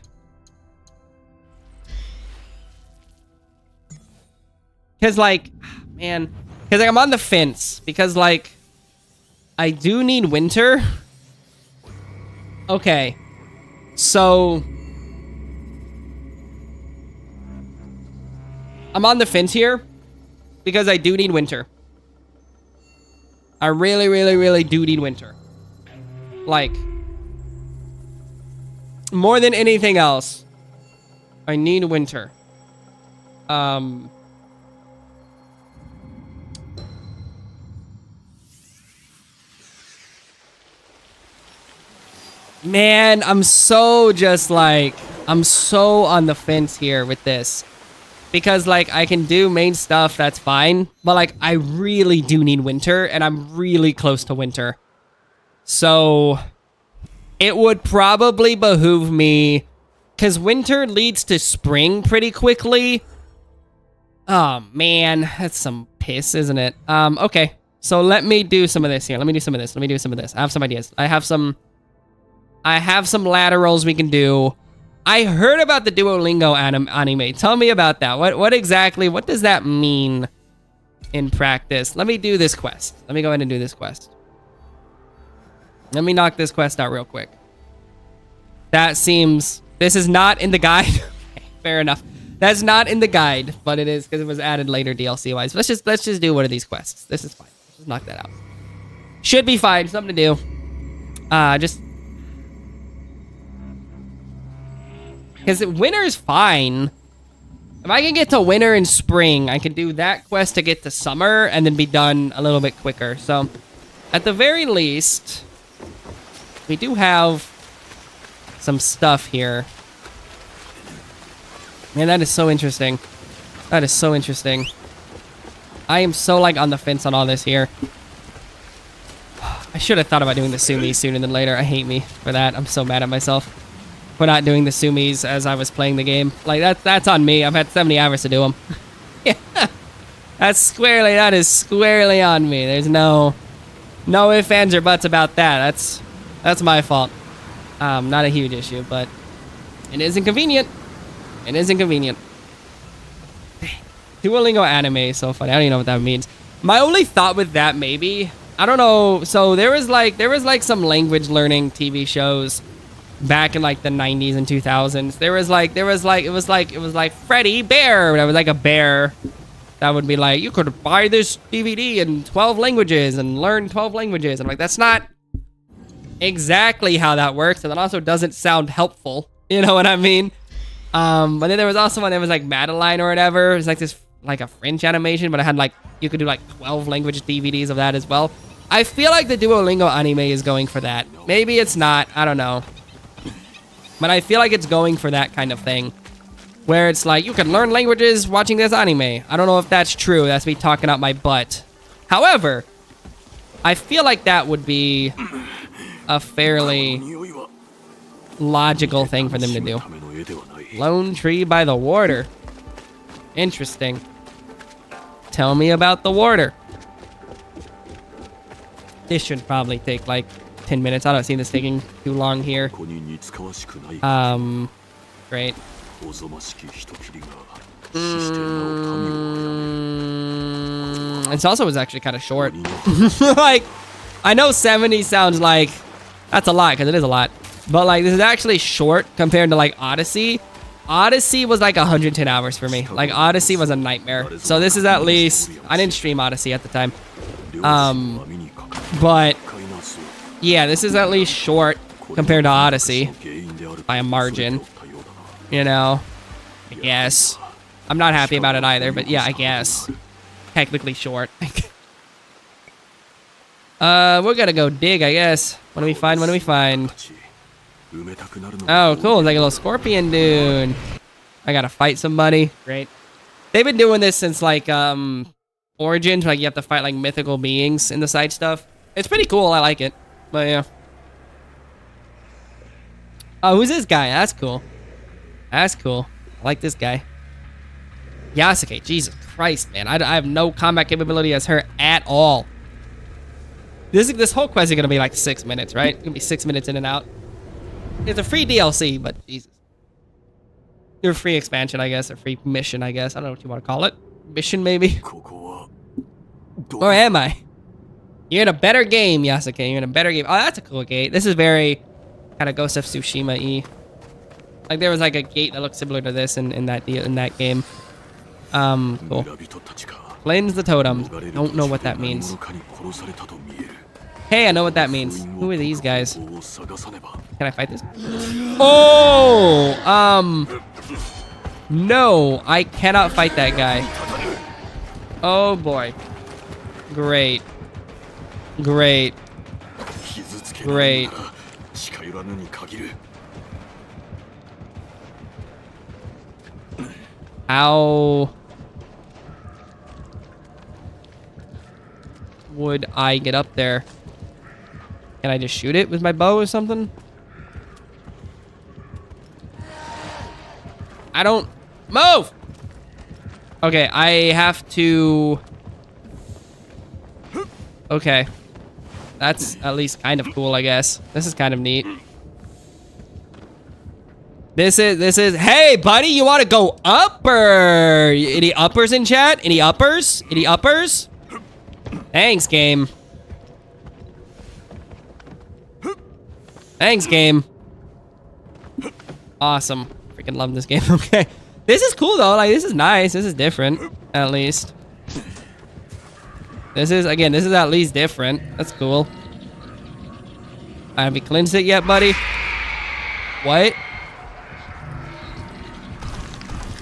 Because, like, man, because like, I'm on the fence. Because, like, I do need winter. Okay. So I'm on the fence here because I do need winter. I really, really, really do need winter. Like, more than anything else, I need winter. Man, I'm so just like, I'm so on the fence here with this. Because, like, I can do main stuff, that's fine. But, like, I really do need winter, and I'm really close to winter. So, it would probably behoove me, because winter leads to spring pretty quickly. Oh, man, that's some piss, isn't it? Okay, so let me do some of this here. Let me do some of this. I have some ideas. I have some laterals we can do. I heard about the Duolingo anime. Tell me about that. What exactly, what does that mean in practice? Let me do this quest. Let me go ahead and do this quest. Let me knock this quest out real quick. That seems, this is not in the guide. Okay, fair enough. That's not in the guide, but it is because it was added later DLC wise. Let's just do one of these quests. This is fine. Let's just knock that out. Should be fine. Something to do. Because winter's fine. If I can get to winter and spring, I can do that quest to get to summer and then be done a little bit quicker. So, at the very least, we do have some stuff here. Man, that is so interesting. That is so interesting. I am so, like, on the fence on all this here. I should have thought about doing the Sumis sooner than later. I hate me for that. I'm so mad at myself for not doing the Sumis as I was playing the game. Like, that's on me. I've had 70 hours to do them. Yeah. That is squarely on me. There's no ifs, ands, or buts about that. That's my fault. Not a huge issue, but it is inconvenient. It is inconvenient. Duolingo anime is so funny. I don't even know what that means. My only thought with that, maybe, I don't know. So there was like some language learning TV shows back in like the 90s and 2000s. It was like Freddy Bear. It was like a bear that would be like, you could buy this DVD in 12 languages and learn 12 languages. I'm like, that's not exactly how that works, and it also doesn't sound helpful. You know what I mean? But then there was also one that was like Madeline or whatever. It was like this, like a French animation, but I had like, you could do like 12 language DVDs of that as well. I feel like the Duolingo anime is going for that. Maybe it's not, I don't know. But I feel like it's going for that kind of thing, where it's like, you can learn languages watching this anime. I don't know if that's true. That's me talking out my butt. However, I feel like that would be a fairly logical thing for them to do. Lone tree by the water. Interesting. Tell me about the water. This should probably take like 10 minutes. I don't see this taking too long here. Great. It also was actually kind of short. Like, I know 70 sounds like that's a lot, because it is a lot. But like, this is actually short compared to like Odyssey. Odyssey was like 110 hours for me. Like, Odyssey was a nightmare. So this is at least, I didn't stream Odyssey at the time. But yeah, this is at least short compared to Odyssey by a margin. You know, I guess. I'm not happy about it either, but yeah, I guess. Technically short. We're gonna go dig, I guess. What do we find? What do we find? Oh, cool. It's like a little scorpion dude. I gotta fight somebody. Great. They've been doing this since like Origins, like you have to fight like mythical beings in the side stuff. It's pretty cool. I like it. But yeah. Oh, who's this guy? That's cool. That's cool. I like this guy. Yasuke. Jesus Christ, man. I have no combat capability as her at all. This whole quest is gonna be like 6 minutes, right? It's gonna be 6 minutes in and out. It's a free DLC, but Jesus. Or free expansion, I guess, or free mission, I guess. I don't know what you want to call it. Mission, maybe? Or am I? You're in a better game, Yasuke. You're in a better game. Oh, that's a cool gate. This is very kind of Ghost of Tsushima-y. Like, there was like a gate that looked similar to this in that game. Cool. Cleanse the totem. Don't know what that means. Hey, I know what that means. Who are these guys? Can I fight this? Oh! No, I cannot fight that guy. Oh boy. Great. Great. Great. 近寄らぬに限る。 How would I get up there? Can I just shoot it with my bow or something? I don't move. Okay, I have to. Okay, that's at least kind of cool, I guess. This is kind of neat. This is. Hey, buddy, you want to go upper? Any uppers in chat? Any uppers? Any uppers? Thanks, game. Thanks, game. Awesome. Freaking love this game. Okay. This is cool, though. Like, this is nice. This is different, at least. This is, again, this is at least different. That's cool. Have you cleansed it yet, buddy? What?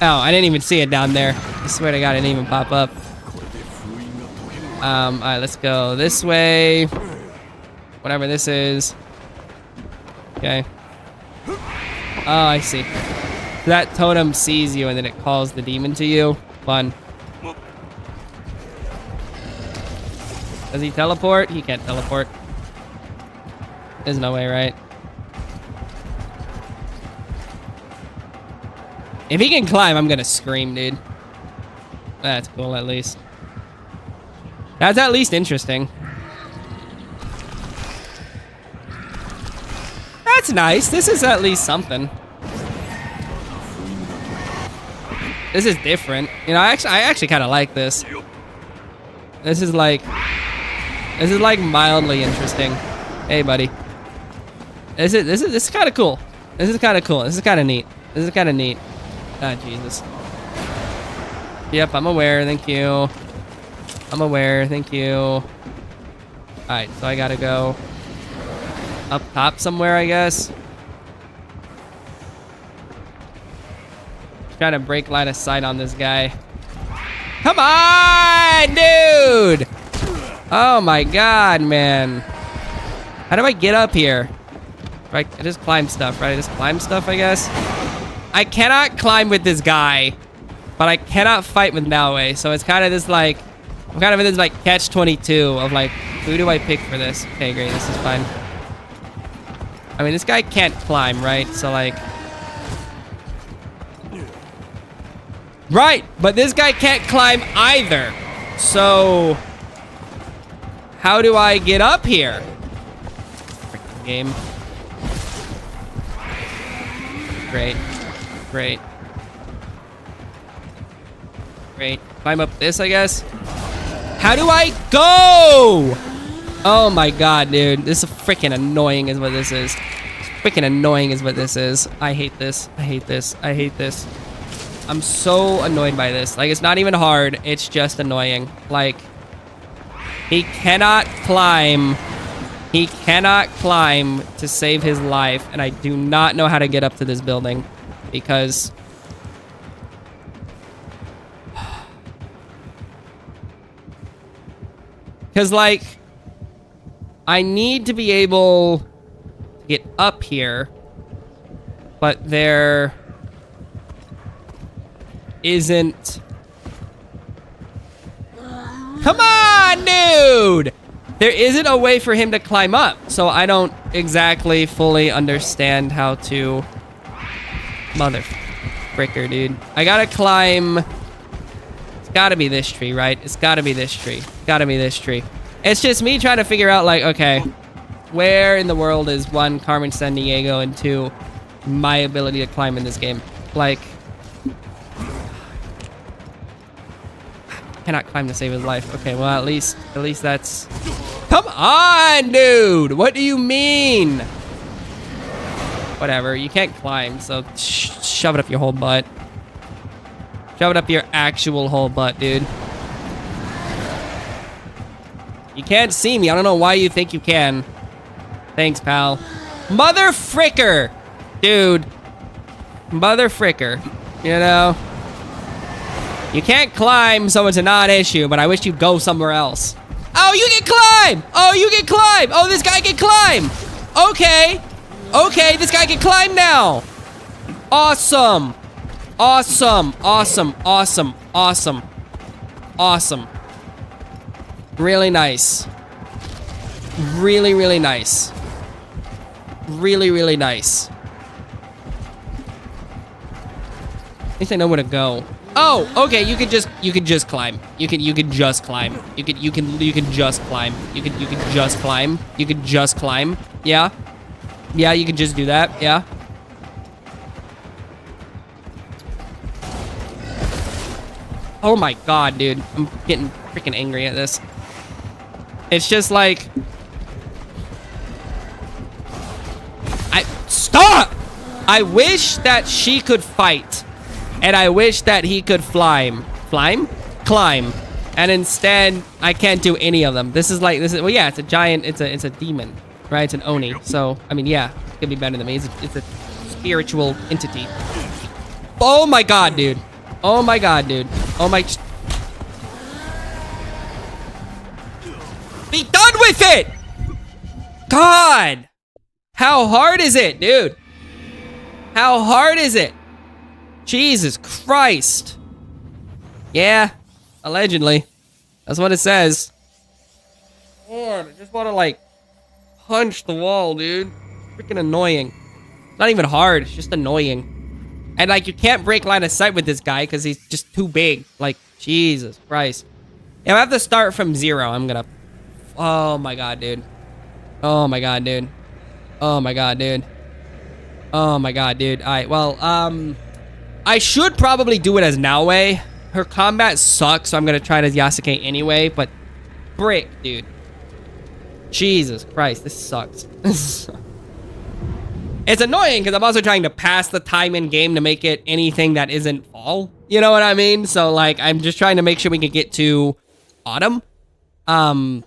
Oh, I didn't even see it down there. I swear to God, it didn't even pop up. Alright, let's go this way. Whatever this is. Okay. Oh, I see. That totem sees you and then it calls the demon to you. Fun. Does he teleport? He can't teleport. There's no way, right? If he can climb, I'm gonna scream, dude. That's cool, at least. That's at least interesting. That's nice. This is at least something. This is different. You know, I actually kind of like this. This is like mildly interesting. Hey, buddy. This is kind of cool. This is kind of cool. This is kind of neat. This is kind of neat. Ah, Jesus. Yep, I'm aware. Thank you. I'm aware. Thank you. Alright, so I gotta go up top somewhere, I guess. Trying to break line of sight on this guy. Come on, dude! Oh my God, man. How do I get up here? I just climb stuff, right? I just climb stuff, I guess. I cannot climb with this guy, but I cannot fight with Naoe. So it's kind of this like, I'm kind of in this like catch-22 of like, who do I pick for this? Okay, great, this is fine. I mean, this guy can't climb, right? So like, right, but this guy can't climb either. So how do I get up here? Freaking game. Great. Great. Great. Climb up this, I guess. How do I go? Oh my God, dude. This is freaking annoying is what this is. Freaking annoying is what this is. I hate this. I hate this. I hate this. I'm so annoyed by this. Like, it's not even hard. It's just annoying. Like, he cannot climb. He cannot climb to save his life. And I do not know how to get up to this building. Because like, I need to be able to get up here, but there isn't. Come on, dude! There isn't a way for him to climb up, so I don't exactly fully understand how to. Mother fricker, dude. I gotta climb. It's gotta be this tree, right? It's gotta be this tree. Gotta be this tree. It's just me trying to figure out, like, okay, where in the world is one, Carmen Sandiego, and two, my ability to climb in this game? Like, cannot climb to save his life. Okay, well, at least that's. Come on, dude! What do you mean? Whatever, you can't climb, so shove it up your whole butt. Shove it up your actual whole butt, dude. You can't see me. I don't know why you think you can. Thanks, pal. Mother fricker! Dude. Mother fricker. You know? You can't climb, so it's a non-issue, but I wish you'd go somewhere else. Oh, you can climb! Oh, you can climb! Oh, this guy can climb! Okay. Okay, this guy can climb now. Awesome. Awesome. Awesome. Awesome. Awesome. Awesome. Really nice. Really, really nice. Really, really nice. At least I know where to go. Oh, okay, you can just climb. You can just climb. You can just climb. You can just climb. You can just climb. Yeah. Yeah, you can just do that. Yeah. Oh my god, dude. I'm getting freaking angry at this. It's just like Stop! I wish that she could fight. And I wish that he could climb. Climb. And instead, I can't do any of them. Well, yeah, it's a giant, it's a demon, right? It's an Oni. So, I mean, yeah, it could be better than me. It's a spiritual entity. Oh my god, dude. Oh my god, dude. Oh my... Be done with it! God! How hard is it, dude? How hard is it? Jesus Christ. Yeah, allegedly. That's what it says. God, I just want to, like, punch the wall, dude. Freaking annoying. Not even hard, it's just annoying. And, like, you can't break line of sight with this guy because he's just too big. Like, Jesus Christ. If I have to start from 0, I'm gonna... Oh my god, dude. Oh my god, dude. Oh my god, dude. Oh my god, dude. Alright, well, I should probably do it as Naoe. Her combat sucks, so I'm gonna try it as Yasuke anyway, but... Brick, dude. Jesus Christ, this sucks. It's annoying, because I'm also trying to pass the time in game to make it anything that isn't fall. You know what I mean? So, like, I'm just trying to make sure we can get to autumn. Or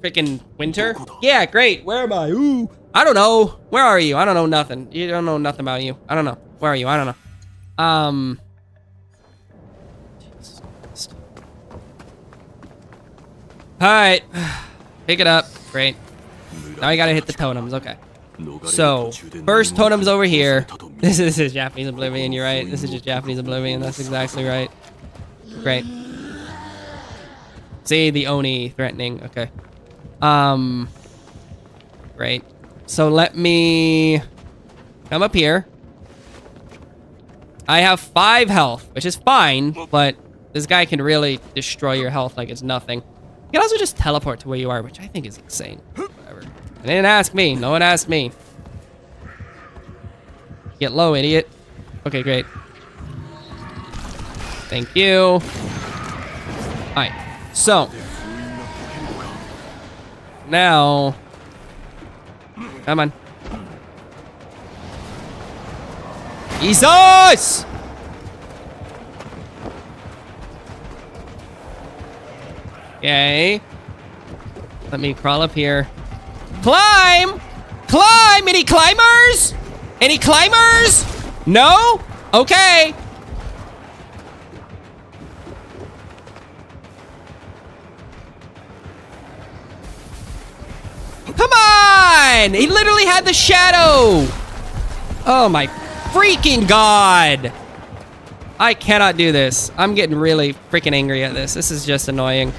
freaking winter. Yeah, great. Where am I? Ooh. I don't know. Where are you? I don't know nothing. You don't know nothing about you. I don't know. Where are you? I don't know. Alright. Pick it up. Great. Now I gotta hit the totems. Okay. So, first totem's over here. This is Japanese Oblivion, you're right. This is just Japanese Oblivion. That's exactly right. Great. See, the Oni threatening. Okay. Great. So let me come up here. I have 5 health, which is fine, but this guy can really destroy your health like it's nothing. You can also just teleport to where you are, which I think is insane. Whatever. They didn't ask me. No one asked me. Get low, idiot. Okay, great. Thank you. Alright. So. Now. Come on. Jesus! Okay. Let me crawl up here. Climb! Climb! Any climbers? Any climbers? No? Okay. Come on! He literally had the shadow! Oh my freaking god! I cannot do this. I'm getting really freaking angry at this. This is just annoying.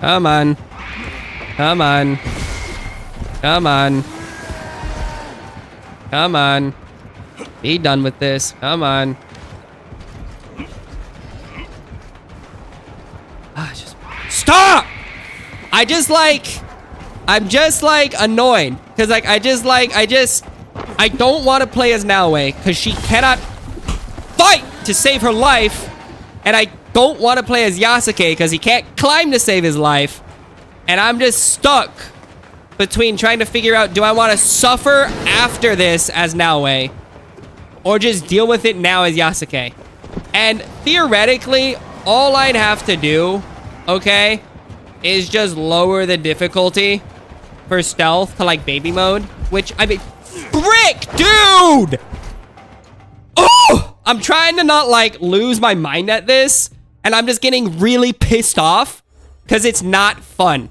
Come on. Come on. Come on. Come on. Be done with this. Come on. Just stop! I'm just like annoyed. Cause like, I don't want to play as Naoe cause she cannot fight to save her life. And I don't want to play as Yasuke cause he can't climb to save his life. And I'm just stuck between trying to figure out, do I want to suffer after this as Naoe or just deal with it now as Yasuke? And theoretically, all I'd have to do, okay, is just lower the difficulty for stealth to like baby mode, which I mean, frick, dude! Oh! I'm trying to not like lose my mind at this, and I'm just getting really pissed off because it's not fun.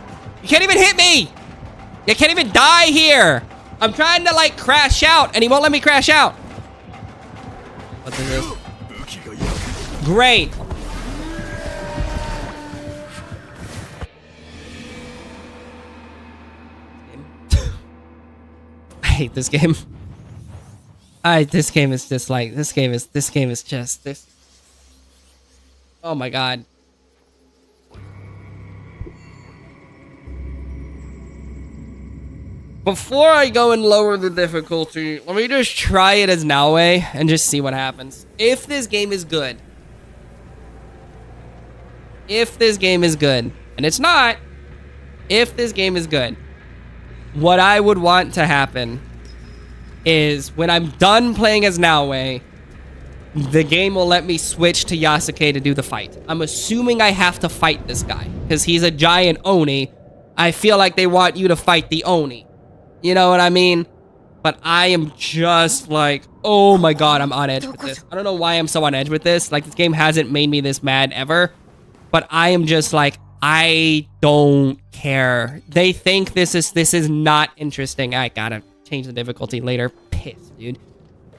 You can't even hit me! You can't even die here! I'm trying to, like, crash out, and he won't let me crash out. What's this? Great. I hate this game. This game is just like, this game is just this. Oh my god. Before I go and lower the difficulty, let me just try it as Naoe and just see what happens. If this game is good. If this game is good. And it's not. If this game is good. What I would want to happen is when I'm done playing as Naoe, the game will let me switch to Yasuke to do the fight. I'm assuming I have to fight this guy because he's a giant Oni. I feel like they want you to fight the Oni. You know what I mean? But I am just like, oh my god, I'm on edge with this. I don't know why I'm so on edge with this. Like, this game hasn't made me this mad ever. But I am just like, I don't care. They think this is not interesting. I gotta change the difficulty later. Pissed, dude.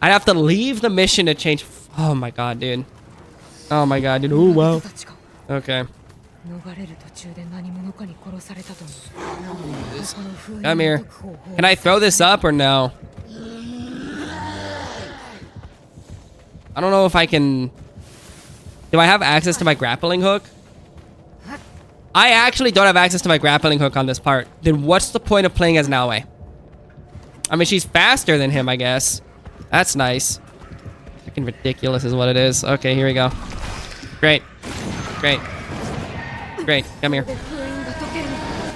I'd have to leave the mission to change. Oh my god, dude. Oh my god, dude. Oh, wow. Okay. Come here. Can I throw this up or no? I don't know if I can. Do I have access to my grappling hook? I actually don't have access to my grappling hook on this part. Then what's the point of playing as Naoe? I mean, she's faster than him, I guess. That's nice. Freaking ridiculous is what it is. Okay, here we go. Great. Great. Great. Come here.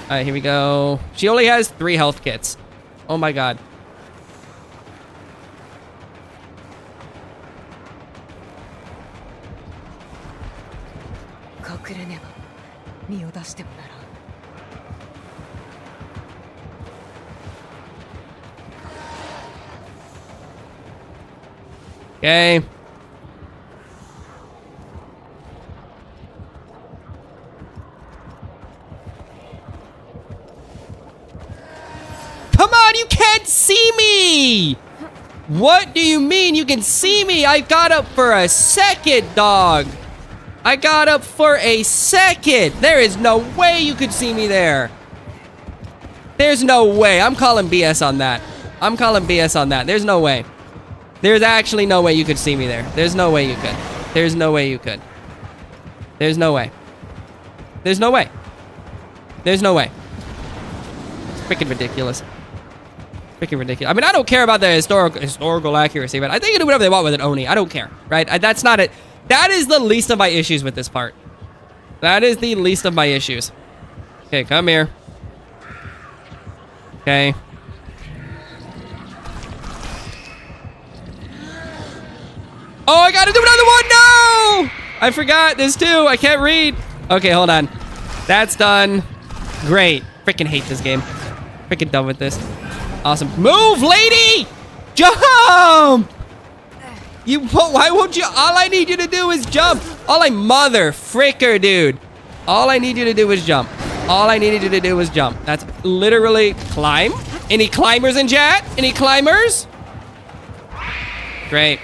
Alright, here we go. She only has 3 health kits. Oh my god. Okay. Come on, you can't see me! What do you mean you can see me? I got up for a second, dog. I got up for a second. There is no way you could see me there. There's no way. I'm calling BS on that. I'm calling BS on that. There's no way. There's actually no way you could see me there. There's no way you could. There's no way you could. There's no way. There's no way. There's no way. It's freaking ridiculous. Freaking ridiculous. I mean, I don't care about the historical accuracy, but I think they can do whatever they want with it, Oni. I don't care, right? That's not it. That is the least of my issues with this part. That is the least of my issues. Okay, come here. Okay. Oh, I gotta do another one! No! I forgot. There's 2. I can't read. Okay, hold on. That's done. Great. Freaking hate this game. Freaking done with this. Awesome. Move, lady! Jump! Why won't you? All I need you to do is jump. Mother fricker, dude. All I need you to do is jump. All I needed you to do was jump. That's literally climb. Any climbers in chat? Any climbers? Great.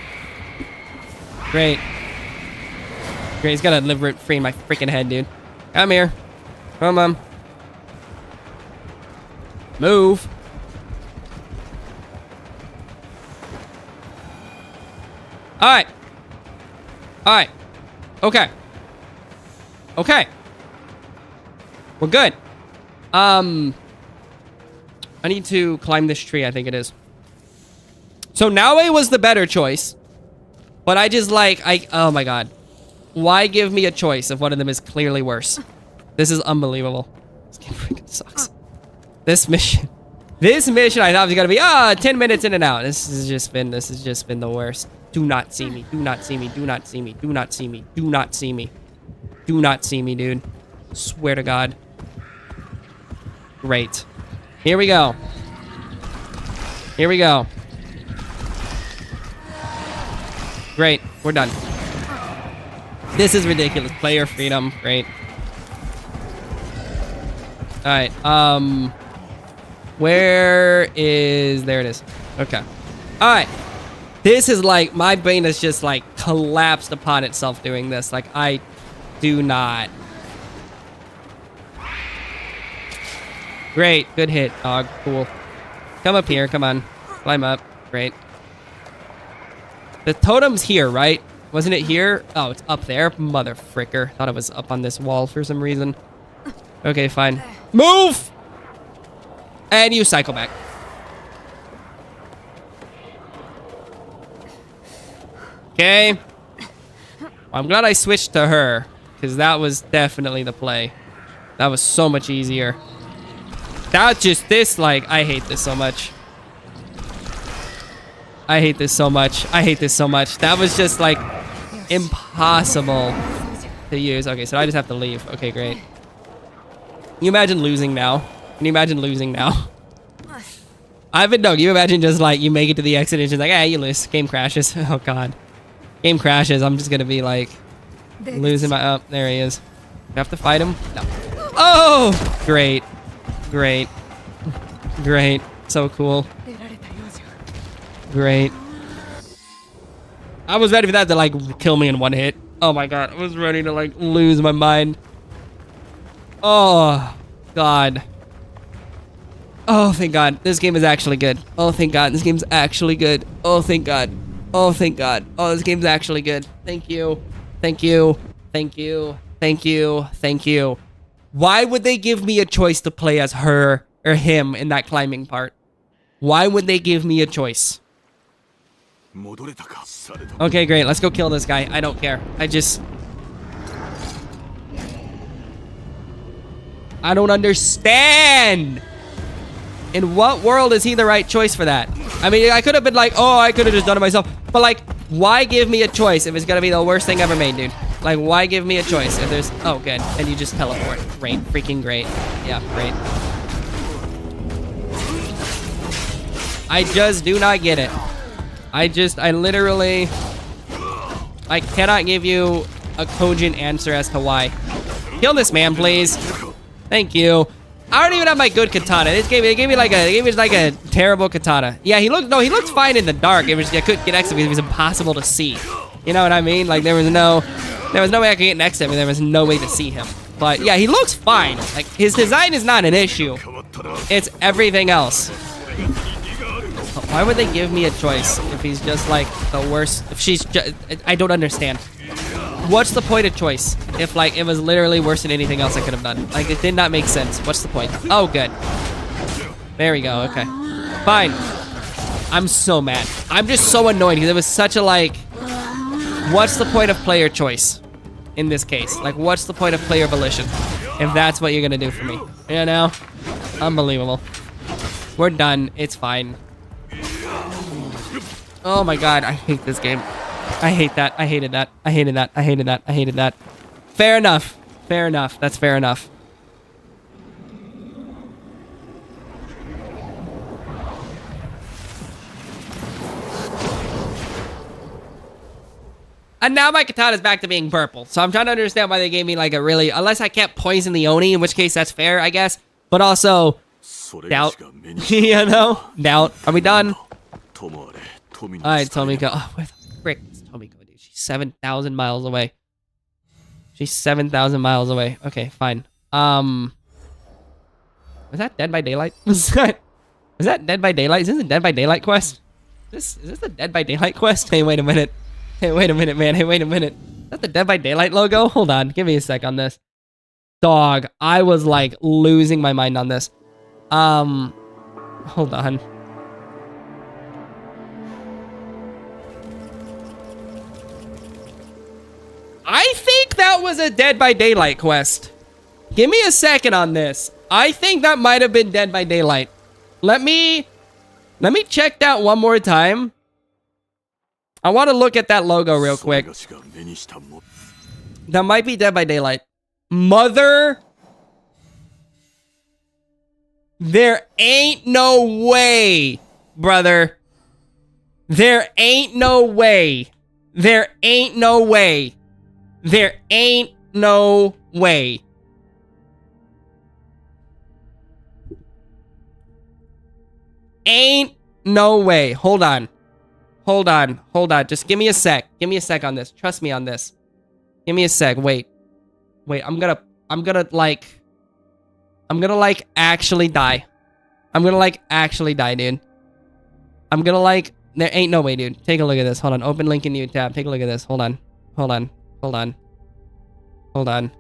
Great. Great, he's gotta live rent free in my freaking head, dude. Come here. Come on. Move. Alright. Alright. Okay. Okay. We're good. I need to climb this tree, I think it is. So Naue was the better choice. But I just like, oh my god. Why give me a choice if one of them is clearly worse? This is unbelievable. This game freaking sucks. This mission I thought was gonna be 10 minutes in and out. This has just been the worst. Do not see me. Do not see me. Do not see me. Do not see me. Do not see me. Do not see me, dude. Swear to God. Great. Here we go. Here we go. Great. We're done. This is ridiculous. Player freedom. Great. Alright. Where is... There it is. Okay. Alright. This is like... My brain has just like collapsed upon itself doing this. Like, I do not... Great. Good hit, dog. Cool. Come up here. Come on. Climb up. Great. The totem's here, right? Wasn't it here? Oh, it's up there. Mother fricker. Thought it was up on this wall for some reason. Okay, fine. Move! And you cycle back. Okay. I'm glad I switched to her, because that was definitely the play. That was so much easier. That just, this, like, I hate this so much. I hate this so much. I hate this so much. That was just, like, impossible to use. Okay, so I just have to leave. Okay, great. Can you imagine losing now? Can you imagine losing now? Ivan, no, you imagine just, like, you make it to the exit and just like, you lose. Game crashes. Oh, God. Game crashes. I'm just gonna be, like, losing my... Oh, there he is. Do I have to fight him? No. Oh! Great. Great. Great. So cool. Great. I was ready for that to, like, kill me in one hit. Oh, my God. I was ready to, like, lose my mind. Oh, God. Oh, thank God. This game is actually good. Oh, thank God. This game's actually good. Oh, thank God. Oh, thank God. Oh, this game's actually good. Thank you. Thank you. Thank you. Thank you. Thank you. Why would they give me a choice to play as her or him in that climbing part? Why would they give me a choice? Okay, great. Let's go kill this guy. I don't care. I don't understand. In what world is he the right choice for that? I mean, I could have been like, oh, I could have just done it myself. But, like, why give me a choice if it's going to be the worst thing ever made, dude? Like, why give me a choice if there's... Oh, good. And you just teleport. Great. Freaking great. Yeah, great. I just do not get it. I literally... I cannot give you a cogent answer as to why. Kill this man, please. Thank you. I don't even have my good katana. They gave me like a terrible katana. Yeah, he looked fine in the dark. I couldn't get next to him because it was impossible to see. You know what I mean? Like there was no way I could get next to him and there was no way to see him. But yeah, he looks fine. Like his design is not an issue. It's everything else. But why would they give me a choice if he's just like the worst? If she's just, I don't understand. What's the point of choice if like it was literally worse than anything else I could have done? Like it did not make sense. What's the point? Oh, good. There we go. Okay. Fine. I'm so mad. I'm just so annoyed because it was such a like, what's the point of player choice in this case? Like what's the point of player volition if that's what you're going to do for me? You know? Unbelievable. We're done. It's fine. Oh my God. I hate this game. I hate that. I hated that. I hated that. I hated that. I hated that. Fair enough. Fair enough. That's fair enough. And now my katana's back to being purple. So I'm trying to understand why they gave me like a really... Unless I can't poison the Oni, in which case that's fair, I guess. But also... Doubt. You know? Doubt. Are we done? Alright, Tomiko. Oh, where the frick is Tomiko, dude? She's 7,000 miles away. She's 7,000 miles away. Okay, fine. Was that Dead by Daylight? Was that Dead by Daylight? Is this a Dead by Daylight quest? Is this the Dead by Daylight quest? Hey, wait a minute. Hey, wait a minute, man. Hey, wait a minute. Is that the Dead by Daylight logo? Hold on. Give me a sec on this. Dog, I was like losing my mind on this. Hold on. I think that was a Dead by Daylight quest. Give me a second on this. I think that might have been Dead by Daylight. Let me check that one more time. I want to look at that logo real quick. That might be Dead by Daylight. Mother... There ain't no way, brother. There ain't no way. There ain't no way. There ain't no way. Ain't no way. Hold on. Hold on. Hold on. Just give me a sec. Give me a sec on this. Trust me on this. Give me a sec. Wait. Wait, I'm gonna actually die. I'm gonna actually die, dude. I'm gonna there ain't no way, dude. Take a look at this. Hold on. Open link in new tab. Take a look at this. Hold on. Hold on. Hold on. Hold on.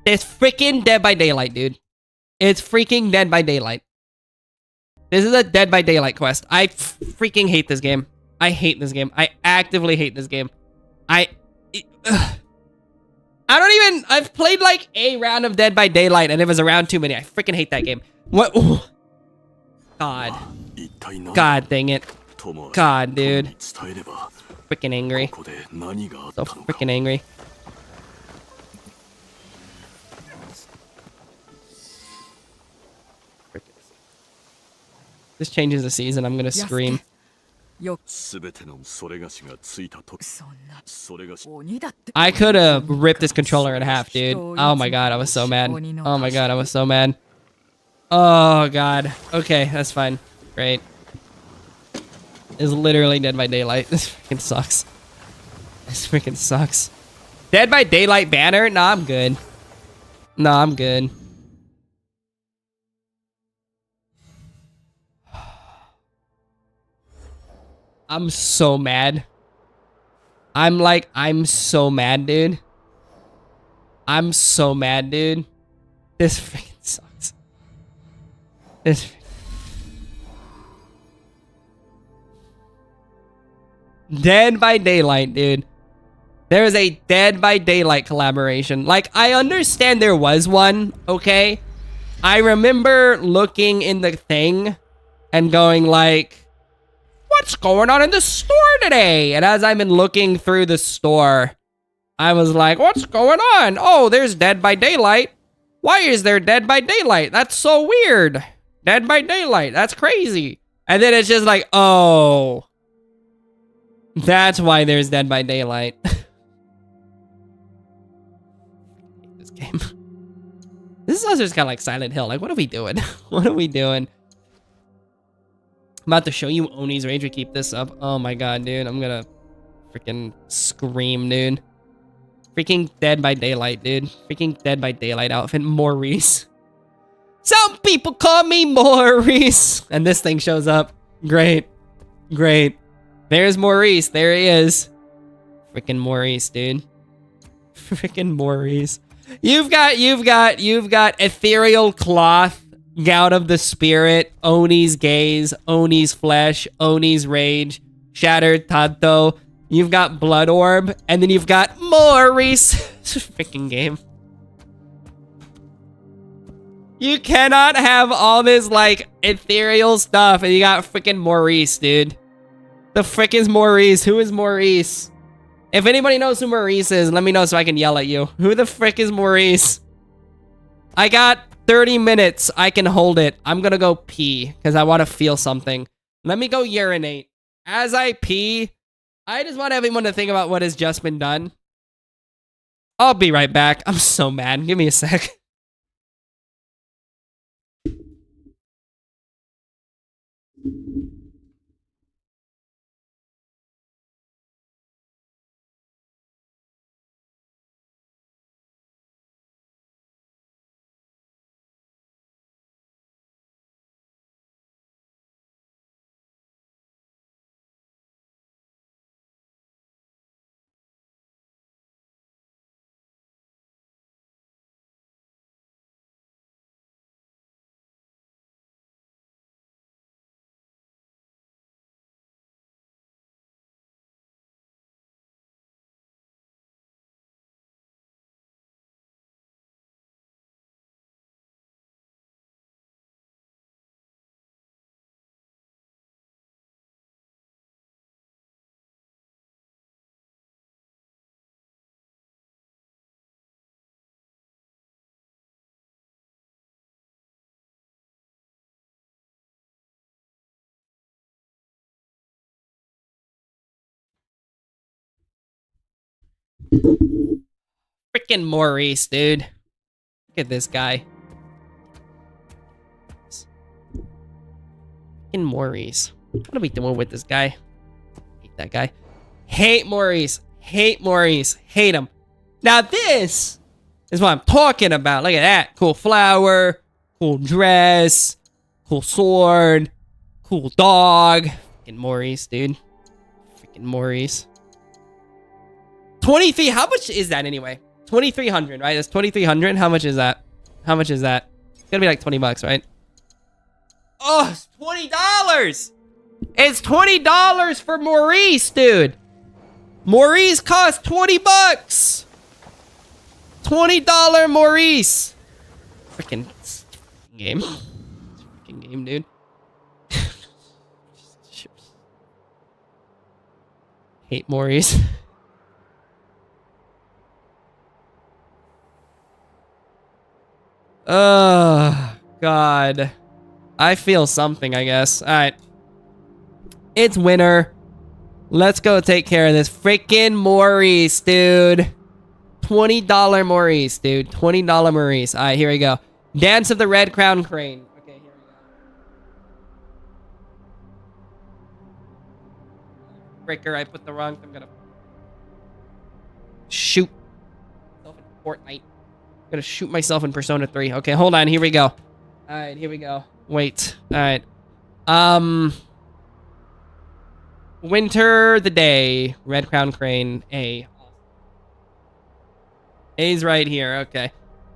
It's freaking Dead by Daylight, dude. It's freaking Dead by Daylight. This is a Dead by Daylight quest. I freaking hate this game. I hate this game. I actively hate this game. I've played like a round of Dead by Daylight and it was a round too many. I freaking hate that game. What? Ooh. God. God dang it. God, dude. Freaking angry. So freaking angry. This changes the season. I'm gonna scream. I could have ripped this controller in half, dude. Oh my god, I was so mad. Oh my god, I was so mad. Oh god. Okay, that's fine. Great. It's literally Dead by Daylight. This freaking sucks. This freaking sucks. Dead by Daylight banner? Nah, I'm good. Nah, I'm good. I'm so mad. I'm so mad, dude. I'm so mad, dude. This freaking sucks. This... Dead by Daylight, dude. There is a Dead by Daylight collaboration. Like, I understand there was one, okay? I remember looking in the thing and going like, what's going on in the store today? And as I've been looking through the store, I was like, what's going on? Oh, there's Dead by Daylight. Why is there Dead by Daylight? That's so weird. Dead by Daylight. That's crazy. And then it's just like, oh, that's why there's Dead by Daylight. This game. This is also just kind of like Silent Hill. Like, what are we doing? What are we doing? I'm about to show you Oni's Rage. We keep this up. Oh my god, dude. I'm gonna freaking scream, dude. Freaking Dead by Daylight, dude. Freaking Dead by Daylight outfit. Maurice. Some people call me Maurice. And this thing shows up. Great. Great. There's Maurice. There he is. Freaking Maurice, dude. Freaking Maurice. You've got ethereal cloth. Gout of the Spirit, Oni's Gaze, Oni's Flesh, Oni's Rage, Shattered Tanto. You've got Blood Orb, and then you've got Maurice. Freaking game. You cannot have all this, like, ethereal stuff, and you got freaking Maurice, dude. The frick is Maurice? Who is Maurice? If anybody knows who Maurice is, let me know so I can yell at you. Who the frick is Maurice? I got 30 minutes. I can hold it. I'm gonna go pee because I want to feel something. Let me go urinate. As I pee, I just want everyone to think about what has just been done. I'll be right back. I'm so mad. Give me a sec. Freaking Maurice, dude. Look at this guy. Freaking Maurice. What are we doing with this guy? Hate that guy. Hate Maurice. Hate Maurice. Hate him. Now this is what I'm talking about. Look at that. Cool flower. Cool dress. Cool sword. Cool dog. Freaking Maurice, dude. Freaking Maurice. 23. How much is that anyway? 2,300, right? That's 2,300. How much is that? How much is that? It's gonna be like 20 bucks, right? Oh, it's $20. It's $20 for Maurice, dude. Maurice costs 20 bucks. $20 Maurice. Freaking game. Freaking game, dude. Hate Maurice. Oh, God. I feel something, I guess. Alright. It's winter. Let's go take care of this freaking Maurice, dude. $20 Maurice, dude. $20 Maurice. Alright, here we go. Dance of the Red Crown Crane. Okay, here we go. Fricker, I put the wrong... I'm gonna... shoot myself in Fortnite. I'm gonna shoot myself in Persona 3. Okay, hold on. Here we go. Alright, here we go. Wait. Alright. Winter the Day. Red Crown Crane. A. A's right here. Okay.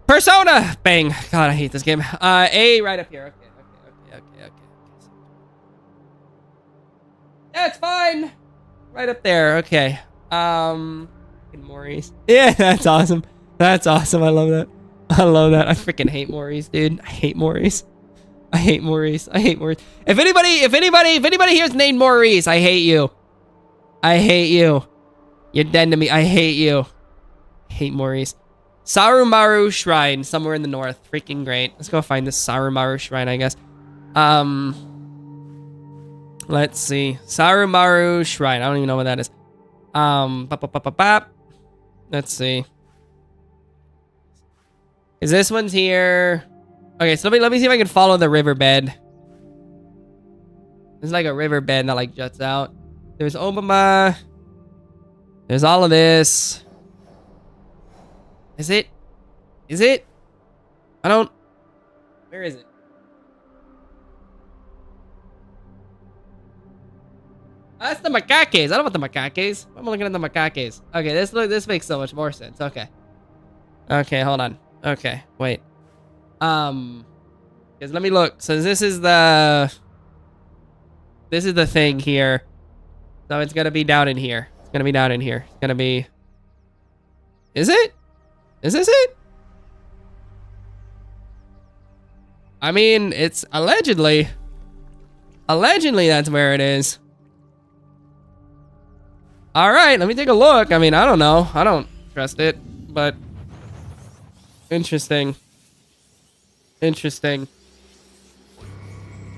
Persona! Bang. God, I hate this game. A right up here. Okay. That's fine. Right up there. Okay. Maurice. Yeah, that's awesome. That's awesome. I love that. I love that. I freaking hate Maurice, dude. I hate Maurice. I hate Maurice. I hate Maurice. If anybody here's named Maurice, I hate you. I hate you. You're dead to me. I hate you. I hate Maurice. Sarumaru Shrine, somewhere in the north. Freaking great. Let's go find this Sarumaru Shrine, I guess. Let's see. Sarumaru Shrine. I don't even know what that is. Let's see. Is this one's here? Okay, so let me see if I can follow the riverbed. There's like a riverbed that like juts out. There's Obama. There's all of this. Is it? Is it? I don't... Where is it? That's the macaques. I don't want the macaques. I'm looking at the macaques. Okay, this makes so much more sense. Okay. Okay, hold on. Okay, wait. Because let me look. So this is the thing here. So it's gonna be down in here. It's gonna be down in here. It's gonna be... Is it? Is this it? I mean, it's allegedly. Allegedly, that's where it is. All right, let me take a look. I mean, I don't know. I don't trust it, but interesting. Interesting.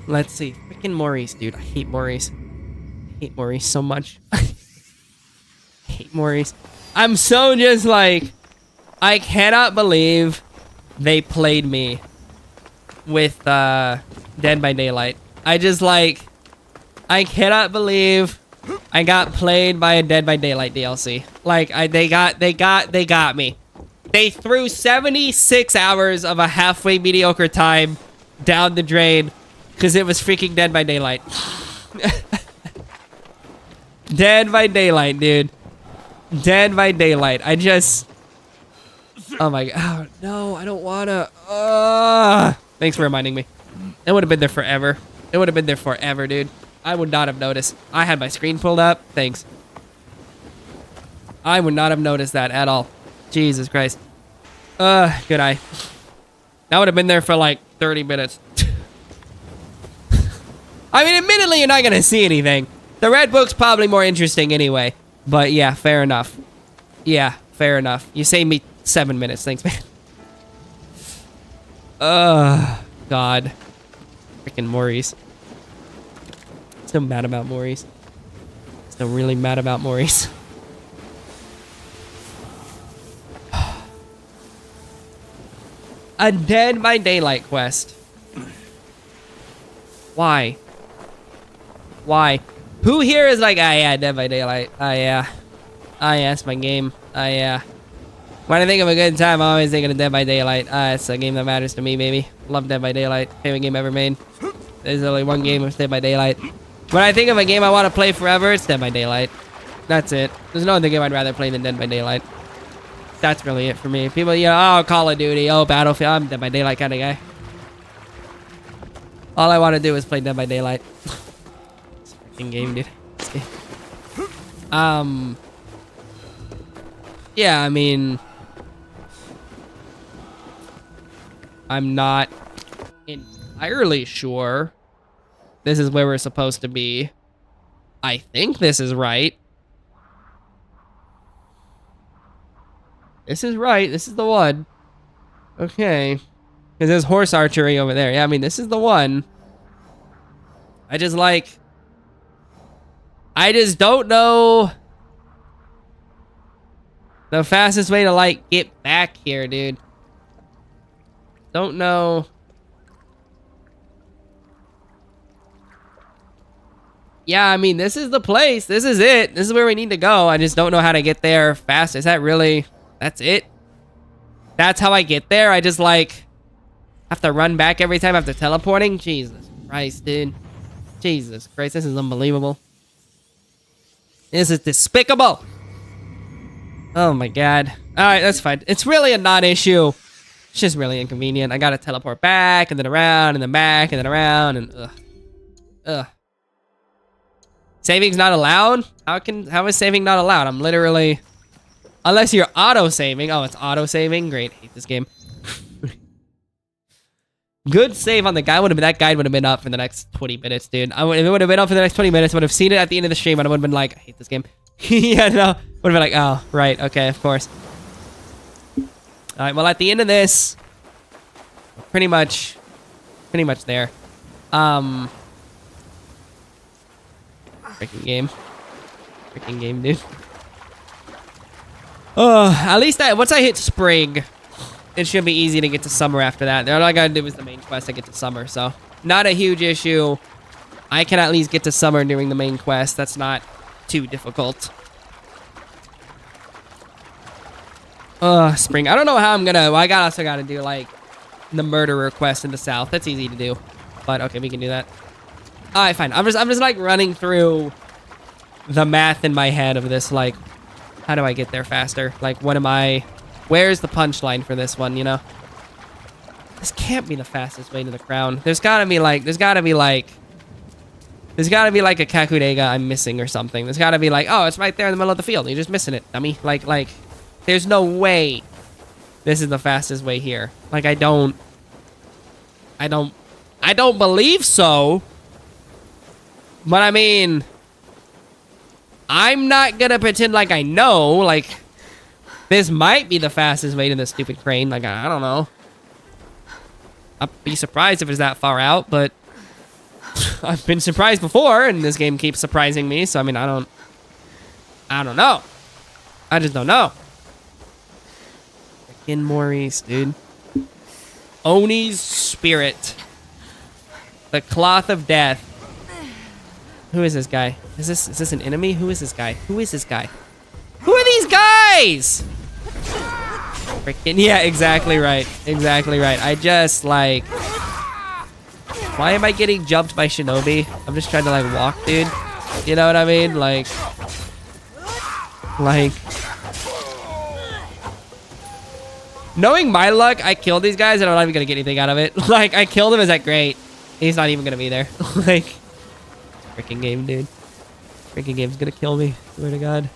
Let's see. Freaking Maurice, dude. I hate Maurice. I hate Maurice so much. I hate Maurice. I'm so just like... I cannot believe they played me with Dead by Daylight. I just like... I cannot believe I got played by a Dead by Daylight DLC. Like, they got me. They threw 76 hours of a halfway mediocre time down the drain because it was freaking Dead by Daylight. Dead by Daylight, dude. Dead by Daylight. I just... Oh my god. Oh, no, I don't wanna. Thanks for reminding me. It would have been there forever. It would have been there forever, dude. I would not have noticed. I had my screen pulled up. Thanks. I would not have noticed that at all. Jesus Christ. Good eye. That would have been there for like 30 minutes. I mean, admittedly, you're not gonna see anything. The red book's probably more interesting anyway. But yeah, fair enough. Yeah, fair enough. You saved me 7 minutes. Thanks, man. God. Freaking Maurice. Still mad about Maurice. Still really mad about Maurice. A Dead by Daylight quest. Why? Why? Who here is like, ah, yeah, Dead by Daylight. Ah, yeah. Ah, yeah, it's my game. Ah, yeah. When I think of a good time, I'm always thinking of Dead by Daylight. Ah, it's a game that matters to me, baby. Love Dead by Daylight. Favorite game ever made. There's only one game of Dead by Daylight. When I think of a game I want to play forever, it's Dead by Daylight. That's it. There's no other game I'd rather play than Dead by Daylight. That's really it for me. People, you know, oh, Call of Duty, oh, Battlefield. I'm Dead by Daylight kind of guy. All I want to do is play Dead by Daylight. It's a freaking game, dude. Yeah, I mean... I'm not entirely sure this is where we're supposed to be. I think this is right. This is right. This is the one. Okay. Because there's horse archery over there. Yeah, I mean, this is the one. I just like... I just don't know the fastest way to, like, get back here, dude. Don't know. Yeah, I mean, this is the place. This is it. This is where we need to go. I just don't know how to get there fast. Is that really... That's it? That's how I get there? I just, like, have to run back every time after teleporting? Jesus Christ, dude. Jesus Christ, this is unbelievable. This is despicable. Oh, my God. All right, that's fine. It's really a non-issue. It's just really inconvenient. I gotta teleport back, and then around, and then back, and then around, and ugh. Ugh. Saving's not allowed? How is saving not allowed? I'm literally... Unless you're auto-saving. Oh, it's auto-saving? Great. Hate this game. Good save on the guy. That guide would have been up for the next 20 minutes, dude. If it would have been up for the next 20 minutes, I would have seen it at the end of the stream, and I would have been like, I hate this game. Yeah, no. Would have been like, oh, right. Okay, of course. Alright, well, at the end of this, we're pretty much there. Freaking game, dude. At least once I hit spring, it should be easy to get to summer after that. All I gotta do is the main quest to get to summer, so not a huge issue. I can at least get to summer during the main quest. That's not too difficult. Spring. I don't know how I'm gonna... Well, I also gotta do, like, the murderer quest in the south. That's easy to do. But, okay, we can do that. Alright, fine. I'm just, like, running through the math in my head of this, like, how do I get there faster? Like, what am I... Where's the punchline for this one, you know? This can't be the fastest way to the crown. There's gotta be, like... a Kakudega I'm missing or something. There's gotta be, like, oh, it's right there in the middle of the field. You're just missing it, dummy. Like... There's no way this is the fastest way here. Like, I don't believe so. But I mean, I'm not gonna pretend like I know. Like, this might be the fastest way to the stupid crane. Like, I don't know. I'd be surprised if it's that far out, but I've been surprised before, and this game keeps surprising me. So I mean, I don't know. I just don't know. Freaking Maurice, dude. Oni's spirit. The cloth of death. Who is this guy? Is this an enemy? Who is this guy? Who is this guy? Who are these guys? Freaking, yeah, exactly right. Exactly right. I just, like... Why am I getting jumped by Shinobi? I'm just trying to, like, walk, dude. You know what I mean? Like... Knowing my luck, I killed these guys and I'm not even gonna get anything out of it. Like, I killed him, is that great? He's not even gonna be there. Like... Freaking game, dude. Freaking game's gonna kill me. Swear to God.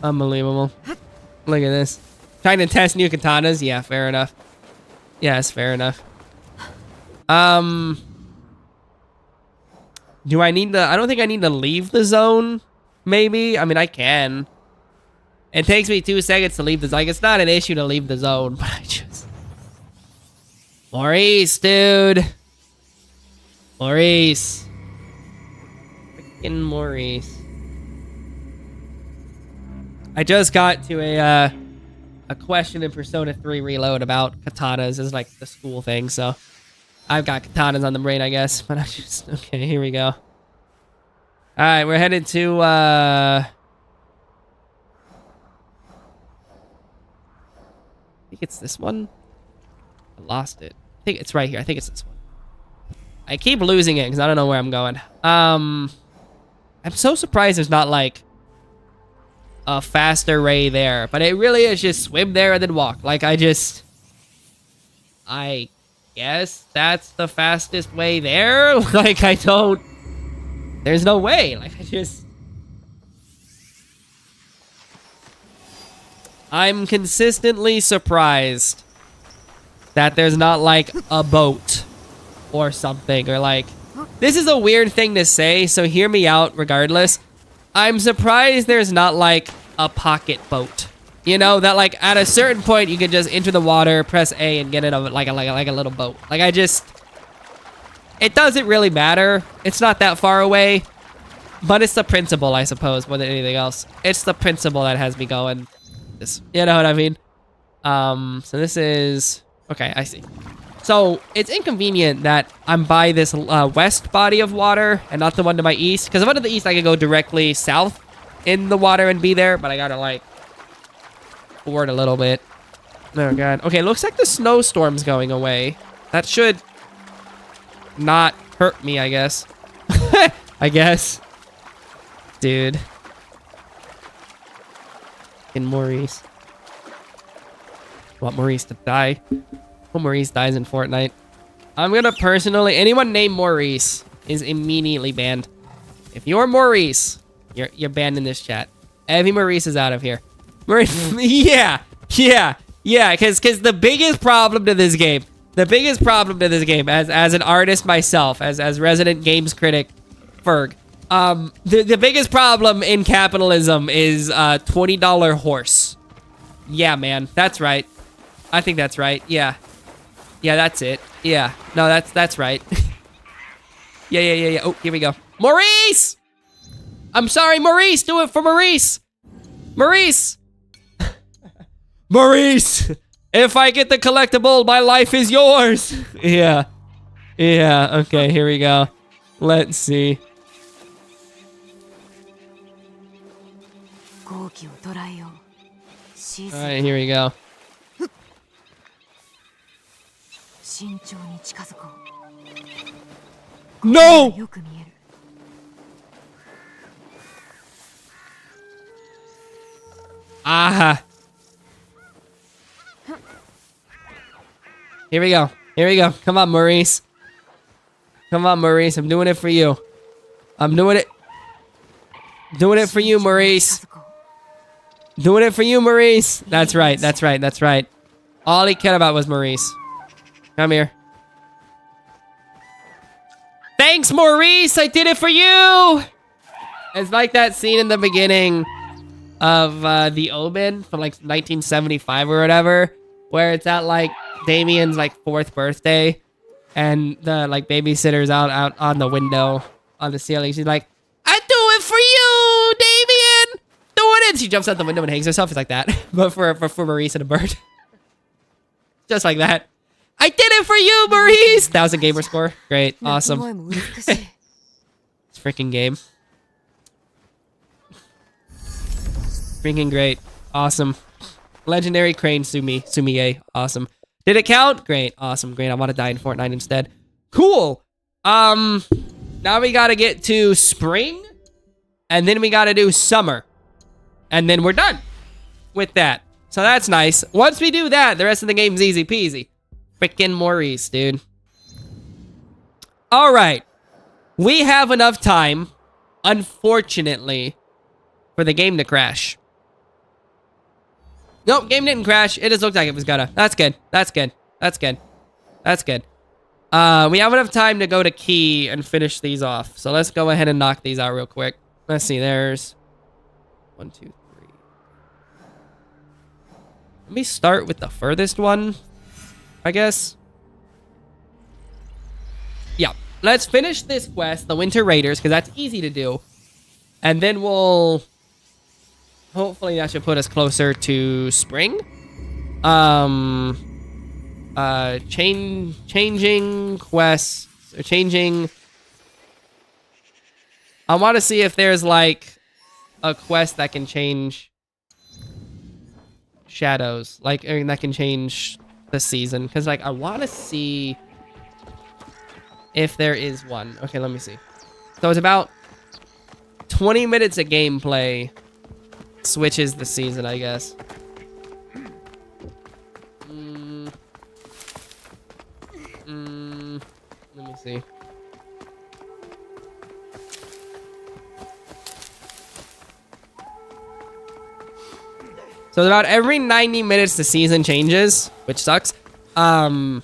Unbelievable. Look at this. Trying to test new katanas? Yeah, fair enough. Yes, fair enough. Do I need to... I don't think I need to leave the zone. Maybe? I mean, I can. It takes me 2 seconds to leave the zone. Like, it's not an issue to leave the zone, but I just... Maurice, dude. Maurice. Freaking Maurice. I just got to a question in Persona 3 Reload about katanas as like the school thing, so I've got katanas on the brain, I guess. But I just okay, here we go. Alright, we're headed to I think it's this one. I lost it. I think it's right here. I think it's this one. I keep losing it because I don't know where I'm going. I'm so surprised there's not like a faster way there, but it really is just swim there and then walk. Like I guess that's the fastest way there. Like I don't, there's no way. Like I'm consistently surprised that there's not like a boat or something, or like, this is a weird thing to say, so hear me out regardless. I'm surprised there's not like a pocket boat. You know, that like at a certain point you can just enter the water, press A and get it like a little boat. Like I just, it doesn't really matter. It's not that far away, but it's the principle, I suppose, more than anything else. It's the principle that has me going this, you know what I mean? So this is, okay, I see. So it's inconvenient that I'm by this west body of water and not the one to my east. Because if I'm to the east, I can go directly south in the water and be there. But I gotta like forward a little bit. Oh God. Okay, looks like the snowstorm's going away. That should not hurt me, I guess. I guess. Dude. In Maurice. Want Maurice to die. Maurice dies in Fortnite. I'm gonna personally, anyone named Maurice is immediately banned. If you're Maurice, you're banned in this chat. Every Maurice is out of here. Maurice, yeah, because the biggest problem to this game, as an artist myself, as resident games critic, Ferg, the biggest problem in capitalism is $20 horse. Yeah, man, that's right. I think that's right. Yeah. Yeah, that's it. Yeah. No, that's right. Yeah. Oh, here we go. Maurice! I'm sorry, Maurice. Do it for Maurice. Maurice! Maurice! If I get the collectible, my life is yours. Yeah. Yeah, okay, here we go. Let's see. Alright, here we go. No! Ah. Here we go. Here we go. Come on, Maurice. Come on, Maurice. I'm doing it for you. I'm doing it. Doing it for you, Maurice. Doing it for you, Maurice. That's right. That's right. That's right. All he cared about was Maurice. Come here. Thanks, Maurice. I did it for you. It's like that scene in the beginning of The Omen from like 1975 or whatever, where it's at like Damien's like 4th birthday, and the like babysitter's out on the window on the ceiling. She's like, "I do it for you, Damien. Doing it." She jumps out the window and hangs herself. It's like that, but for Maurice and a bird, just like that. I did it for you, Maurice. 1,000 gamer score. Great, awesome. It's freaking game. Freaking great, awesome. Legendary Crane Sumie, awesome. Did it count? Great, awesome, great. I want to die in Fortnite instead. Cool. Now we gotta get to spring, and then we gotta do summer, and then we're done with that. So that's nice. Once we do that, the rest of the game's easy peasy. Frickin' Maurice, dude. All right, we have enough time, unfortunately, for the game to crash. Nope, game didn't crash. It just looked like it was gonna. That's good. That's good. That's good. That's good. We have enough time to go to key and finish these off. So let's go ahead and knock these out real quick. Let's see. There's 1, 2, 3. Let me start with the furthest one, I guess. Yeah. Let's finish this quest, the Winter Raiders, because that's easy to do. And then we'll... Hopefully that should put us closer to spring. Changing quests, or changing... I want to see if there's like a quest that can change shadows, like, or that can change the season. Because like I want to see if there is one. Okay, let me see. So it's about 20 minutes of gameplay. Switches the season, I guess. Let me see. So about every 90 minutes the season changes, which sucks. But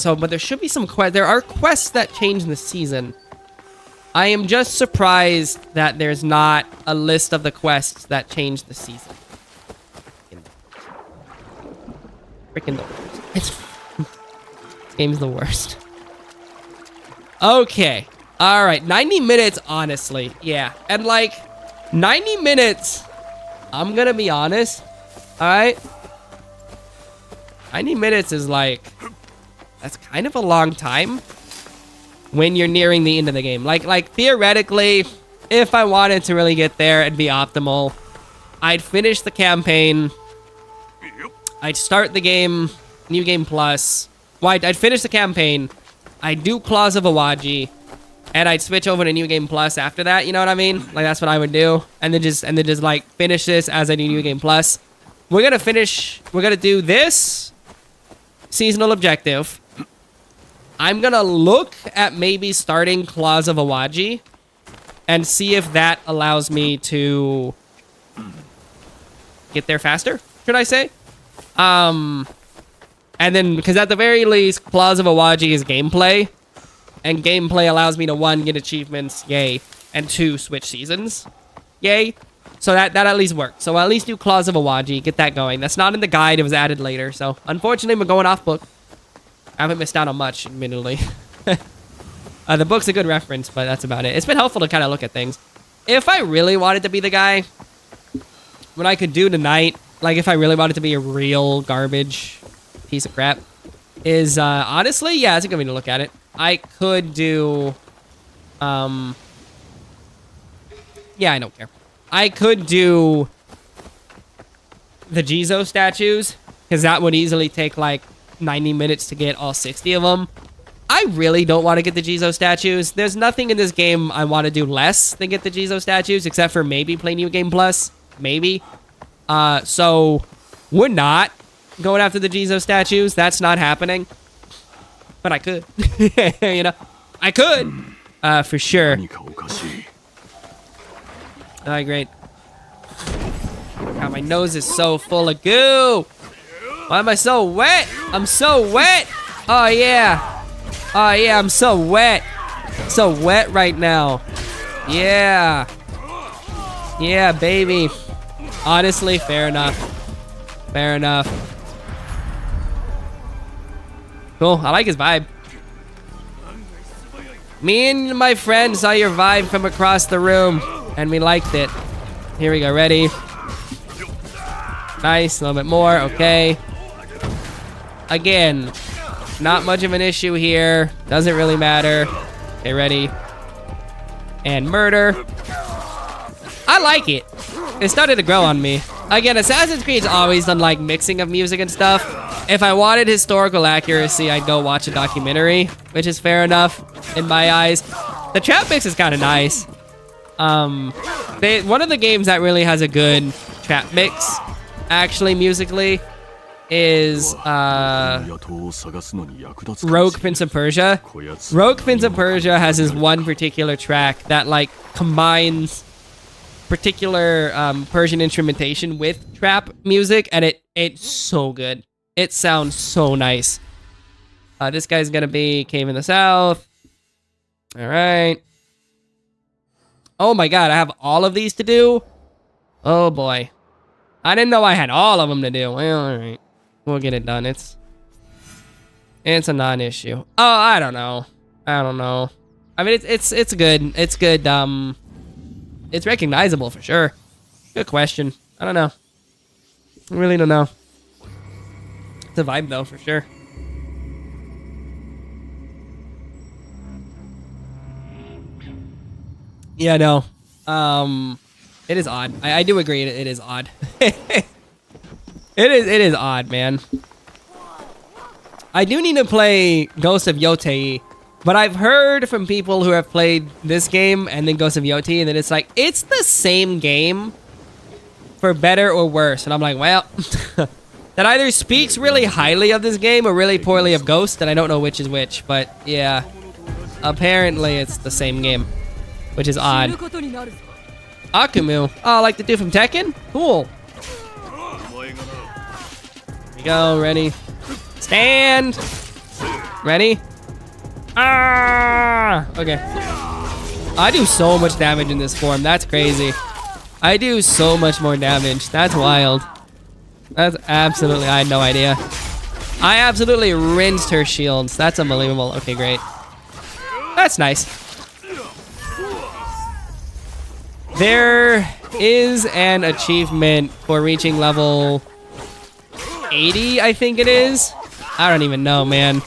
there should be some quests. There are quests that change in the season. I am just surprised that there's not a list of the quests that change the season. Freaking the worst. This game's the worst. Okay. Alright, 90 minutes, honestly. Yeah. And like, 90 minutes, I'm gonna be honest. Alright? 90 minutes is like, that's kind of a long time when you're nearing the end of the game. Like theoretically, if I wanted to really get there and be optimal, I'd finish the campaign. I'd start the game, New Game Plus. Well, I'd finish the campaign. I'd do Claws of Awaji, and I'd switch over to New Game Plus after that. You know what I mean? Like that's what I would do, and then just like finish this as I do New Game Plus. We're gonna do this seasonal objective. I'm gonna look at maybe starting Claws of Awaji and see if that allows me to get there faster, should I say? And then, because at the very least, Claws of Awaji is gameplay, and gameplay allows me to 1, get achievements, yay, and 2, switch seasons, yay. So that at least worked. So I'll at least do Claws of Awaji, get that going. That's not in the guide, it was added later, so unfortunately we're going off book. I haven't missed out on much, admittedly. The book's a good reference, but that's about it. It's been helpful to kind of look at things. If I really wanted to be the guy, what I could do tonight, like if I really wanted to be a real garbage piece of crap, is honestly, yeah, it's a good way to look at it. I could do, yeah, I don't care. I could do the Jizo statues, because that would easily take like 90 minutes to get all 60 of them. I really don't want to get the Jizo statues. There's nothing in this game I want to do less than get the Jizo statues, except for maybe play New Game Plus. Maybe. So we're not going after the Jizo statues. That's not happening. But I could. You know? I could. For sure. Alright, great. God, my nose is so full of goo. Why am I so wet? I'm so wet. Oh, yeah. Oh, yeah, I'm so wet. So wet right now. Yeah. Yeah, baby. Honestly, fair enough. Fair enough. Cool. I like his vibe. Me and my friend saw your vibe from across the room, and we liked it. Here we go. Ready? Nice. A little bit more. Okay. Again, not much of an issue here. Doesn't really matter. Okay, ready? And murder. I like it. It started to grow on me. Again, Assassin's Creed's always done like mixing of music and stuff. If I wanted historical accuracy, I'd go watch a documentary, which is fair enough in my eyes. The trap mix is kind of nice. One of the games that really has a good trap mix, actually musically, is Rogue Prince of Persia. Rogue Prince of Persia has this one particular track that like combines particular Persian instrumentation with trap music, and it's so good. It sounds so nice. This guy's gonna be Cave in the South. All right. Oh my god, I have all of these to do? Oh boy. I didn't know I had all of them to do. Well, all right. We'll get it done. It's a non-issue. Oh, I don't know. I mean, it's good. It's good. It's recognizable for sure. Good question. I don't know. I really don't know. It's a vibe though, for sure. Yeah, no. It is odd. I do agree. It is odd. It is odd, man. I do need to play Ghost of Yotei, but I've heard from people who have played this game and then Ghost of Yotei that it's like, it's the same game for better or worse. And I'm like, well, that either speaks really highly of this game or really poorly of Ghost, and I don't know which is which, but yeah. Apparently it's the same game, which is odd. Akumu. Oh, like the dude from Tekken? Cool. Here we go, ready. Stand! Ready? Ah! Okay. I do so much damage in this form. That's crazy. I do so much more damage. That's wild. That's absolutely... I had no idea. I absolutely rinsed her shields. That's unbelievable. Okay, great. That's nice. There is an achievement for reaching level 80, I think it is. I don't even know, man.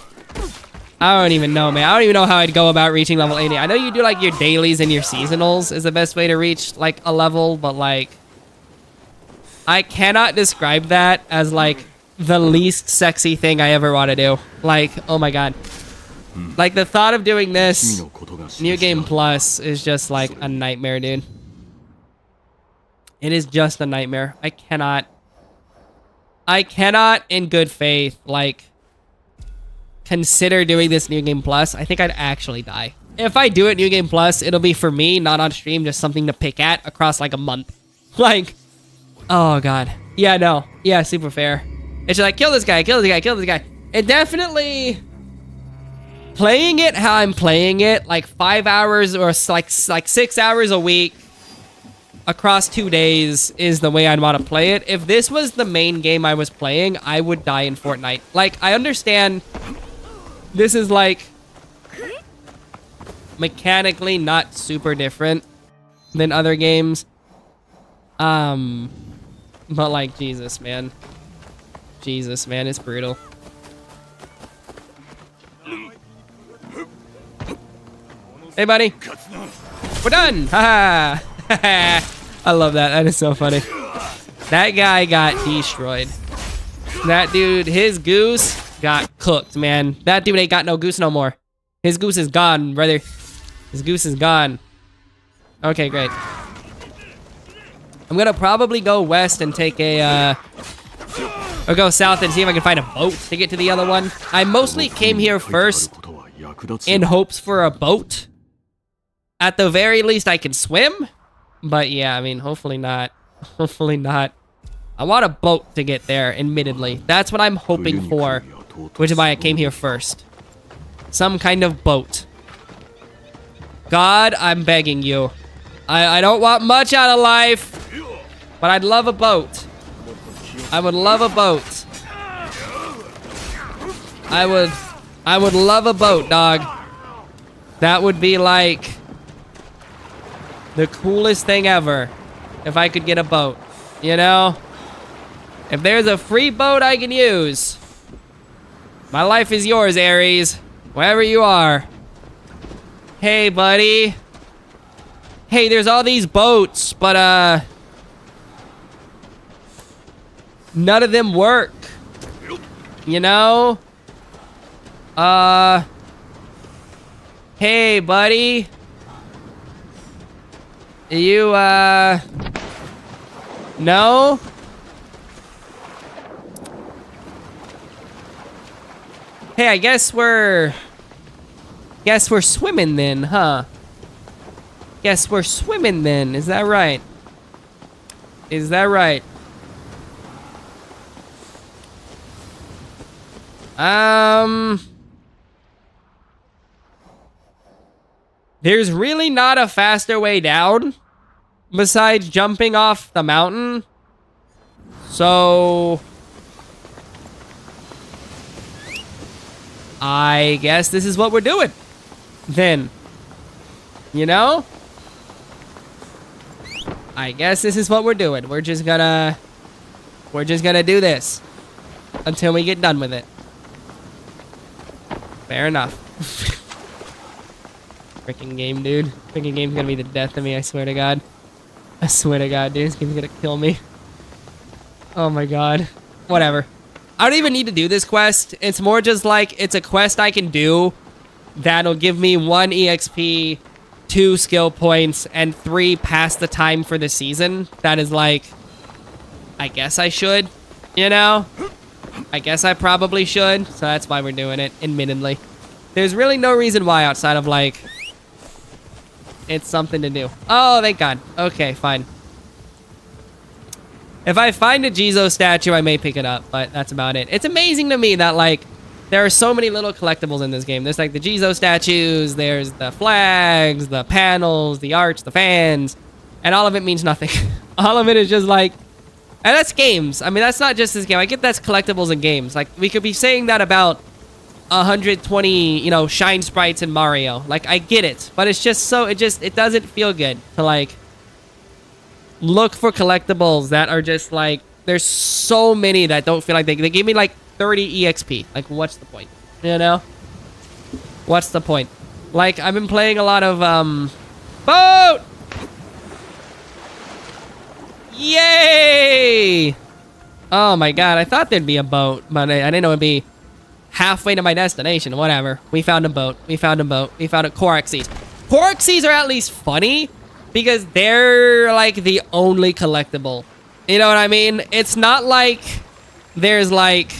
I don't even know how I'd go about reaching level 80. I know you do like your dailies and your seasonals is the best way to reach like a level, but like I cannot describe that as like the least sexy thing I ever want to do. Like, oh my god. Like the thought of doing this New Game Plus is just like a nightmare, dude. It is just a nightmare. I cannot in good faith like consider doing this New Game Plus. I think I'd actually die. If I do it New Game Plus, it'll be for me, not on stream, just something to pick at across like a month. Like, oh god. Yeah, no. Yeah, super fair. It's just like, kill this guy, kill this guy, kill this guy. It definitely... Playing it how I'm playing it, like 5 hours or like 6 hours a week across 2 days is the way I'd want to play it. If this was the main game I was playing, I would die in Fortnite. Like, I understand this is like mechanically not super different than other games. But like, Jesus, man. Jesus, man, it's brutal. Hey, buddy. We're done. Haha. I love that. That is so funny. That guy got destroyed. That dude, his goose got cooked, man. That dude ain't got no goose no more. His goose is gone, brother. His goose is gone. Okay, great. I'm gonna probably go west and take a, or go south and see if I can find a boat to get to the other one. I mostly came here first in hopes for a boat. At the very least, I can swim. But yeah, I mean, hopefully not. Hopefully not. I want a boat to get there, admittedly. That's what I'm hoping for, which is why I came here first. Some kind of boat. God, I'm begging you. I don't want much out of life, but I'd love a boat. I would love a boat. I would I would love a boat, dog. That would be like the coolest thing ever if I could get a boat, you know? If there's a free boat I can use, my life is yours, Ares, wherever you are. Hey, buddy. Hey, there's all these boats, but none of them work. You know? Hey, buddy. You, no? Hey, I guess we're swimming then, huh? Guess we're swimming then, is that right? Is that right? There's really not a faster way down besides jumping off the mountain. So I guess this is what we're doing then. You know? I guess this is what we're doing. We're just gonna do this until we get done with it. Fair enough. Freaking game, dude. Freaking game's gonna be the death of me, I swear to God. I swear to God, dude. This game's gonna kill me. Oh my God. Whatever. I don't even need to do this quest. It's more just like, it's a quest I can do that'll give me 1 EXP, 2 skill points, and 3 pass the time for the season. That is like, I guess I should, you know? I guess I probably should, so that's why we're doing it, admittedly. There's really no reason why outside of like, it's something to do. Oh, thank God. Okay, fine. If I find a Jizo statue, I may pick it up, but that's about it. It's amazing to me that like, there are so many little collectibles in this game. There's like the Jizo statues, there's the flags, the panels, the arch, the fans, and all of it means nothing. All of it is just like, and that's games. I mean, that's not just this game. I get that's collectibles in games. Like, we could be saying that about 120, you know, shine sprites in Mario. Like, I get it, but it's just so, it doesn't feel good to like, look for collectibles that are just like, there's so many that don't feel like they give me like 30 EXP. Like, what's the point? You know? What's the point? Like, I've been playing a lot of, boat! Yay! Oh my God, I thought there'd be a boat, but I didn't know it'd be halfway to my destination. Whatever. We found a boat. We found a boat. We found a Korok seeds. Korok seeds are at least funny because they're like the only collectible. You know what I mean? It's not like there's like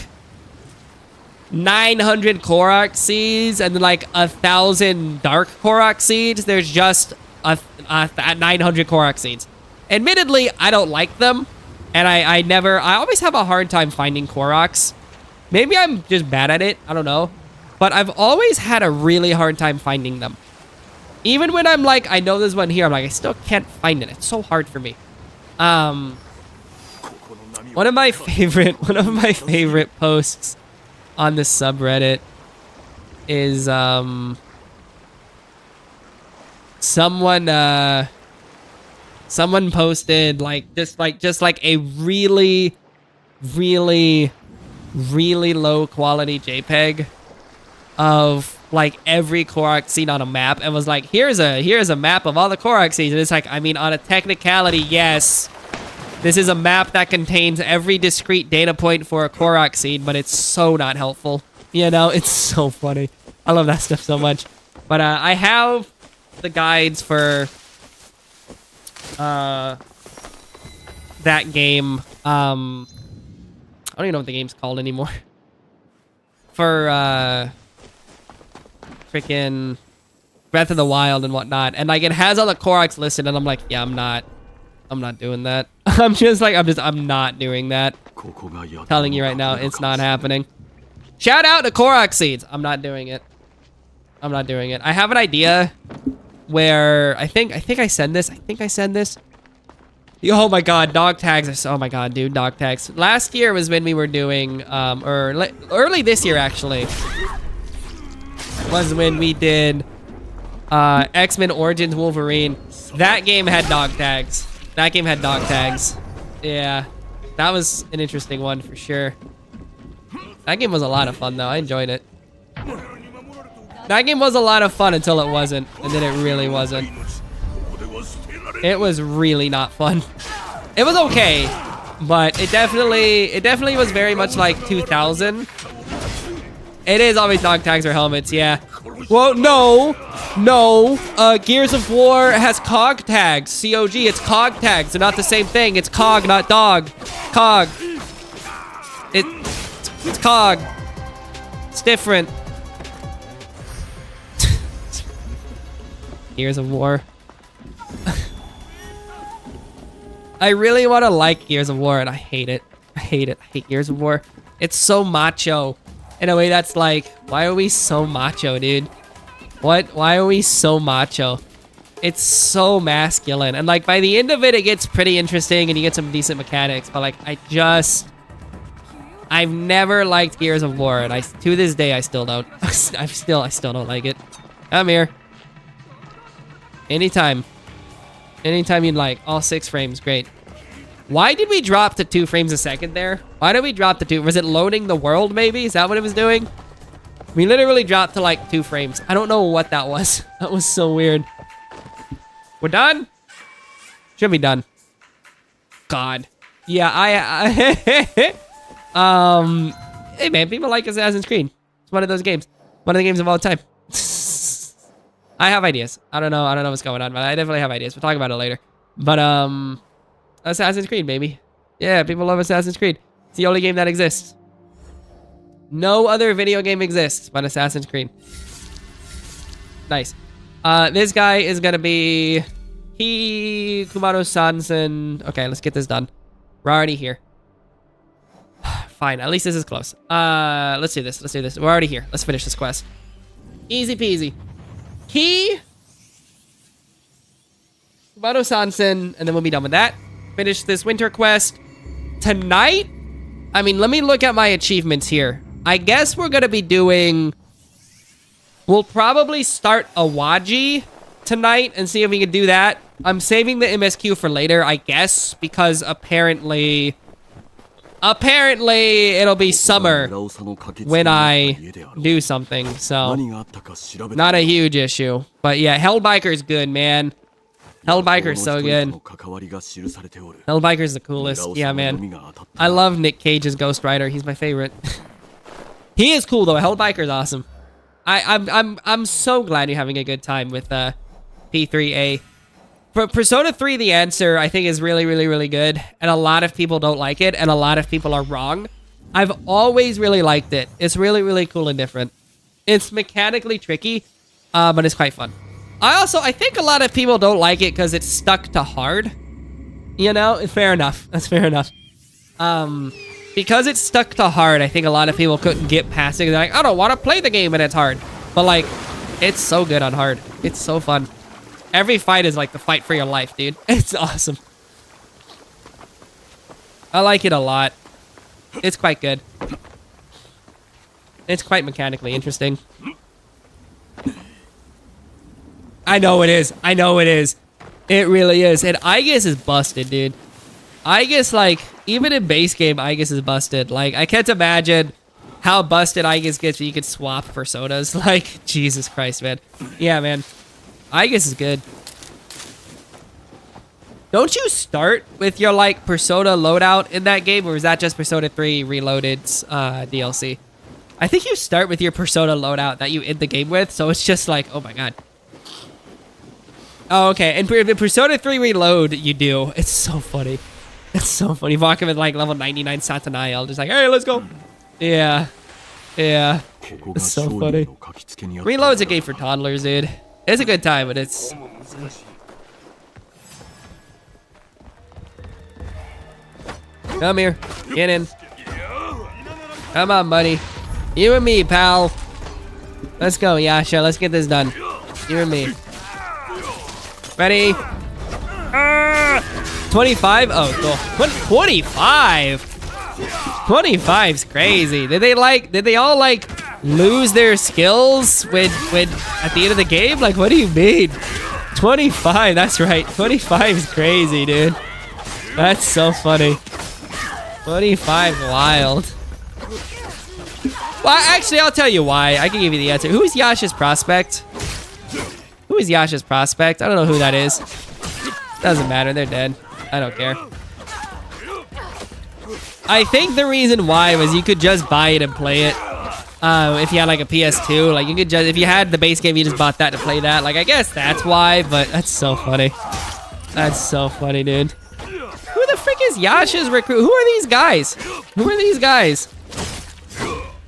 900 Korok seeds and like 1,000 dark Korok seeds. There's just a 900 Korok seeds. Admittedly, I don't like them, and I always have a hard time finding Koroks. Maybe I'm just bad at it, I don't know. But I've always had a really hard time finding them. Even when I'm like, I know there's one here, I'm like, I still can't find it. It's so hard for me. One of my favorite posts on the subreddit is someone posted just like a really low quality JPEG of like every Korok seed on a map and was like, here's a map of all the Korok seeds. And it's like, I mean, on a technicality, yes, this is a map that contains every discrete data point for a Korok seed, but it's so not helpful. You know, it's so funny. I love that stuff so much. But I have the guides for that game. I don't even know what the game's called anymore. For freaking Breath of the Wild and whatnot, and like it has all the Koroks listed, and I'm like, yeah, I'm not doing that. I'm not doing that. Telling you right now, it's not happening. Shout out to Korok seeds. I'm not doing it. I'm not doing it. I have an idea where I think I said this. Oh my God, dog tags. Oh my God, dude, dog tags. Last year was when we were doing, or early this year actually. was when we did X-Men Origins Wolverine. That game had dog tags. Yeah, that was an interesting one for sure. That game was a lot of fun though. I enjoyed it. That game was a lot of fun until it wasn't, and then it really wasn't. It was really not fun. It was okay, but it definitely was very much like 2000. It is always dog tags or helmets, yeah. Well, no. Gears of War has COG tags. COG, it's COG tags. They're not the same thing. It's COG, not dog. COG. It's COG. It's different. Gears of War. I really want to like Gears of War, and I hate it. I hate Gears of War. It's so macho. In a way that's like, why are we so macho, dude? Why are we so macho? It's so masculine. And like, by the end of it, it gets pretty interesting, and you get some decent mechanics. But like, I've never liked Gears of War, and to this day, I still don't. I still don't like it. Come here. Anytime you'd like. All 6 frames, great. Why did we drop to 2 frames a second there? Why did we drop to 2? Was it loading the world maybe? Is that what it was doing? We literally dropped to like 2 frames. I don't know what that was. That was so weird. We're done? Should be done. God. Yeah, hey man, people like Assassin's Creed. It's one of those games. One of the games of all time. I have ideas. I don't know what's going on, but I definitely have ideas. We'll talk about it later. But Assassin's Creed, baby. Yeah, people love Assassin's Creed. It's the only game that exists. No other video game exists but Assassin's Creed. Nice. This guy is gonna be Kumaro Sansen. Okay, let's get this done. We're already here. Fine, at least this is close. Let's do this. We're already here. Let's finish this quest. Easy peasy. Kumaro Sansen, and then we'll be done with that. Finish this winter quest. Tonight? I mean, let me look at my achievements here. I guess we're gonna be doing... We'll probably start Awaji tonight and see if we can do that. I'm saving the MSQ for later, I guess, because apparently it'll be summer when I do something, so not a huge issue. But yeah, Hellbiker's good, man. Hellbiker's so good. Hellbiker's the coolest. Yeah, man. I love Nick Cage's Ghost Rider. He's my favorite. He is cool though. Hellbiker's awesome. I'm so glad you're having a good time with P3A. For Persona 3, the answer I think is really, really, really good, and a lot of people don't like it, and a lot of people are wrong. I've always really liked it. It's really, really cool and different. It's mechanically tricky, but it's quite fun. I think a lot of people don't like it because it's stuck to hard. You know, fair enough. That's fair enough. Because it's stuck to hard, I think a lot of people couldn't get past it. They're like, I don't want to play the game and it's hard. But like, it's so good on hard. It's so fun. Every fight is like the fight for your life, dude. It's awesome. I like it a lot. It's quite good. It's quite mechanically interesting. I know it is. I know it is. It really is. And Aegis is busted, dude. Aegis, like, even in base game, Aegis is busted. Like, I can't imagine how busted Aegis gets when you can swap personas. Like, Jesus Christ, man. Yeah, man. Aegis is good. Don't you start with your, like, Persona loadout in that game? Or is that just Persona 3 Reloaded's DLC? I think you start with your Persona loadout that you end the game with. So it's just like, oh my god. Oh, okay. And in Persona 3 Reload, you do. It's so funny. It's so funny. Walking with, like, level 99 Satanael. Just like, hey, let's go. Yeah. Yeah. It's so funny. Reload's a game for toddlers, dude. It's a good time, but it's... Come here. Get in. Come on, buddy. You and me, pal. Let's go, Yasha. Let's get this done. You and me. Ready? 25? Oh, cool. 25? 25's crazy. Did they all like lose their skills when at the end of the game? Like, what do you mean? 25, that's right. 25 is crazy, dude. That's so funny. 25 wild. Well, actually, I'll tell you why. I can give you the answer. Who is Yasha's prospect? Who is Yasha's prospect? I don't know who that is. Doesn't matter. They're dead. I don't care. I think the reason why was you could just buy it and play it. If you had like a PS2, like you could just, if you had the base game, you just bought that to play that. Like, I guess that's why, but that's so funny. That's so funny, dude. Who the frick is Yasha's recruit? Who are these guys? Who are these guys?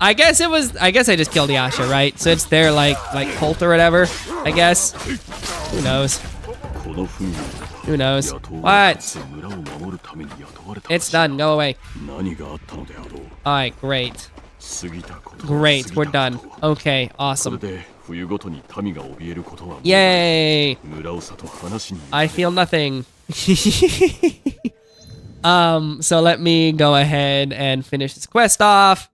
I guess I just killed Yasha, right? So it's their like cult or whatever, I guess. Who knows? Who knows? What? It's done. Go away. Alright, great. Great, we're done. Okay, awesome. Yay! I feel nothing. So let me go ahead and finish this quest off.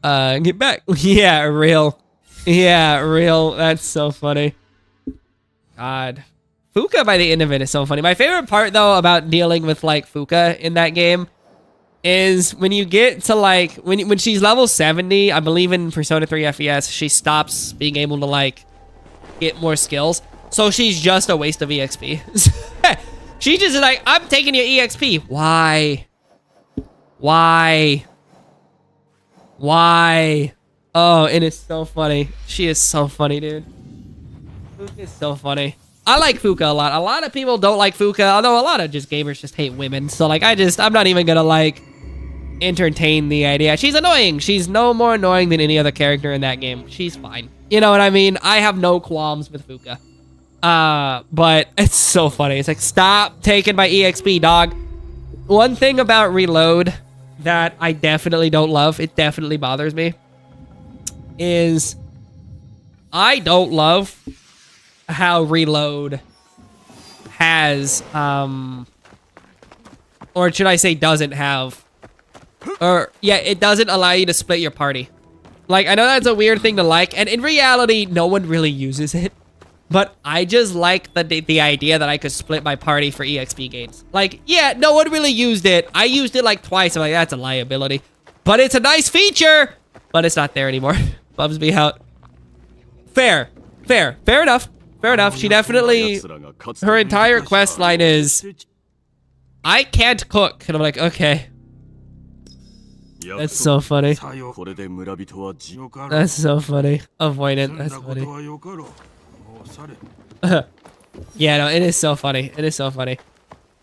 Get back. Yeah, real. Yeah, real. That's so funny. God. Fuka by the end of it is so funny. My favorite part, though, about dealing with, like, Fuka in that game is when you get to, like, when she's level 70, I believe in Persona 3 FES, she stops being able to, like, get more skills. So she's just a waste of EXP. She's just like, I'm taking your EXP. Why? Why? Why? Oh, it is so funny. She is so funny, dude. Fuka is so funny. I like Fuka a lot. A lot of people don't like Fuka, although a lot of just gamers just hate women. So, like, I'm not even gonna, like, entertain the idea. She's annoying. She's no more annoying than any other character in that game. She's fine. You know what I mean? I have no qualms with Fuka. But it's so funny. It's like, stop taking my EXP, dog. One thing about Reload that I definitely don't love, it definitely bothers me, is I don't love how Reload has, or should I say doesn't have, or yeah, it doesn't allow you to split your party. Like, I know that's a weird thing to like, and in reality, no one really uses it. But I just like the idea that I could split my party for EXP gains. Like, yeah, no one really used it. I used it like twice. I'm like, that's a liability. But it's a nice feature. But it's not there anymore. Bums me out. Fair. Fair. Fair enough. Fair enough. She definitely... Her entire quest line is... I can't cook. And I'm like, okay. That's so funny. That's so funny. Avoidant. That's funny. Yeah, no, it is so funny. It is so funny.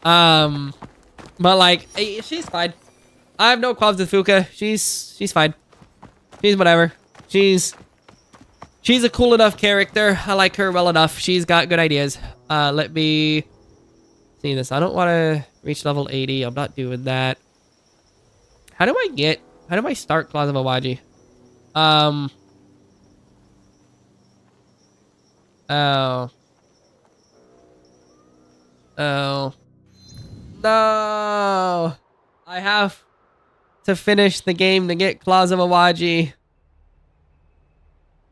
But like, she's fine. I have no qualms with Fuka. She's fine. She's whatever. She's a cool enough character. I like her well enough. She's got good ideas. Let me see this. I don't want to reach level 80. I'm not doing that. How do I start Claws of Awaji? Oh. Oh. No. I have to finish the game to get Claws of Awaji.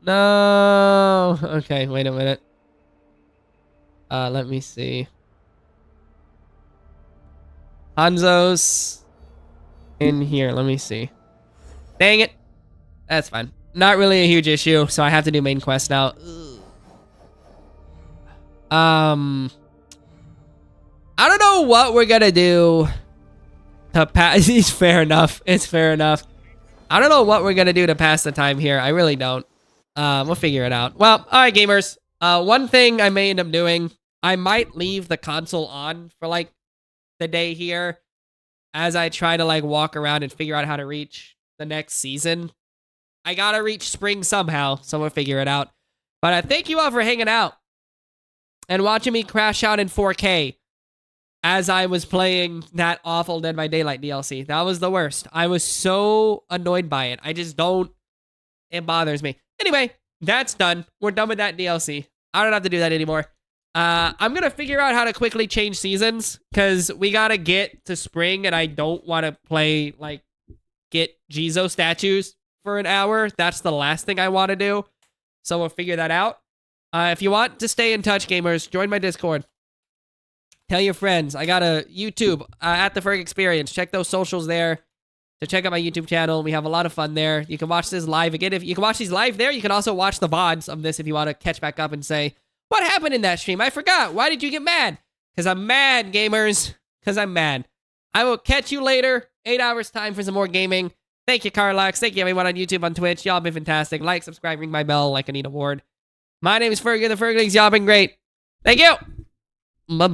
No. Okay, wait a minute. Let me see. Hanzo's in here. Let me see. Dang it. That's fine. Not really a huge issue, so I have to do main quest now. I don't know what we're gonna do to pass. It's fair enough. It's fair enough. I don't know what we're gonna do to pass the time here. I really don't. We'll figure it out. Well, all right, gamers. One thing I may end up doing, I might leave the console on for like the day here as I try to like walk around and figure out how to reach the next season. I gotta reach spring somehow, so we'll figure it out. But I thank you all for hanging out and watching me crash out in 4K as I was playing that awful Dead by Daylight DLC. That was the worst. I was so annoyed by it. I just don't... It bothers me. Anyway, that's done. We're done with that DLC. I don't have to do that anymore. I'm going to figure out how to quickly change seasons because we got to get to spring and I don't want to play, like, get Jizo statues for an hour. That's the last thing I want to do. So we'll figure that out. If you want to stay in touch, gamers, join my Discord. Tell your friends. I got a YouTube at the Ferg Experience. Check those socials there to check out my YouTube channel. We have a lot of fun there. You can watch this live again. If you can watch these live there, you can also watch the VODs of this if you want to catch back up and say, what happened in that stream? I forgot. Why did you get mad? Because I'm mad, gamers. Because I'm mad. I will catch you later. 8 hours time for some more gaming. Thank you, Carlox. Thank you, everyone on YouTube, on Twitch. Y'all been fantastic. Like, subscribe, ring my bell like I need a ward. My name is Fergie, the Ferglings. Y'all been great. Thank you. Bye-bye.